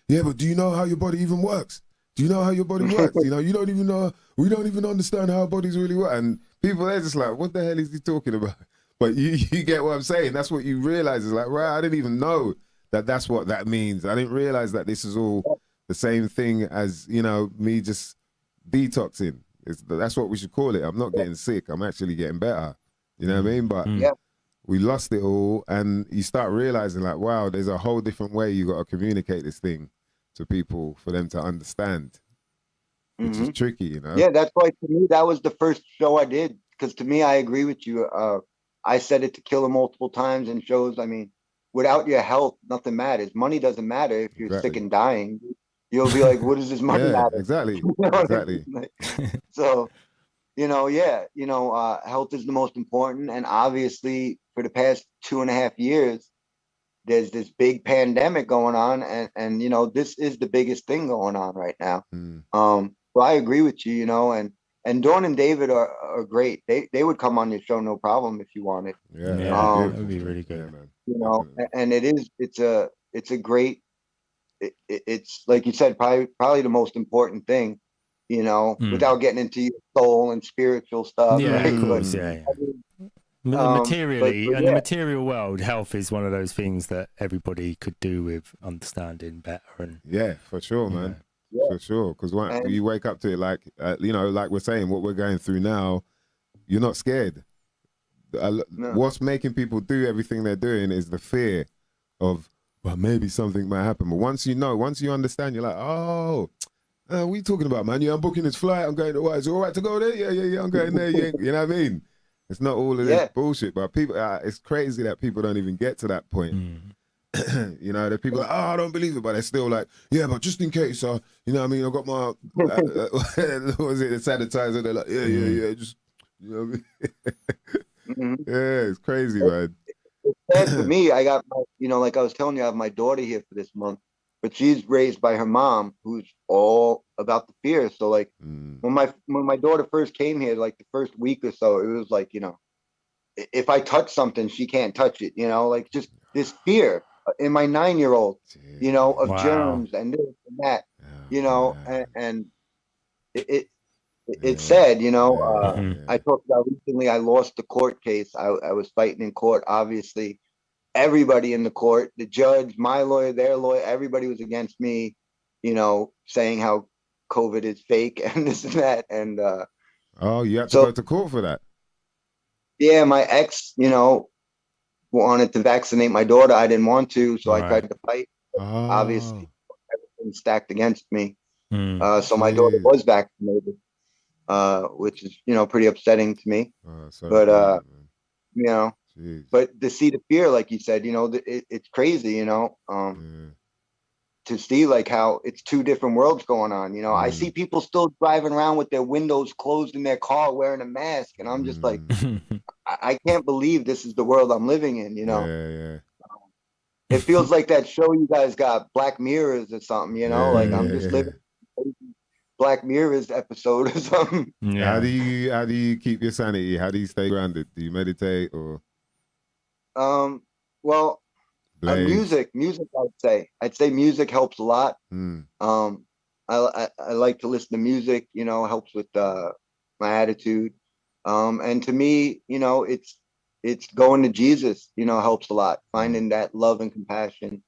but do you know how your body even works? Do you know how your body works? You know, you don't even know, we don't even understand how our bodies really work. And people, they're just like, what the hell is he talking about? But you get what I'm saying. That's what you realize is like, right, I didn't even know that's what that means. I didn't realize that this is all the same thing as, you know, me just detoxing. That's what we should call it. I'm not getting sick. I'm actually getting better. You know what I mean? But we lost it all. And you start realizing like, wow, there's a whole different way you got to communicate this thing to people for them to understand, which is tricky, you know? Yeah, that's why to me, that was the first show I did. Because to me, I agree with you. I said it to Killer multiple times in shows. I mean, without your health, nothing matters. Money doesn't matter if you're sick and dying. You'll be like, what does this money matter? Exactly. You know Exactly. I mean? So, health is the most important. And obviously, for the past 2.5 years, there's this big pandemic going on. And you know, this is the biggest thing going on right now. So I agree with you, you know, and Dawn and David are great. They would come on your show, no problem, if you wanted. Yeah, that would be really good, man. You know, and it's a great. It's like you said, probably the most important thing, you know, without getting into your soul and spiritual stuff. Yeah, right? of course, materially, in the material world, health is one of those things that everybody could do with understanding better. And for sure, man. For sure, because when you wake up to it, like you know, like we're saying, what we're going through now, you're not scared. What's making people do everything they're doing is the fear of, well, maybe something might happen. But once you understand, you're like, what are you talking about, man? Yeah, I'm booking this flight. I'm going to what? Is it all right to go there? Yeah, I'm going there. Yeah. You know what I mean? It's not all of this bullshit, but people, it's crazy that people don't even get to that point. You know, the people are like, I don't believe it, but they're still like, yeah, but just in case, you know what I mean? I got my, what was it, the sanitizer? They're like, yeah, just, you know what I mean? Yeah, it's crazy, man. It's for me, I got my, you know, like I was telling you, I have my daughter here for this month, but she's raised by her mom, who's all about the fear. So like when my daughter first came here, like the first week or so, it was like, you know, if I touch something, she can't touch it, you know, like just this fear in my 9-year-old, you know, of germs and this and that, you know, and it's sad, you know. I talked about recently, I lost the court case. I was fighting in court. Obviously, everybody in the court, the judge, my lawyer, their lawyer, everybody was against me, you know, saying how COVID is fake and this and that. And you had to go to court for that? Yeah, my ex, you know, wanted to vaccinate my daughter. I didn't want to, so I tried to fight. Obviously, everything stacked against me. So my daughter was vaccinated. Which is, you know, pretty upsetting to me. But you know, but to see the fear, like you said, you know, it's crazy, you know. to see like how it's two different worlds going on. You know, I see people still driving around with their windows closed in their car wearing a mask, and I'm just like, I can't believe this is the world I'm living in. You know, it feels like that show you guys got, Black Mirrors or something. You know, like I'm just living Black Mirror's episode or something. Yeah. How do you keep your sanity? How do you stay grounded? Do you meditate or? Well, music. I'd say music helps a lot. I like to listen to music. You know, helps with my attitude. And to me, you know, it's going to Jesus. You know, helps a lot. Finding that love and compassion.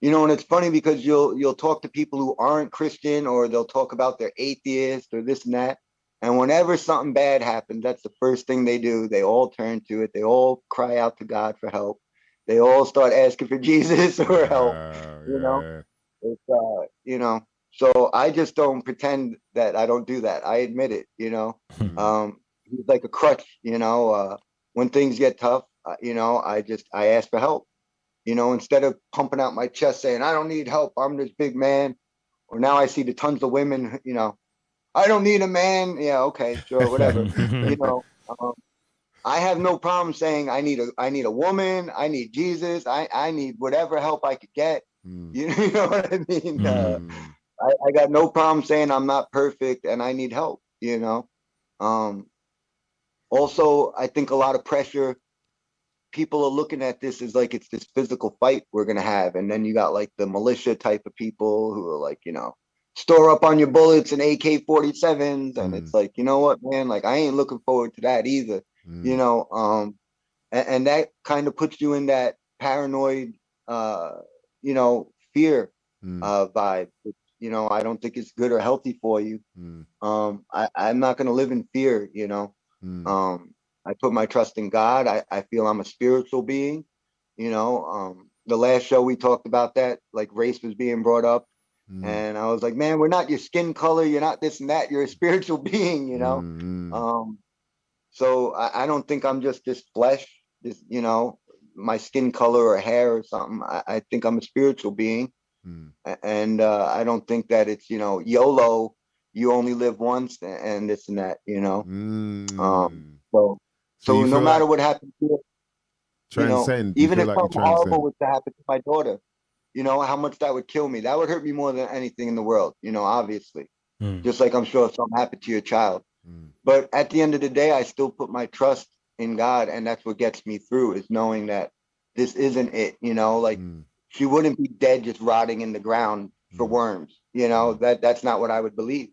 You know, and it's funny because you'll talk to people who aren't Christian, or they'll talk about their atheist or this and that. And whenever something bad happens, that's the first thing they do. They all turn to it. They all cry out to God for help. They all start asking for Jesus for help. You know, it's you know. So I just don't pretend that I don't do that. I admit it. You know, he's like a crutch. You know, when things get tough, you know, I ask for help. You know, instead of pumping out my chest saying, I don't need help, I'm this big man. Or now I see the tons of women, you know, I don't need a man. Yeah, okay, sure, whatever. You know, I have no problem saying I need a woman, I need Jesus, I need whatever help I could get. You know what I mean? I got no problem saying I'm not perfect and I need help, you know. Also, I think a lot of pressure, people are looking at this as like it's this physical fight we're gonna have, and then you got like the militia type of people who are like, you know, store up on your bullets and AK-47s, and it's like, you know what, man, like I ain't looking forward to that either. You know, and that kind of puts you in that paranoid, you know, fear vibe, which, you know, I don't think it's good or healthy for you. I'm not gonna live in fear, you know. I put my trust in God. I feel I'm a spiritual being, you know. The last show we talked about that, like race was being brought up. And I was like, man, we're not your skin color. You're not this and that. You're a spiritual being, you know. So I don't think I'm just this flesh, this, you know, my skin color or hair or something. I think I'm a spiritual being. And I don't think that it's, you know, YOLO, you only live once and this and that, you know. So no matter what happens to it, you know, even if something horrible was to happen to my daughter, you know, how much that would kill me. That would hurt me more than anything in the world, you know, obviously. Just like I'm sure if something happened to your child. But at the end of the day, I still put my trust in God. And that's what gets me through, is knowing that this isn't it, you know, like she wouldn't be dead just rotting in the ground for worms. You know, that's not what I would believe.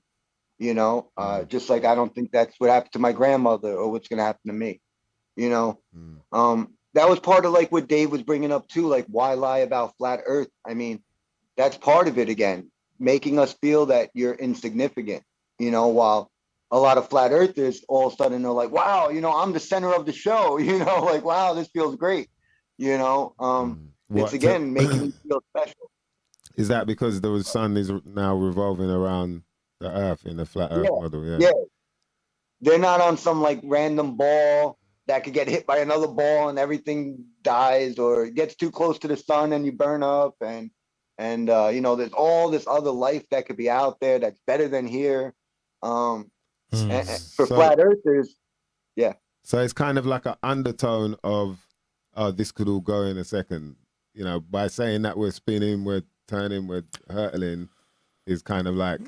You know, just like I don't think that's what happened to my grandmother or what's going to happen to me, you know. That was part of like what Dave was bringing up too, like why lie about flat earth? I mean, that's part of it again, making us feel that you're insignificant, you know, while a lot of flat earthers all of a sudden are like, wow, you know, I'm the center of the show, you know, like, wow, this feels great, you know. It's again making me feel special. Is that because the sun is now revolving around the earth in the flat earth model? Yeah. They're not on some like random ball that could get hit by another ball and everything dies, or it gets too close to the sun and you burn up, and you know, there's all this other life that could be out there that's better than here. And for flat earthers, yeah. So it's kind of like an undertone of, oh, this could all go in a second. You know, by saying that we're spinning, we're turning, we're hurtling, is kind of like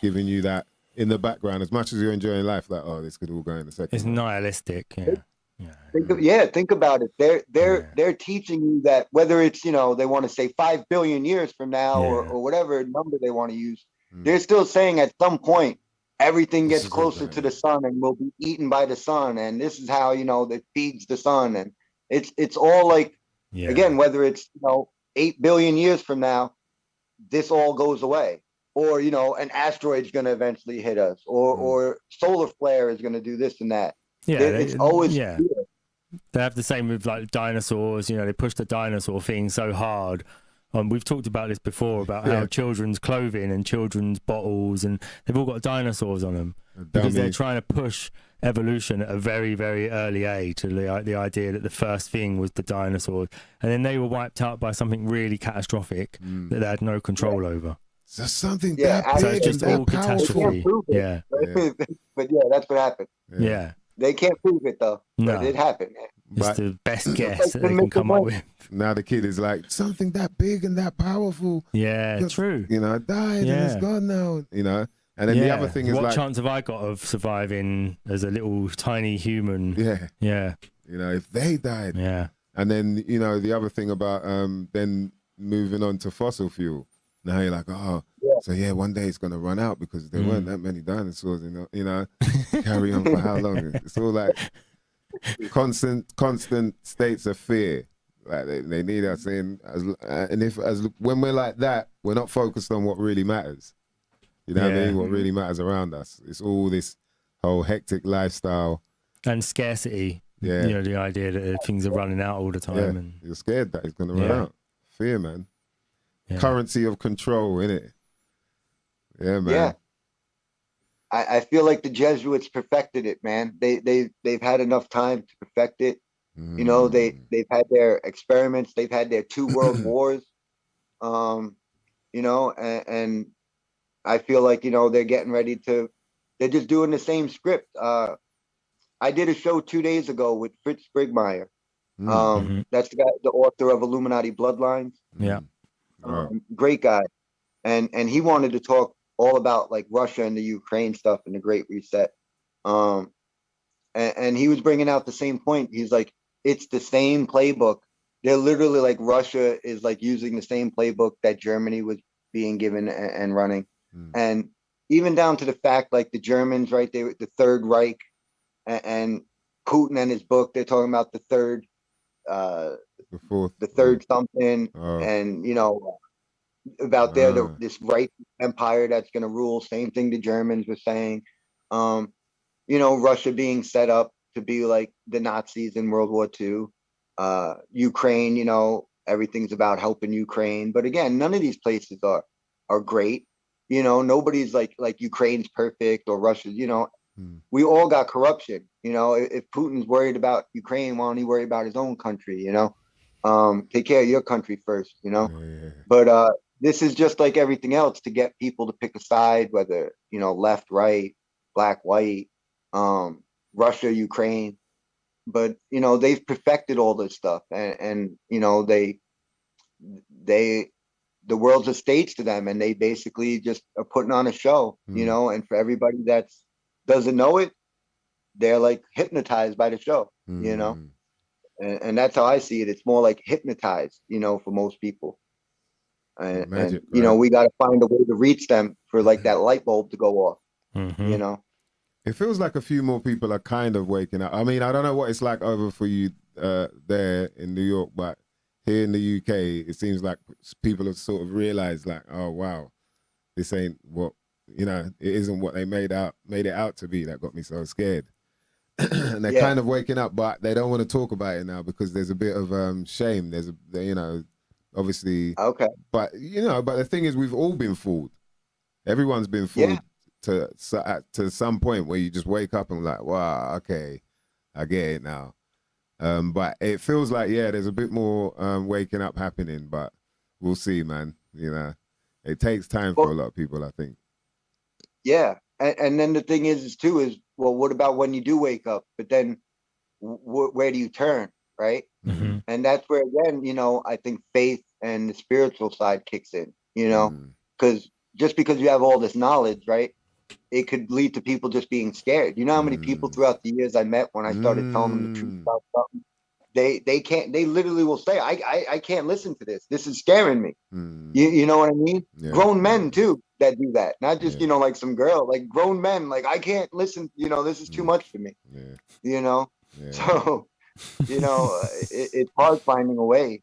giving you that in the background, as much as you're enjoying life, like, oh, this could all go in a second. It's nihilistic. Think about it. They're teaching you that whether it's, you know, they want to say 5 billion years from now or whatever number they want to use, they're still saying at some point everything gets closer to the sun and will be eaten by the sun, and this is how, you know, that feeds the sun, and it's all like, again, whether it's, you know, 8 billion years from now, this all goes away. Or, you know, an asteroid's going to eventually hit us, or solar flare is going to do this and that. It's always They have the same with like dinosaurs. You know, they push the dinosaur thing so hard we've talked about this before, about how children's clothing and children's bottles, and they've all got dinosaurs on them because they're trying to push evolution at a very, very early age. To the idea that the first thing was the dinosaurs, and then they were wiped out by something really catastrophic that they had no control over. So something Yeah, that So big it's just and all that powerful. catastrophe. Yeah. But yeah, that's what happened. Yeah. They can't prove it though. No. But it happened. It's But the best guess that they can come up with. now the kid is like, something that big and that powerful. Yeah, true. You know, died and it's gone now. You know, and then the other thing is what like, chance have I got of surviving as a little tiny human? yeah, Yeah. you know, if they died. Yeah. And then, you know, the other thing about then moving on to fossil fuel. Now you're like, oh, so yeah, one day it's going to run out because there weren't that many dinosaurs, you know, carry on for how long? It's all like constant states of fear. Like they need us in, when we're like that, we're not focused on what really matters. You know what I mean? What really matters around us. It's all this whole hectic lifestyle. And scarcity. Yeah. You know, the idea that things are running out all the time. Yeah. And You're scared that it's going to run out. Fear, man. Yeah. Currency of control, innit? Yeah, man. Yeah. I feel like the Jesuits perfected it, man. They've had enough time to perfect it. You know, they've had their experiments. They've had their 2 world wars. You know, and I feel like, you know, they're getting ready to. They're just doing the same script. I did a show 2 days ago with Fritz Sprigmeyer. That's the guy, the author of Illuminati Bloodlines. Yeah. Great guy. And he wanted to talk all about like Russia and the Ukraine stuff and the Great Reset. And he was bringing out the same point. He's like, it's the same playbook. They're literally like, Russia is like using the same playbook that Germany was being given and running. And even down to the fact, like the Germans, right? They were the Third Reich, and Putin and his book, they're talking about the third, the third something, and you know, about this right empire that's going to rule. Same thing the Germans were saying. You know, Russia being set up to be like the Nazis in World War II. Ukraine, you know, everything's about helping Ukraine. But again, none of these places are great. You know, nobody's like Ukraine's perfect or Russia. You know, we all got corruption. You know, if Putin's worried about Ukraine, why don't he worry about his own country? You know, take care of your country first. You know, but this is just like everything else to get people to pick a side, whether, you know, left, right, black, white, Russia, Ukraine. But, you know, they've perfected all this stuff. And you know, the world's a stage to them, and they basically just are putting on a show, you know, and for everybody that doesn't know it, they're like hypnotized by the show, you know, and that's how I see it. It's more like hypnotized, you know, for most people. And, Magic, you know, we got to find a way to reach them for like that light bulb to go off, you know. It feels like a few more people are kind of waking up. I mean, I don't know what it's like over for you there in New York, but here in the UK, it seems like people have sort of realized like, oh, wow, this ain't what, you know, it isn't what they made it out to be. That got me so scared. And they're kind of waking up, but they don't want to talk about it now because there's a bit of shame. You know, obviously. Okay. But, you know, but the thing is, we've all been fooled. Everyone's been fooled to some point where you just wake up and like, wow, okay, I get it now. But it feels like, there's a bit more waking up happening, but we'll see, man. You know, it takes time for a lot of people, I think. Yeah. And then the thing is, well, what about when you do wake up? But then where do you turn, right? And that's where, again, you know, I think faith and the spiritual side kicks in, you know, because just because you have all this knowledge, right, it could lead to people just being scared. You know how many people throughout the years I met when I started telling them the truth about something? They literally will say, I can't listen to this. This is scaring me. You know what I mean? Yeah. Grown men too that do that. Not just, you know, like some girl, like grown men, like I can't listen, you know, this is too much for me. You know? So, you know, it's hard finding a way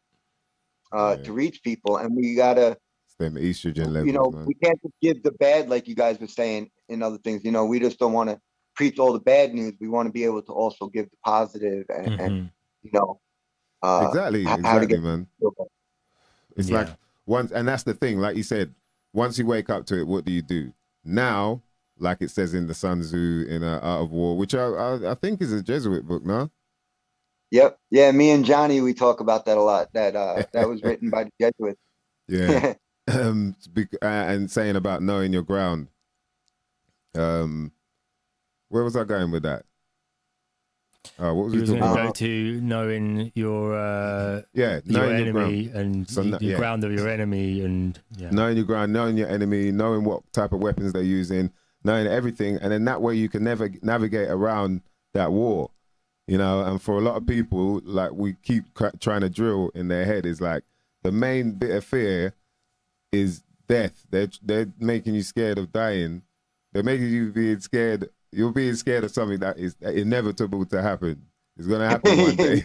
to reach people, and we gotta them estrogen levels, you know, man. We can't just give the bad like you guys were saying in other things. You know, we just don't want to preach all the bad news. We want to be able to also give the positive and you know, exactly, man. It's like once, and that's the thing, like you said, once you wake up to it, what do you do? Now, like it says in the Sun Tzu in Art of War, which I think is a Jesuit book, no? Yep. Yeah, me and Johnny, we talk about that a lot. That was written by the Jesuits. Yeah. And saying about knowing your ground. Where was I going with that? What was you we talking going to about? go to knowing your knowing your enemy and So, the ground of your enemy, and knowing your ground, knowing your enemy, knowing what type of weapons they're using, knowing everything, and then that way you can never navigate around that war, you know. And for a lot of people, like we keep trying to drill in their head, is like the main bit of fear is death. They're making you scared of dying. They're making you being scared. You're being scared of something that is inevitable to happen. It's going to happen one day.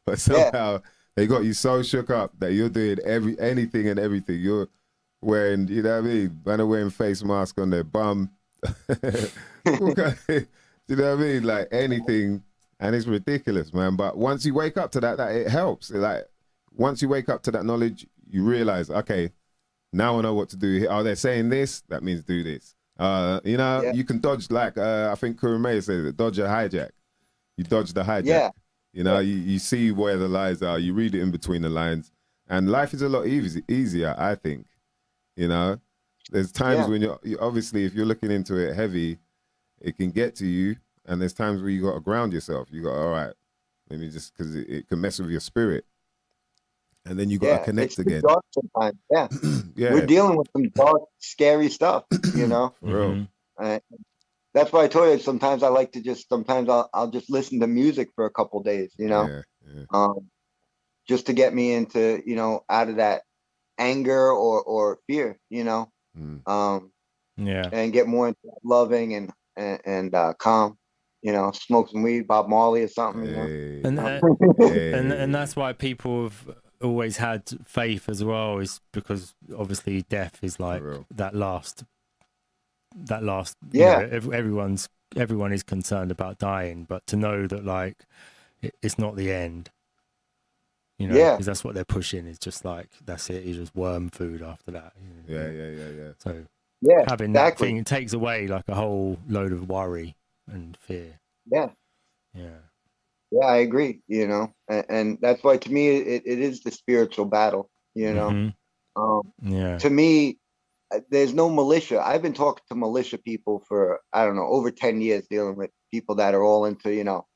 But somehow they got you so shook up that you're doing anything and everything. You're wearing, you know what I mean? Man are wearing face masks on their bum. You know what I mean? Like anything. And it's ridiculous, man. But once you wake up to that it helps. Like once you wake up to that knowledge, you realize, okay, now I know what to do. Oh, they're saying this, that means do this. You know, you can dodge, like I think Kurumei says it, dodge a hijack. You dodge the hijack. Yeah. You know, you see where the lies are, you read it in between the lines, and life is a lot easier, I think. You know, there's times when you obviously, if you're looking into it heavy, it can get to you, and there's times where you got to ground yourself. You got, all right, let me just, because it can mess with your spirit. And then you got to connect again. Dark sometimes. Yeah. We're dealing with some dark, scary stuff, you know. For real. That's why I told you sometimes I like to sometimes I'll just listen to music for a couple days, you know. Just to get me into, you know, out of that anger or fear, you know. And get more into loving and calm, you know, smoke some weed, Bob Marley or something, you know. And that's why people have always had faith as well, is because obviously death is like that last you know, everyone is concerned about dying, but to know that like it's not the end, you know, because that's what they're pushing, is just like, that's it, you just worm food after that, you know? So having that thing, it takes away like a whole load of worry and fear. Yeah, I agree, you know, and that's why to me it is the spiritual battle, you know. To me, there's no militia. I've been talking to militia people for, I don't know, over 10 years, dealing with people that are all into, you know,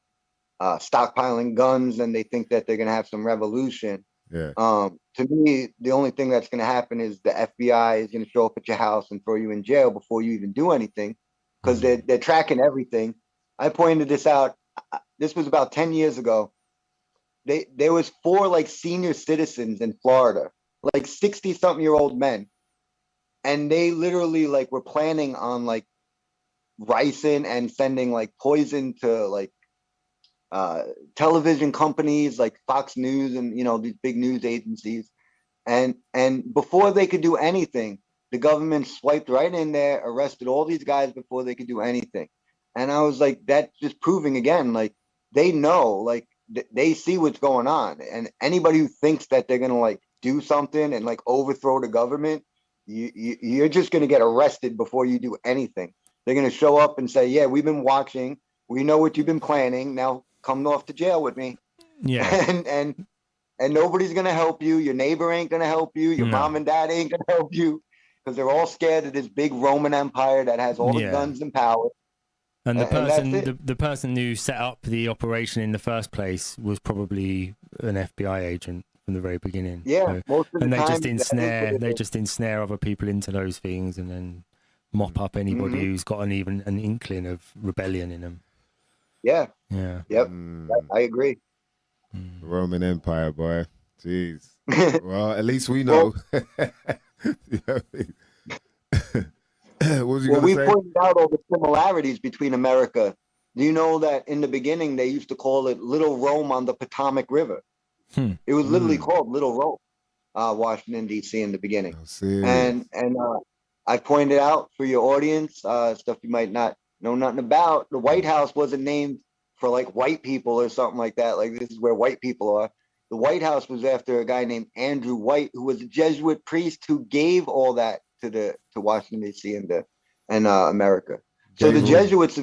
stockpiling guns, and they think that they're going to have some revolution. To me, the only thing that's going to happen is the FBI is going to show up at your house and throw you in jail before you even do anything, because they're tracking everything. I pointed this out. This was about 10 years ago. There was 4 like senior citizens in Florida, like 60-something-year-old men. And they literally like were planning on like ricin and sending like poison to like television companies like Fox News and, you know, these big news agencies. And before they could do anything, the government swiped right in there, arrested all these guys before they could do anything. And I was like, that's just proving again, like they know, like they see what's going on. And anybody who thinks that they're going to like do something and like overthrow the government, you're just going to get arrested before you do anything. They're going to show up and say, yeah, we've been watching. We know what you've been planning. Now come off to jail with me. And nobody's going to help you. Your neighbor ain't going to help you. Your mom and dad ain't going to help you, because they're all scared of this big Roman Empire that has all the guns and power. And the person who set up the operation in the first place was probably an FBI agent from the very beginning. Most of the they time, just ensnare other people into those things, and then mop up anybody who's got an inkling of rebellion in them. I agree. Roman Empire, boy. Jeez. Well, at least we know. We pointed out all the similarities between America. Do you know that in the beginning they used to call it Little Rome on the Potomac River? It was literally called Little Rome, Washington D.C. in the beginning. And I pointed out for your audience stuff you might not know nothing about. The White House wasn't named for like white people or something like that. Like this is where white people are. The White House was after a guy named Andrew White, who was a Jesuit priest who gave all that to Washington D.C. and America. So the Jesuits,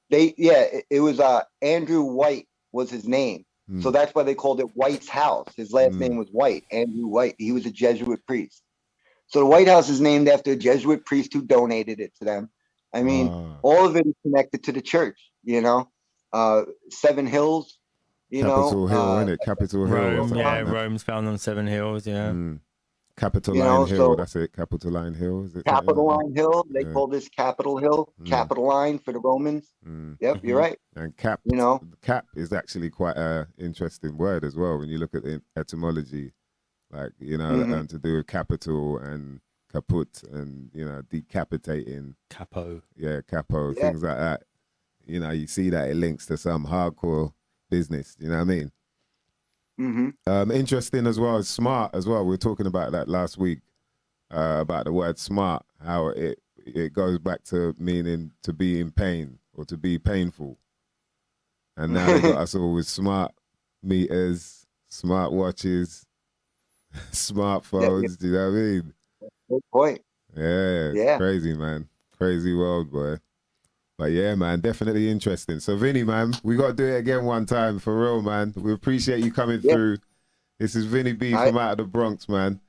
it was Andrew White was his name. So that's why they called it White's House. His last name was White, Andrew White. He was a Jesuit priest. So the White House is named after a Jesuit priest who donated it to them. I mean, all of it is connected to the church, you know. 7 Hills, Capitol Hill, isn't it? Capitol Hill. Rome, yeah, Rome's found on 7 Hills, yeah. Capitoline Hill, that's it. Capitoline Hill, is it? Capitoline Hill. They call this Capitol Hill. Capitoline for the Romans. Yep, you're right. And cap, cap is actually quite an interesting word as well when you look at the etymology, like to do with capital and kaput and decapitating. Capo. Yeah, capo, things like that. You see that it links to some hardcore business. You know what I mean? Interesting as well as smart as well. We were talking about that last week about the word smart, how it goes back to meaning to be in pain or to be painful. And now they got us all with smart meters, smart watches, smartphones. Do you know what I mean? Good point. Yeah, it's crazy, man. Crazy world, boy. But yeah, man, definitely interesting. So Vinny, man, we got to do it again one time, for real, man. We appreciate you coming through. This is Vinny B from out of the Bronx, man.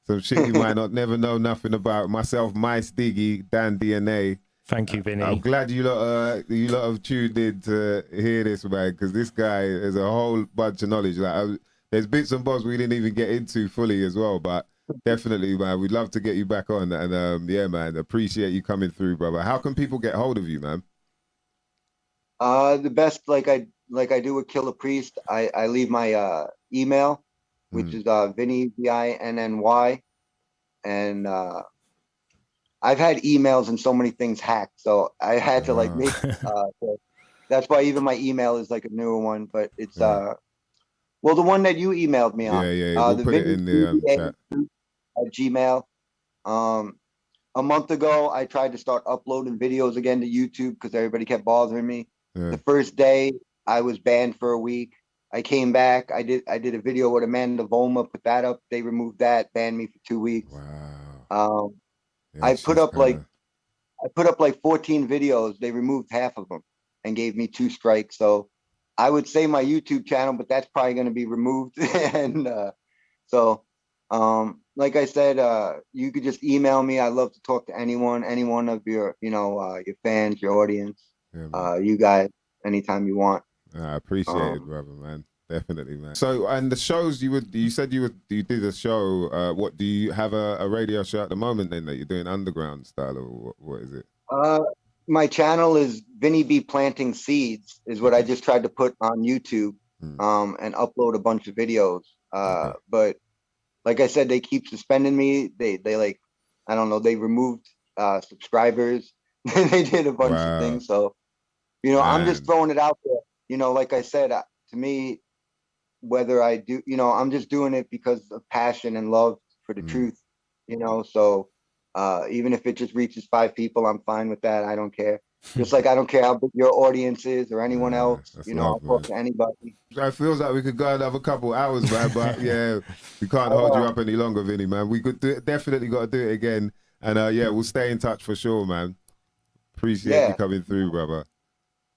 Some shit you might not never know nothing about. Myself, Mice Diggy, Dan DNA. Thank you, Vinny. I'm glad you lot have tuned in to hear this, man, because this guy has a whole bunch of knowledge. Like, there's bits and bobs we didn't even get into fully as well, but definitely, man, we'd love to get you back on. And yeah, man, appreciate you coming through, brother. How can people get hold of you, man? The best, like I do with Killer Priest, I leave my email, which is Vinny Vinny, and I've had emails and so many things hacked, so I had to make. So that's why even my email is like a newer one, but it's the one that you emailed me on. We'll put it in the chat. At Gmail. A month ago, I tried to start uploading videos again to YouTube because everybody kept bothering me. The first day, I was banned for a week. I came back. I did a video with Amanda Volma, put that up. They removed that, banned me for 2 weeks. Wow. I put up like 14 videos. They removed half of them and gave me 2 strikes. So I would say my YouTube channel, but that's probably going to be removed. And like I said, you could just email me. I love to talk to any one of your, your fans, your audience, you guys, anytime you want. I appreciate it, brother, man. Definitely, man. So, and the shows you said you did a show. What do you have a radio show at the moment then that you're doing underground style, or what is it? My channel is Vinny B Planting Seeds, is what I just tried to put on YouTube, and upload a bunch of videos. But like I said, they keep suspending me. They like, I don't know, they removed subscribers. They did a bunch of things. So, I'm just throwing it out there. Like I said, to me, whether I do, I'm just doing it because of passion and love for the truth, so even if it just reaches 5 people, I'm fine with that. I don't care. Just like I don't care how big your audience is or anyone else, I'll talk to anybody. It feels like we could go another couple hours, man, but yeah, we can't hold you up any longer, Vinny, man. We could definitely got to do it again. And yeah, we'll stay in touch for sure, man. Appreciate you coming through, brother.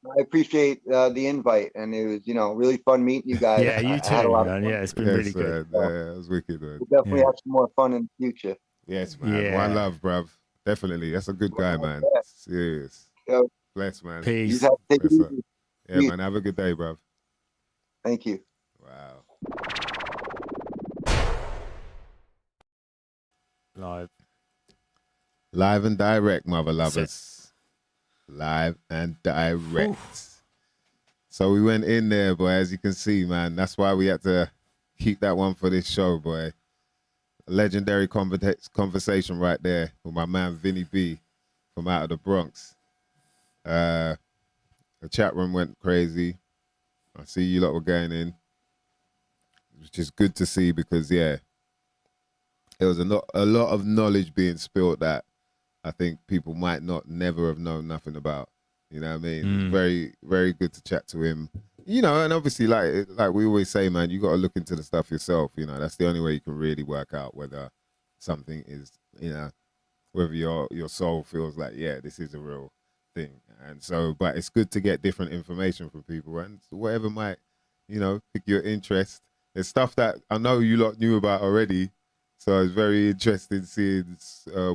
I appreciate the invite, and it was, really fun meeting you guys. Yeah, you too, man. Yeah, it's been really good. Yeah, it was wicked, man. We'll definitely have some more fun in the future. Yes, man. Yeah. One love, bruv. Definitely. That's a good guy, man. Serious. Bless, man. Peace. Yeah, man. Have a good day, bruv. Thank you. Wow. Live and direct, mother lovers. Live and direct. Oof. So we went in there, boy, as you can see, man. That's why we had to keep that one for this show, boy. A legendary conversation right there with my man Vinny B from out of the Bronx. The chat room went crazy. I see you lot were going in, which is good to see because, yeah, there was a lot of knowledge being spilled that I think people might never have known nothing about. You know what I mean? It's very, very good to chat to him. you know, and obviously, like we always say, man, you got to look into the stuff yourself. You know, that's the only way you can really work out whether something is, you know, whether your soul feels like, yeah, this is a real thing. And so, but it's good to get different information from people, and whatever might, you know, pick your interest. There's stuff that I know you lot knew about already, so it's very interesting seeing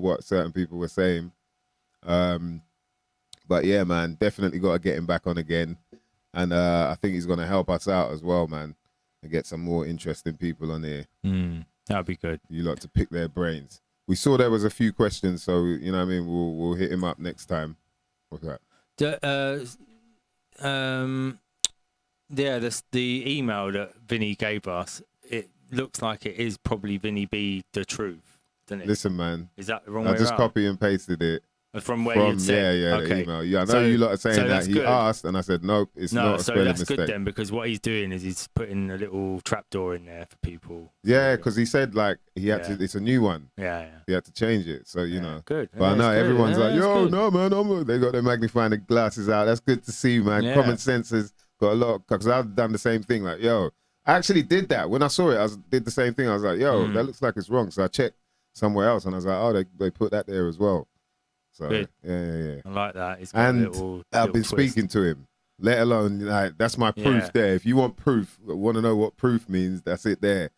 what certain people were saying. But yeah, man, definitely got to get him back on again. And I think he's going to help us out as well, man, and get some more interesting people on here. That'd be good. You lot to pick their brains. We saw there was a few questions, so, you know what I mean, we'll hit him up next time. What's that? Yeah, the email that Vinny gave us, it looks like it is probably Vinny B, the truth, doesn't it? Listen, man. Is that the wrong way I just around? copy and pasted it. From where you said? Yeah, okay. the email. Yeah, I know you lot are saying that. He good. asked, and I said, nope, it's not a spelling mistake. So that's good then, because what he's doing is he's putting a little trapdoor in there for people. Yeah, because he said, like, he had to, it's a new one. Yeah. He had to change it, so, you know. Good. But I know everyone's like, yo, no, man, they got their magnifying glasses out. That's good to see, man. Yeah. Common sense has got a lot, because I've done the same thing. Like, yo, I actually did that. When I saw it, did the same thing. I was like, yo, that looks like it's wrong. So I checked somewhere else, and I was like, oh, they put that there as well. So, good. Yeah. I like that. And I've been speaking to him, let alone, like, that's my proof there. If you want proof, want to know what proof means, that's it there.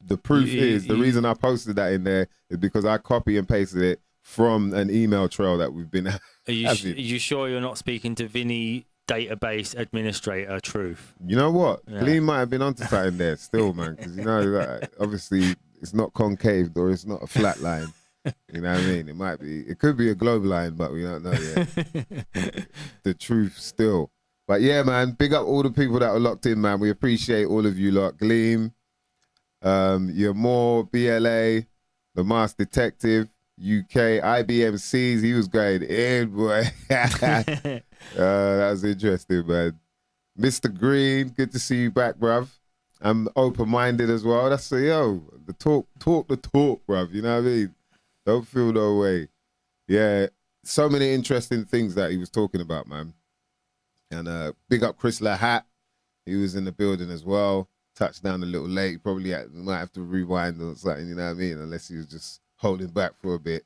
The proof is, the reason I posted that in there is because I copy and pasted it from an email trail that we've been having. Are you sure you're not speaking to Vinny, database administrator, truth? You know what? Gleam might have been onto something there still, man, because, you know, like, obviously it's not concave or it's not a flat line. You know what I mean? It could be a globe line, but we don't know yet. The truth still. But yeah, man, big up all the people that are locked in, man. We appreciate all of you lot. Gleam, you're more BLA, the Masked Detective, UK, IBMCs, he was going in, boy. That was interesting, man. Mr. Green, good to see you back, bruv. I'm open-minded as well. That's the talk the talk, bruv. You know what I mean? Don't feel no way. Yeah, so many interesting things that he was talking about, man. And big up Chris Lahat. He was in the building as well. Touched down a little late. Probably might have to rewind or something, you know what I mean? Unless he was just holding back for a bit.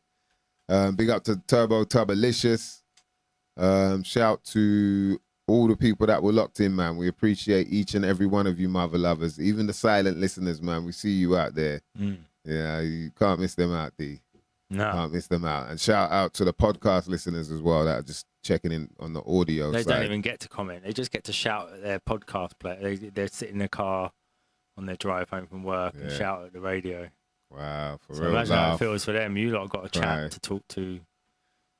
Big up to Turbalicious. Shout to all the people that were locked in, man. We appreciate each and every one of you mother lovers. Even the silent listeners, man. We see you out there. Yeah, you can't miss them out, D. No. Can't miss them out. And shout out to the podcast listeners as well that are just checking in on the audio They side. don't even get to comment. They just get to shout at their podcast player. They're sitting in the car on their drive home from work and shout at the radio. Wow, for so real. Imagine how it feels for them. You lot have got a Cry. chat to talk to,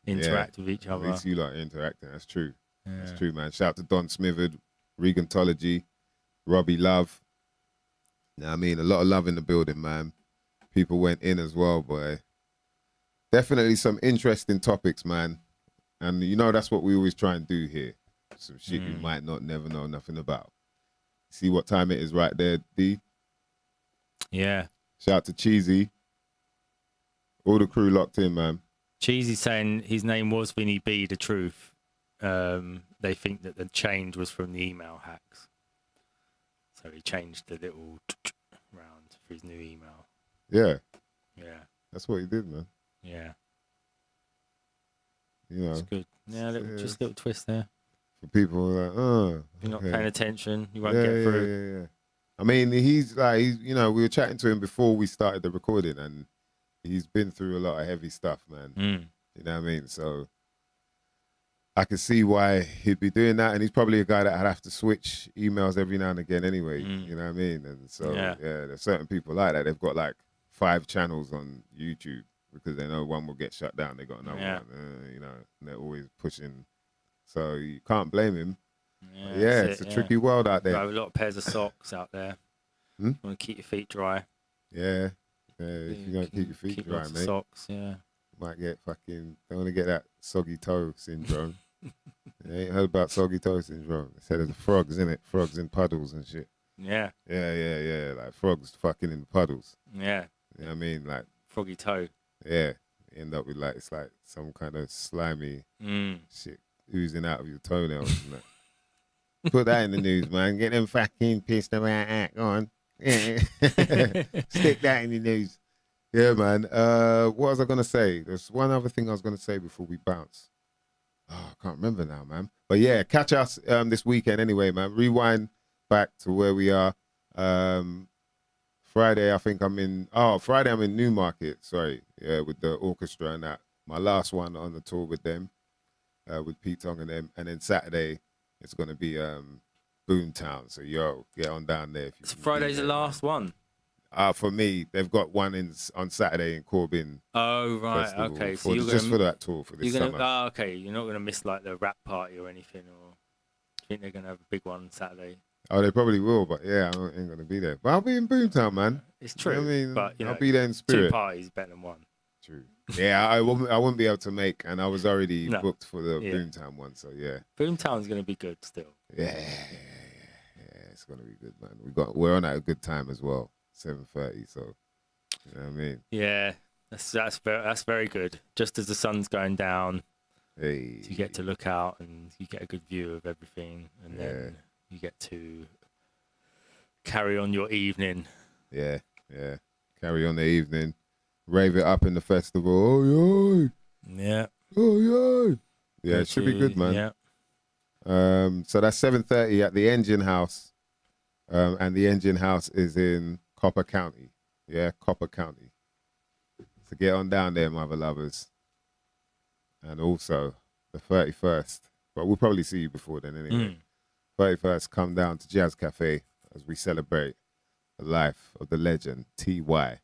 interact with each other. At least you lot are interacting. That's true. Yeah. That's true, man. Shout out to Don Smitherd, Regantology, Robbie Love. You know what I mean? A lot of love in the building, man. People went in as well, boy. Definitely some interesting topics, man. And you know that's what we always try and do here. Some shit you might not never know nothing about. See what time it is right there, D? Yeah. Shout out to Cheesy. All the crew locked in, man. Cheesy saying his name was Vinny B, the truth. They think that the change was from the email hacks. So he changed the little round for his new email. Yeah. Yeah. That's what he did, man. Yeah. You know. It's good. Yeah, just a little twist there. For people like, if you're not paying attention, you won't get through. Yeah. I mean, he's you know, we were chatting to him before we started the recording, and he's been through a lot of heavy stuff, man. You know what I mean? So I can see why he'd be doing that, and he's probably a guy that I'd have to switch emails every now and again anyway. You know what I mean? And so yeah, there's certain people like that. They've got like 5 channels on YouTube because they know one will get shut down. They got another one, you know, and they're always pushing. So you can't blame him. Yeah, it's a tricky world out there. You have a lot of pairs of socks out there. You want to keep your feet dry. Yeah, if you don't keep your feet dry, mate. Socks, might get don't want to get that soggy toe syndrome. You ain't heard about soggy toe syndrome. They said there's frogs in it, frogs in puddles and shit. Yeah. Yeah. Like frogs fucking in the puddles. Yeah. You know what I mean? Like froggy toe. Yeah. You end up with like, it's like some kind of slimy shit oozing out of your toenails and that. Put that in the news, man. Get them fucking pissed about that. Go on. Yeah. Stick that in the news. Yeah, man. What was I going to say? There's one other thing I was going to say before we bounce. Oh, I can't remember now, man. But yeah, catch us this weekend anyway, man. Rewind back to where we are. Friday, I think Friday I'm in Newmarket, sorry. Yeah, with the orchestra and that. My last one on the tour with them, with Pete Tong and them. And then Saturday, it's going to be Boomtown. So, yo, get on down there. If you so Friday's the last one? For me, they've got one on Saturday in Corbin. Oh, right. Festival okay. So you're just for that tour for this summer. Oh, okay. You're not going to miss like the rap party or anything, or you think they're going to have a big one Saturday? Oh, they probably will, but yeah, I ain't going to be there. But I'll be in Boomtown, man. It's true. You know what I mean? But, I'll be there in spirit. 2 parties better than 1. True. Yeah, I wouldn't be able to make, and I was already booked for the Boomtown one, so yeah. Boomtown's going to be good still. Yeah, it's going to be good, man. We're on at a good time as well, 7:30, so you know what I mean? Yeah, that's very good. Just as the sun's going down, hey, you get to look out and you get a good view of everything, and then you get to carry on your evening. Yeah, carry on the evening. Rave it up in the festival. Oh, yeah. Yeah. Oh, yeah. Yeah, it should be good, man. Yeah. So that's 7:30 at the Engine House. And the Engine House is in Copper County. Yeah, Copper County. So get on down there, mother lovers. And also the 31st. But we'll probably see you before then anyway. 31st, come down to Jazz Cafe as we celebrate the life of the legend, T.Y.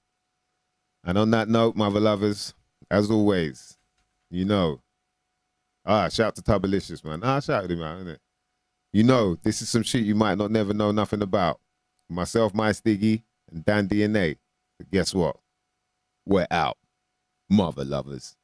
And on that note, mother lovers, as always, you know, shout out to Tubbalicious, man. Shout him out, innit? You know, this is some shit you might not never know nothing about. Myself, My Stiggy, and Dan DNA. But guess what? We're out, mother lovers.